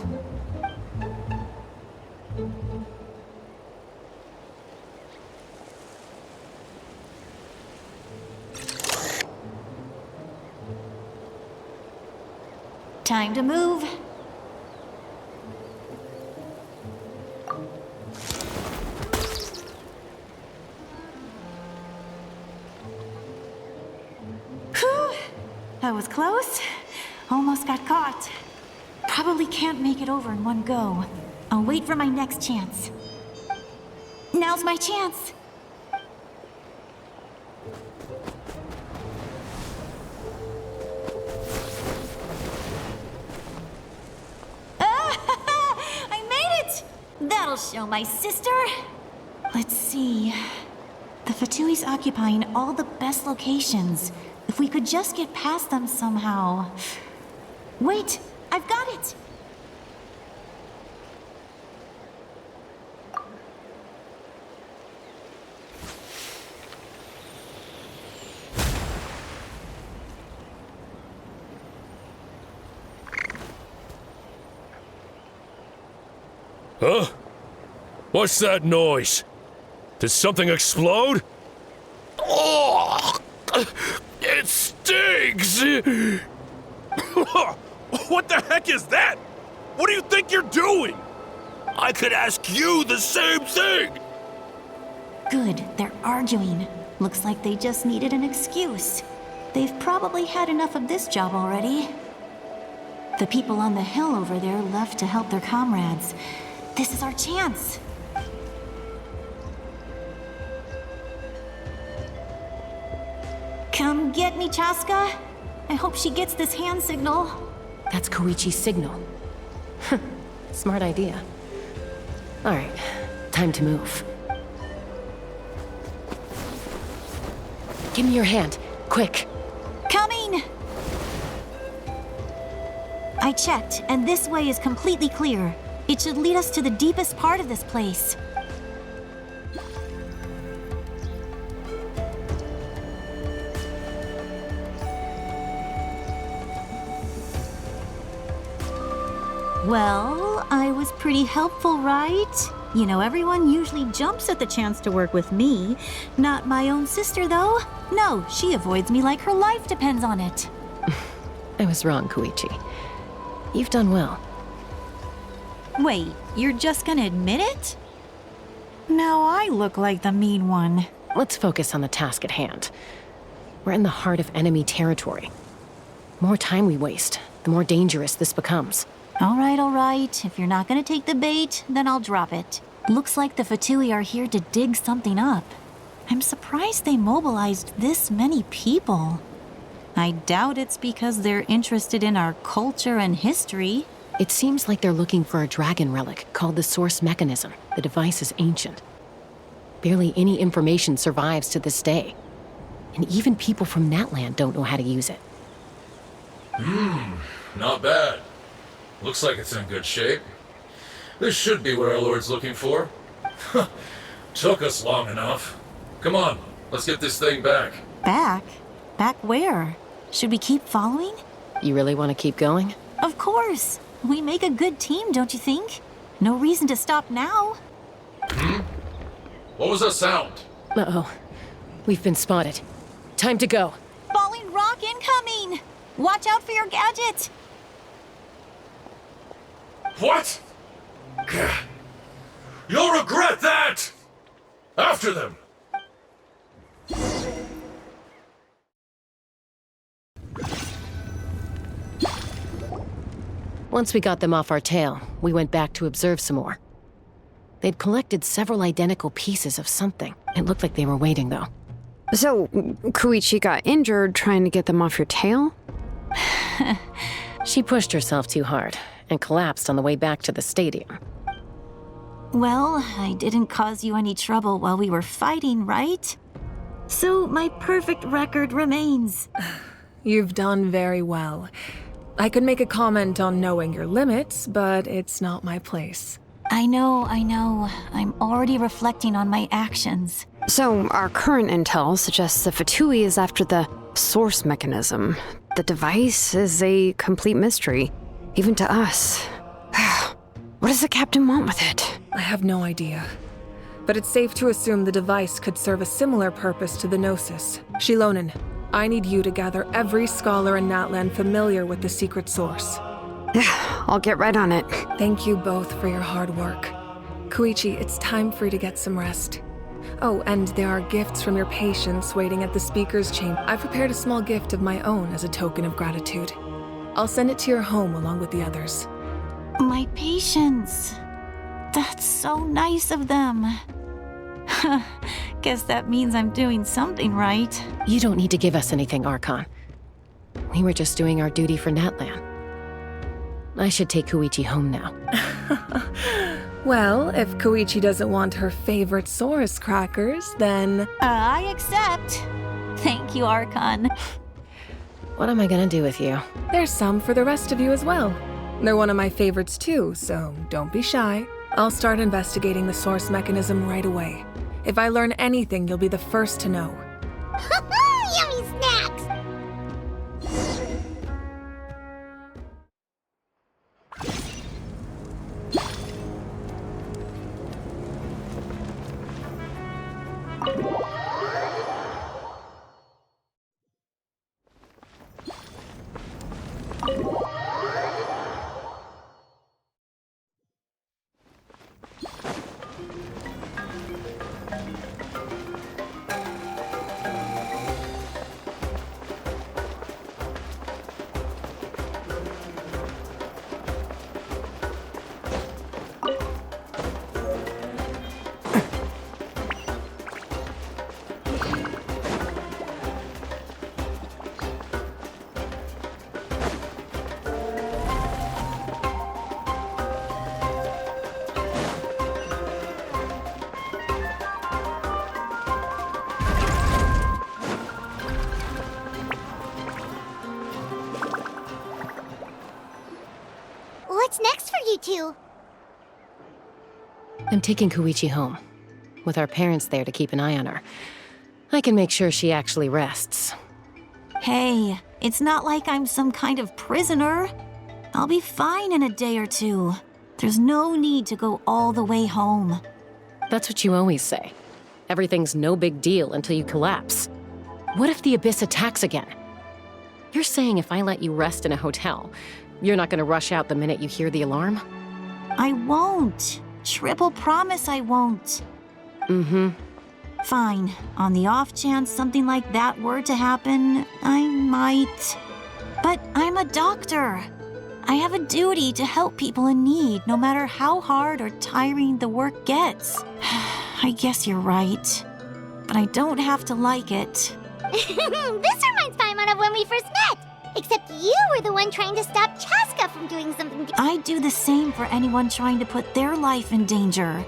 Time to move. Whew! That was close. Almost got caught. Probably can't make it over in one go. I'll wait for my next chance. Now's my chance. I made it! That'll show my sister. Let's see. The Fatui's occupying all the best locations. If we could just get past them somehow. Wait, I've got it! Huh? What's that noise? Did something explode? Oh! It stings! What the heck is that? What do you think you're doing? I could ask you the same thing! Good, they're arguing. Looks like they just needed an excuse. They've probably had enough of this job already. The people on the hill over there left to help their comrades. This is our chance. Come get me, Chaska. I hope she gets this hand signal. That's Koichi's signal. Smart idea. Alright, time to move. Give me your hand, quick. Coming! I checked, and this way is completely clear. It should lead us to the deepest part of this place. Well, I was pretty helpful, right? You know, everyone usually jumps at the chance to work with me. Not my own sister, though. No, she avoids me like her life depends on it. I was wrong, Koichi. You've done well. Wait, you're just gonna admit it? Now I look like the mean one. Let's focus on the task at hand. We're in the heart of enemy territory. More time we waste, the more dangerous this becomes. All right. If you're not gonna take the bait, then I'll drop it. Looks like the Fatui are here to dig something up. I'm surprised they mobilized this many people. I doubt it's because they're interested in our culture and history. It seems like they're looking for a dragon relic called the Source Mechanism. The device is ancient. Barely any information survives to this day. And even people from Natland don't know how to use it. Not bad. Looks like it's in good shape. This should be what our Lord's looking for. Took us long enough. Come on, let's get this thing back. Back? Back where? Should we keep following? You really want to keep going? Of course. We make a good team, don't you think? No reason to stop now. What was that sound? Uh-oh. We've been spotted. Time to go. Falling rock incoming! Watch out for your gadget! What? You'll regret that! After them! Once we got them off our tail, we went back to observe some more. They'd collected several identical pieces of something. It looked like they were waiting, though. So, Koichi got injured trying to get them off your tail? She pushed herself too hard and collapsed on the way back to the stadium. Well, I didn't cause you any trouble while we were fighting, right? So my perfect record remains. You've done very well. I could make a comment on knowing your limits, but it's not my place. I know. I'm already reflecting on my actions. So, our current intel suggests the Fatui is after the Source Mechanism. The device is a complete mystery, even to us. What does the captain want with it? I have no idea. But it's safe to assume the device could serve a similar purpose to the Gnosis. Shilonen, I need you to gather every scholar in Natland familiar with the secret source. Yeah, I'll get right on it. Thank you both for your hard work. Koichi, it's time for you to get some rest. Oh, and there are gifts from your patients waiting at the speaker's chamber. I've prepared a small gift of my own as a token of gratitude. I'll send it to your home along with the others. My patients. That's so nice of them. Guess that means I'm doing something right. You don't need to give us anything, Archon. We were just doing our duty for Natland. I should take Koichi home now. Well, if Koichi doesn't want her favorite Saurus crackers, then... I accept. Thank you, Archon. What am I gonna do with you? There's some for the rest of you as well. They're one of my favorites too, so don't be shy. I'll start investigating the Source Mechanism right away. If I learn anything, you'll be the first to know. Yummy snacks! What's next for you two? I'm taking Koichi home. With our parents there to keep an eye on her, I can make sure she actually rests. Hey, it's not like I'm some kind of prisoner. I'll be fine in a day or two. There's no need to go all the way home. That's what you always say. Everything's no big deal until you collapse. What if the Abyss attacks again? You're saying if I let you rest in a hotel, you're not gonna rush out the minute you hear the alarm? I won't. Triple promise I won't. Mm-hmm. Fine. On the off chance something like that were to happen, I might. But I'm a doctor. I have a duty to help people in need, no matter how hard or tiring the work gets. I guess you're right. but I don't have to like it. This reminds Paimon of when we first met. Except you were the one trying to stop Chaska from doing something. I'd do the same for anyone trying to put their life in danger.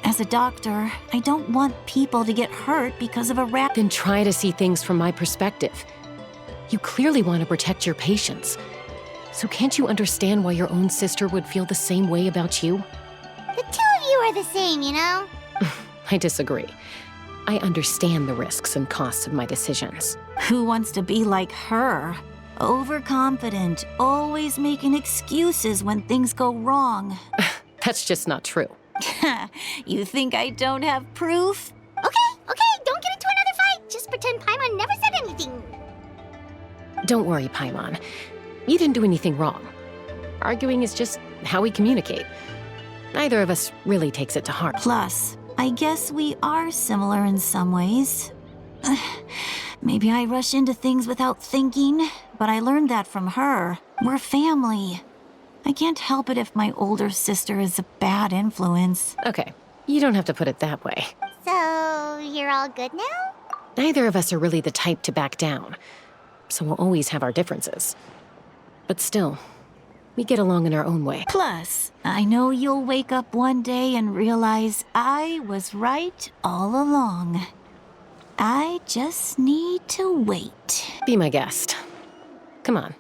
As a doctor, I don't want people to get hurt because of a rat. Then try to see things from my perspective. You clearly want to protect your patients. So can't you understand why your own sister would feel the same way about you? The two of you are the same, you know? I disagree. I understand the risks and costs of my decisions. Who wants to be like her? Overconfident, always making excuses when things go wrong. That's just not true. You think I don't have proof? Okay, don't get into another fight. Just pretend Paimon never said anything. Don't worry, Paimon. You didn't do anything wrong. Arguing is just how we communicate. Neither of us really takes it to heart. Plus, I guess we are similar in some ways. Maybe I rush into things without thinking, but I learned that from her. We're family. I can't help it if my older sister is a bad influence. Okay, you don't have to put it that way. So, you're all good now? Neither of us are really the type to back down, so we'll always have our differences. But still, we get along in our own way. Plus, I know you'll wake up one day and realize I was right all along. I just need to wait. Be my guest. Come on,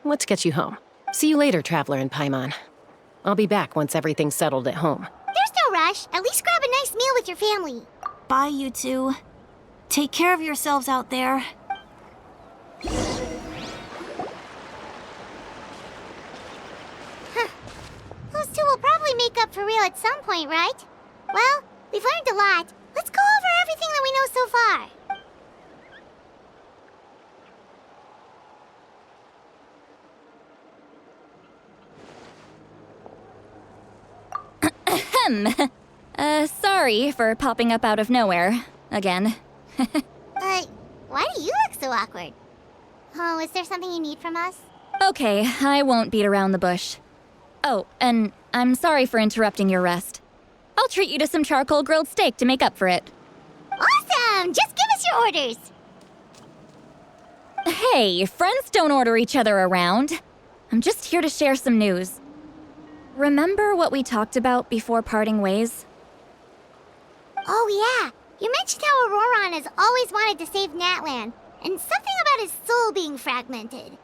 let's get you home. See you later, Traveler and Paimon. I'll be back once everything's settled at home. There's no rush. At least grab a nice meal with your family. Bye, you two. Take care of yourselves out there. Those two will probably make up for real at some point, right? Well, we've learned a lot. Let's go over everything that we know so far. Sorry for popping up out of nowhere. Again. Why do you look so awkward? Oh, is there something you need from us? Okay, I won't beat around the bush. Oh, and I'm sorry for interrupting your rest. I'll treat you to some charcoal grilled steak to make up for it. Awesome! Just give us your orders! Hey, friends don't order each other around. I'm just here to share some news. Remember what we talked about before parting ways? Oh yeah, you mentioned how Auroron has always wanted to save Natlan, and something about his soul being fragmented.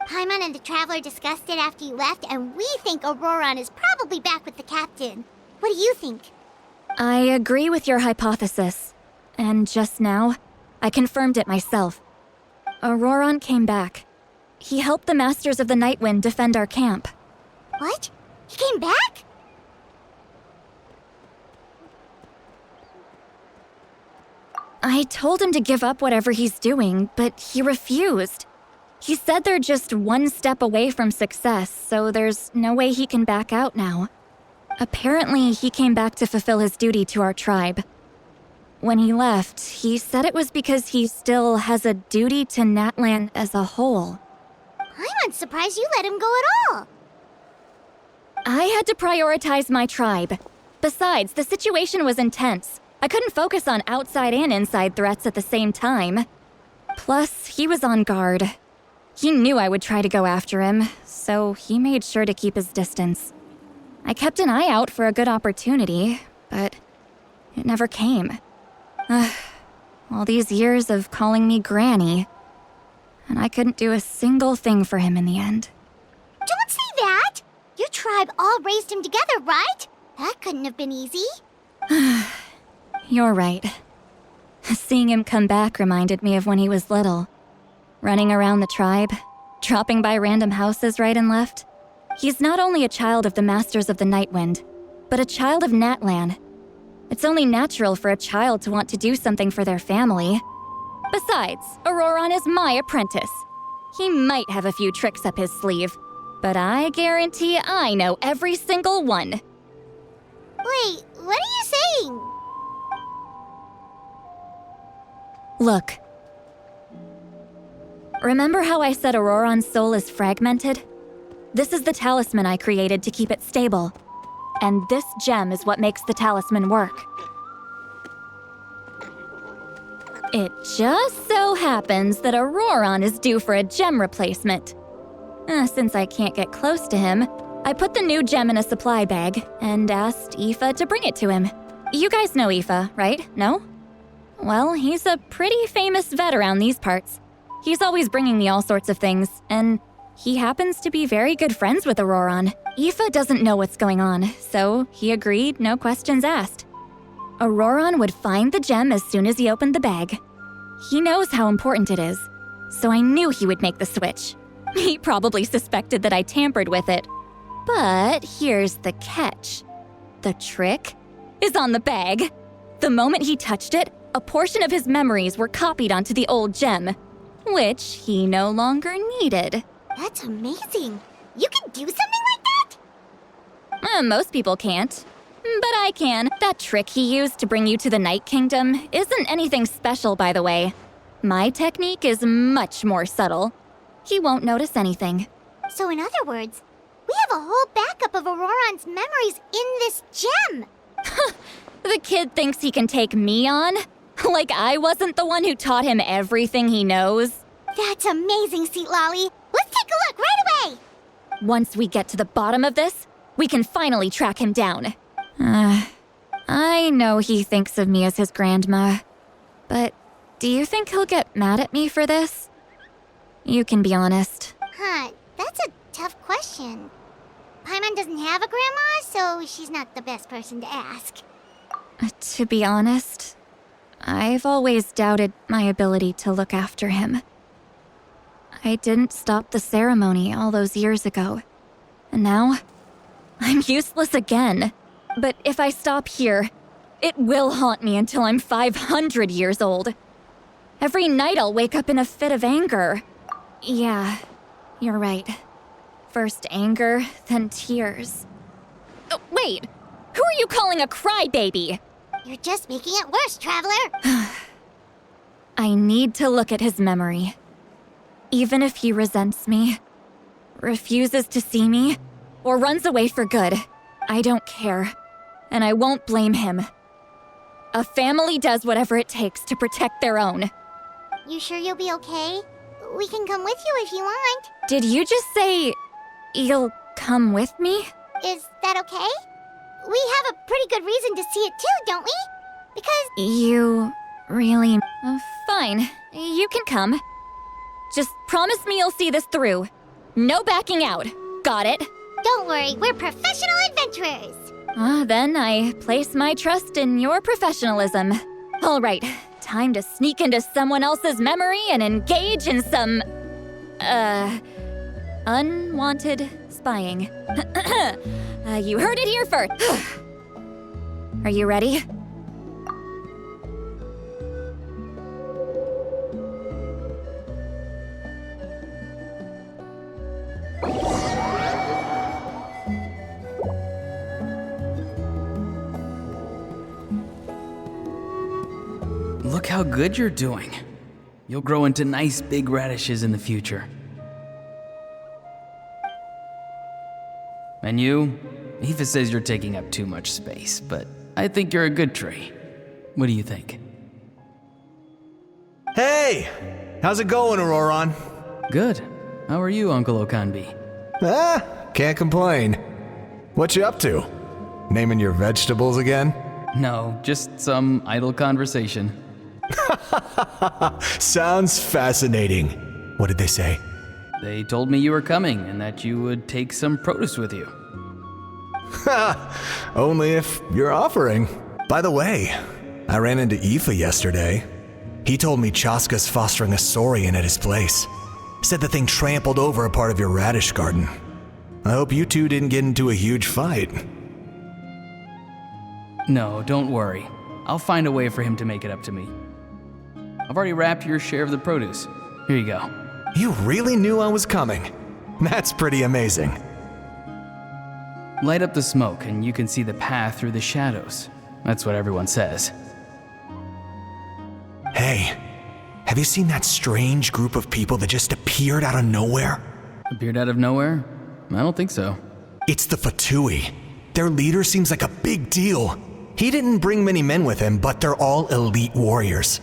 Paimon and the Traveler discussed it after you left, and we think Auroron is probably back with the captain. What do you think? I agree with your hypothesis. And just now, I confirmed it myself. Auroron came back. He helped the Masters of the Nightwind defend our camp. What? He came back? I told him to give up whatever he's doing, but he refused. He said they're just one step away from success, so there's no way he can back out now. Apparently, he came back to fulfill his duty to our tribe. When he left, he said it was because he still has a duty to Natlan as a whole. I'm surprised you let him go at all. I had to prioritize my tribe. Besides, the situation was intense. I couldn't focus on outside and inside threats at the same time. Plus, he was on guard. He knew I would try to go after him, so he made sure to keep his distance. I kept an eye out for a good opportunity, but it never came. All these years of calling me Granny, and I couldn't do a single thing for him in the end. Don't say that! Your tribe all raised him together, right? That couldn't have been easy. You're right. Seeing him come back reminded me of when he was little. Running around the tribe, dropping by random houses right and left. He's not only a child of the Masters of the Nightwind, but a child of Natlan. It's only natural for a child to want to do something for their family. Besides, Auroron is my apprentice. He might have a few tricks up his sleeve, but I guarantee I know every single one. Wait, what are you saying? Look. Remember how I said Auroron's soul is fragmented? This is the talisman I created to keep it stable. And this gem is what makes the talisman work. It just so happens that Auroron is due for a gem replacement. Since I can't get close to him, I put the new gem in a supply bag and asked Aoife to bring it to him. You guys know Aoife, right? No? Well, he's a pretty famous vet around these parts. He's always bringing me all sorts of things, and he happens to be very good friends with Auroron. Aoife doesn't know what's going on, so he agreed, no questions asked. Auroron would find the gem as soon as he opened the bag. He knows how important it is, so I knew he would make the switch. He probably suspected that I tampered with it. But here's the catch. The trick is on the bag. The moment he touched it, a portion of his memories were copied onto the old gem, which he no longer needed. That's amazing. You can do something like that? Most people can't. But I can. That trick he used to bring you to the Night Kingdom isn't anything special, by the way. My technique is much more subtle. He won't notice anything. So in other words, we have a whole backup of Auroron's memories in this gem. The kid thinks he can take me on? Like I wasn't the one who taught him everything he knows? That's amazing, Seat Lolly. Let's take a look right away. Once we get to the bottom of this, we can finally track him down. I know he thinks of me as his grandma, but do you think he'll get mad at me for this? You can be honest. That's a tough question. Paimon doesn't have a grandma, so she's not the best person to ask. To be honest, I've always doubted my ability to look after him. I didn't stop the ceremony all those years ago, and now I'm useless again. But if I stop here, it will haunt me until I'm 500 years old. Every night I'll wake up in a fit of anger. Yeah, you're right. First anger, then tears. Oh, wait! Who are you calling a crybaby? You're just making it worse, Traveler. I need to look at his memory. Even if he resents me, refuses to see me, or runs away for good, I don't care. And I won't blame him. A family does whatever it takes to protect their own. You sure you'll be okay? We can come with you if you want. Did you just say you'll come with me? Is that okay? We have a pretty good reason to see it too, don't we? Because... You really... fine, you can come. Just promise me you'll see this through. No backing out. Got it? Don't worry, we're professional adventurers. Then I place my trust in your professionalism. All right, time to sneak into someone else's memory and engage in some... unwanted spying. You heard it here first. Are you ready? Look how good you're doing. You'll grow into nice big radishes in the future. And you? Aoife says you're taking up too much space, but I think you're a good tree. What do you think? Hey! How's it going, Auroron? Good. How are you, Uncle Okanbi? Can't complain. What you up to? Naming your vegetables again? No, just some idle conversation. Sounds fascinating. What did they say? They told me you were coming and that you would take some produce with you. Ha! Only if you're offering. By the way, I ran into Aoife yesterday. He told me Chaska's fostering a saurian at his place. Said the thing trampled over a part of your radish garden. I hope you two didn't get into a huge fight. No, don't worry. I'll find a way for him to make it up to me. I've already wrapped your share of the produce. Here you go. You really knew I was coming. That's pretty amazing. Light up the smoke and you can see the path through the shadows. That's what everyone says. Hey, have you seen that strange group of people that just appeared out of nowhere? Appeared out of nowhere? I don't think so. It's the Fatui. Their leader seems like a big deal. He didn't bring many men with him, but they're all elite warriors.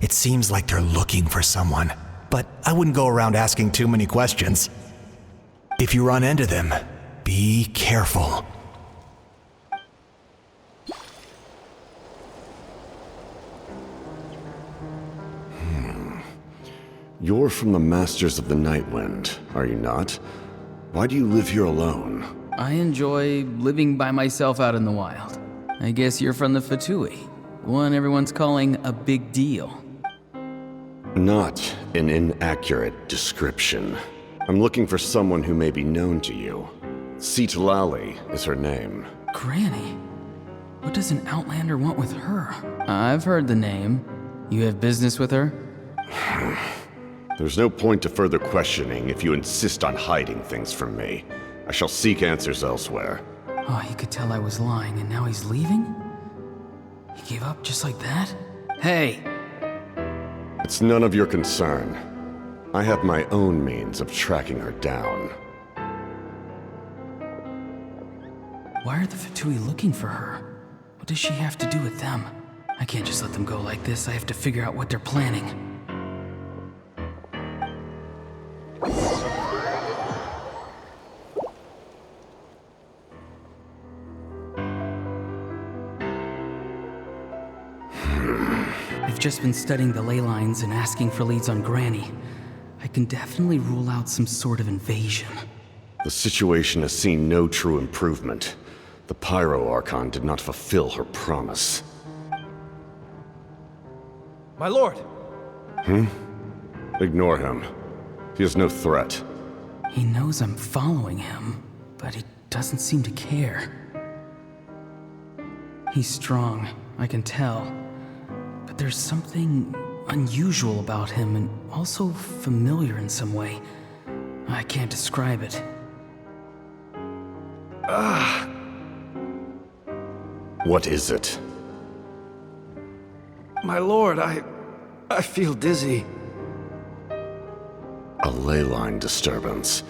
It seems like they're looking for someone, but I wouldn't go around asking too many questions. If you run into them, be careful. You're from the Masters of the Nightwind, are you not? Why do you live here alone? I enjoy living by myself out in the wild. I guess you're from the Fatui, one everyone's calling a big deal. Not an inaccurate description. I'm looking for someone who may be known to you. Citlali is her name. Granny? What does an Outlander want with her? I've heard the name. You have business with her? There's no point to further questioning if you insist on hiding things from me. I shall seek answers elsewhere. Oh, he could tell I was lying and now he's leaving? He gave up just like that? Hey! It's none of your concern. I have my own means of tracking her down. Why are the Fatui looking for her? What does she have to do with them? I can't just let them go like this. I have to figure out what they're planning. I've just been studying the ley lines and asking for leads on Granny. I can definitely rule out some sort of invasion. The situation has seen no true improvement. The Pyro Archon did not fulfill her promise. My lord! Ignore him. He is no threat. He knows I'm following him, but he doesn't seem to care. He's strong, I can tell. But there's something unusual about him and also familiar in some way. I can't describe it. What is it? My lord, I feel dizzy. A ley line disturbance.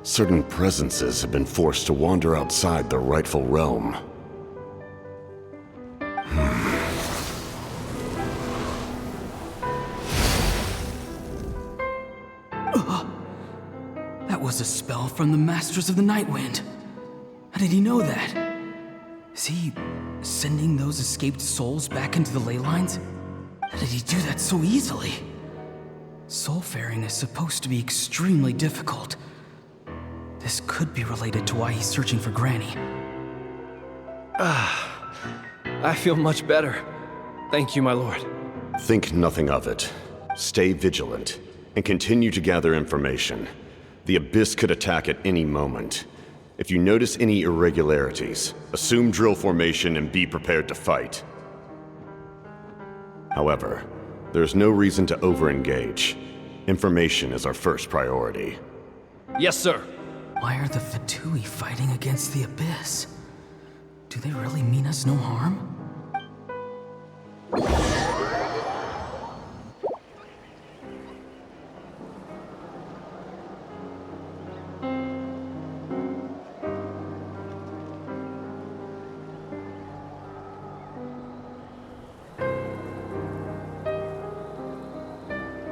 Certain presences have been forced to wander outside their rightful realm. That was a spell from the Masters of the Nightwind. How did he know that? Is he sending those escaped souls back into the ley lines? How did he do that so easily? Soulfaring is supposed to be extremely difficult. This could be related to why he's searching for Granny. I feel much better. Thank you, my lord. Think nothing of it. Stay vigilant, and continue to gather information. The Abyss could attack at any moment. If you notice any irregularities, assume drill formation and be prepared to fight. However, there's no reason to over-engage. Information is our first priority. Yes, sir. Why are the Fatui fighting against the Abyss? Do they really mean us no harm?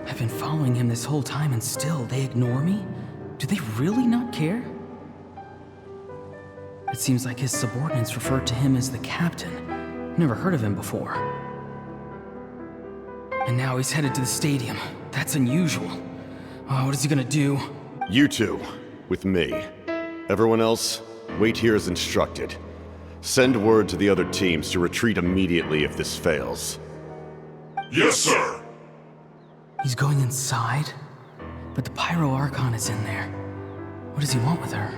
I've been following him this whole time and still they ignore me? Do they really not care? It seems like his subordinates referred to him as the captain. Never heard of him before. And now he's headed to the stadium. That's unusual. Oh, what is he gonna do? You two, with me. Everyone else, wait here as instructed. Send word to the other teams to retreat immediately if this fails. Yes, sir! He's going inside? But the Pyro Archon is in there. What does he want with her?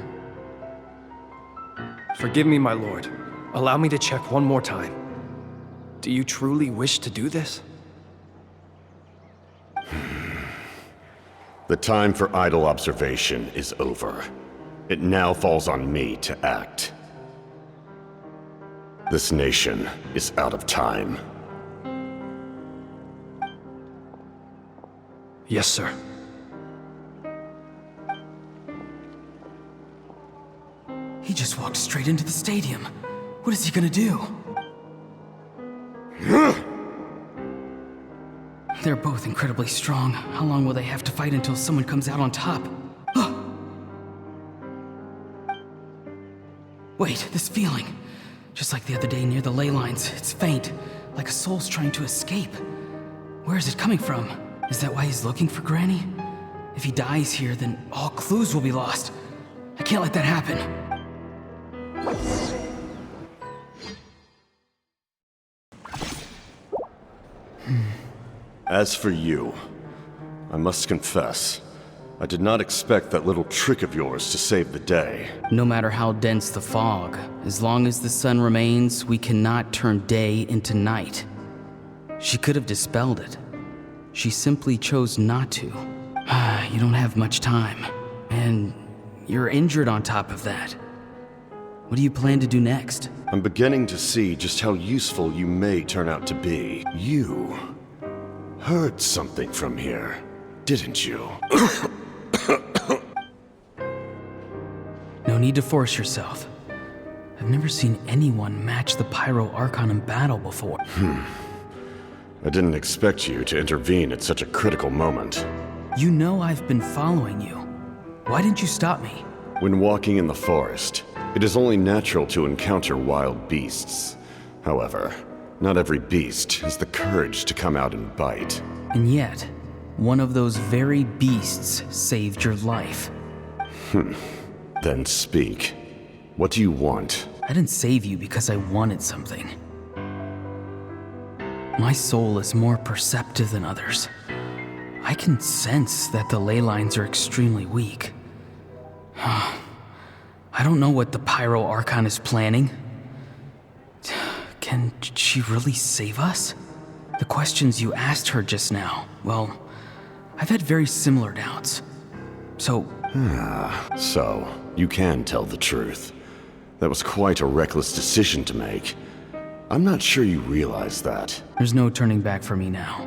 Forgive me, my lord. Allow me to check one more time. Do you truly wish to do this? The time for idle observation is over. It now falls on me to act. This nation is out of time. Yes, sir. He just walked straight into the stadium. What is he gonna do? They're both incredibly strong. How long will they have to fight until someone comes out on top? Wait, this feeling. Just like the other day near the ley lines, it's faint, like a soul's trying to escape. Where is it coming from? Is that why he's looking for Granny? If he dies here, then all clues will be lost. I can't let that happen. As for you, I must confess, I did not expect that little trick of yours to save the day. No matter how dense the fog, as long as the sun remains, we cannot turn day into night. She could have dispelled it. She simply chose not to. You don't have much time, and you're injured on top of that. What do you plan to do next? I'm beginning to see just how useful you may turn out to be. You heard something from here, didn't you? No need to force yourself. I've never seen anyone match the Pyro Archon in battle before. I didn't expect you to intervene at such a critical moment. You know I've been following you. Why didn't you stop me? When walking in the forest, it is only natural to encounter wild beasts. However, not every beast has the courage to come out and bite. And yet, one of those very beasts saved your life. Then speak. What do you want? I didn't save you because I wanted something. My soul is more perceptive than others. I can sense that the ley lines are extremely weak. I don't know what the Pyro Archon is planning. Can she really save us? The questions you asked her just now, well, I've had very similar doubts. So, you can tell the truth. That was quite a reckless decision to make. I'm not sure you realize that. There's no turning back for me now.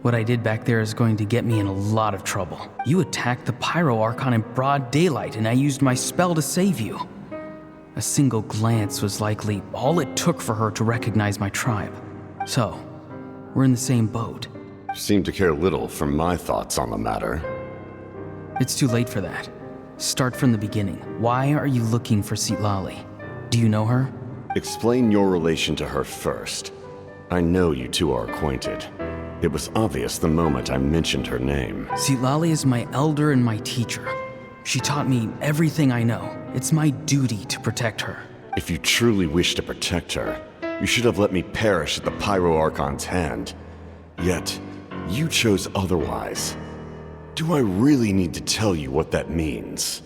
What I did back there is going to get me in a lot of trouble. You attacked the Pyro Archon in broad daylight, and I used my spell to save you. A single glance was likely all it took for her to recognize my tribe. So, we're in the same boat. You seem to care little for my thoughts on the matter. It's too late for that. Start from the beginning. Why are you looking for Citlali? Do you know her? Explain your relation to her first. I know you two are acquainted. It was obvious the moment I mentioned her name. Citlali is my elder and my teacher. She taught me everything I know. It's my duty to protect her. If you truly wish to protect her, you should have let me perish at the Pyro Archon's hand. Yet, you chose otherwise. Do I really need to tell you what that means?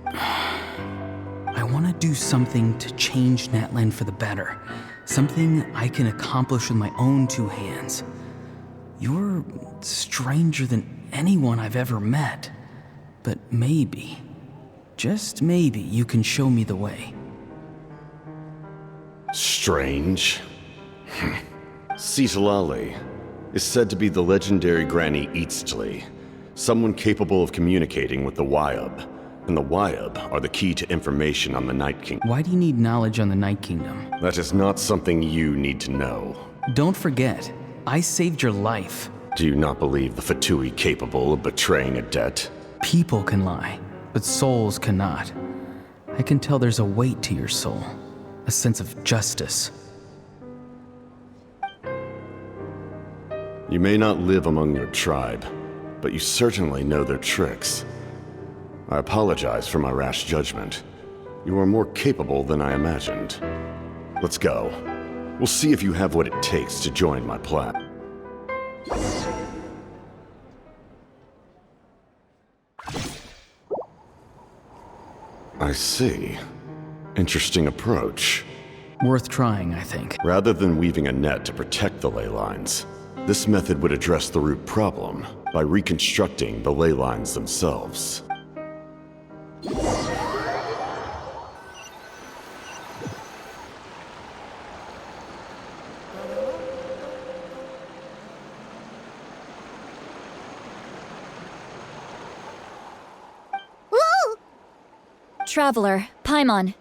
I want to do something to change Natlan for the better. Something I can accomplish with my own two hands. You're stranger than anyone I've ever met. But maybe, just maybe, you can show me the way. Strange? Citlali is said to be the legendary Granny Eastli, someone capable of communicating with the Wyab. And the Wyab are the key to information on the Night Kingdom. Why do you need knowledge on the Night Kingdom? That is not something you need to know. Don't forget, I saved your life. Do you not believe the Fatui capable of betraying a debt? People can lie, but souls cannot. I can tell there's a weight to your soul, a sense of justice. You may not live among your tribe, but you certainly know their tricks. I apologize for my rash judgment. You are more capable than I imagined. Let's go. We'll see if you have what it takes to join my plan. I see. Interesting approach. Worth trying, I think. Rather than weaving a net to protect the ley lines, this method would address the root problem by reconstructing the ley lines themselves. Traveler, Paimon.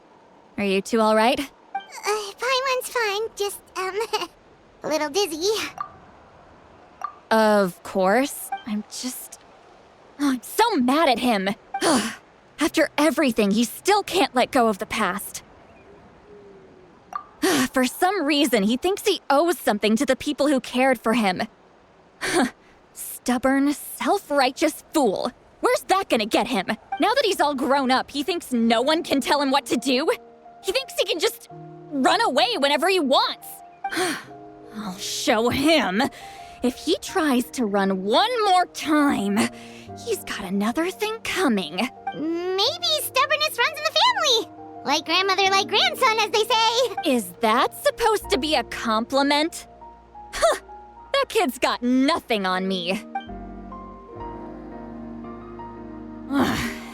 Are you two all right? Paimon's fine, just, A little dizzy. Of course. I'm so mad at him. After everything, he still can't let go of the past. For some reason, he thinks he owes something to the people who cared for him. Stubborn, self-righteous fool. Where's that gonna get him? Now that he's all grown up, he thinks no one can tell him what to do? He thinks he can just run away whenever he wants. I'll show him. If he tries to run one more time, he's got another thing coming. Maybe stubbornness runs in the family. Like grandmother, like grandson, as they say. Is that supposed to be a compliment? That kid's got nothing on me.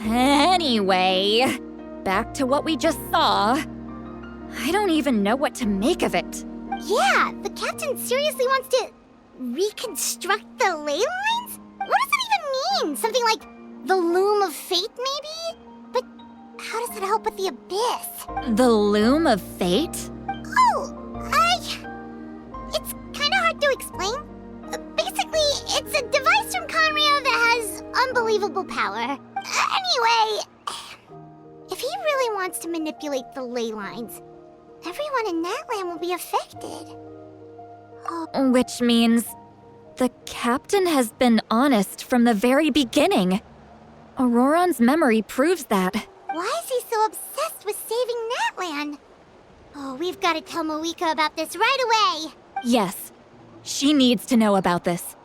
Anyway, back to what we just saw. I don't even know what to make of it. Yeah, the captain seriously wants to reconstruct the ley lines? What does that even mean? Something like the loom of fate, maybe? But how does that help with the abyss? The loom of fate? It's kind of hard to explain. Basically, it's a device from Conrio that has unbelievable power. Anyway, if he really wants to manipulate the ley lines, everyone in Natlan will be affected. Which means the captain has been honest from the very beginning. Auroron's memory proves that. Why is he so obsessed with saving Natlan? Oh, we've got to tell Moeka about this right away. Yes, she needs to know about this.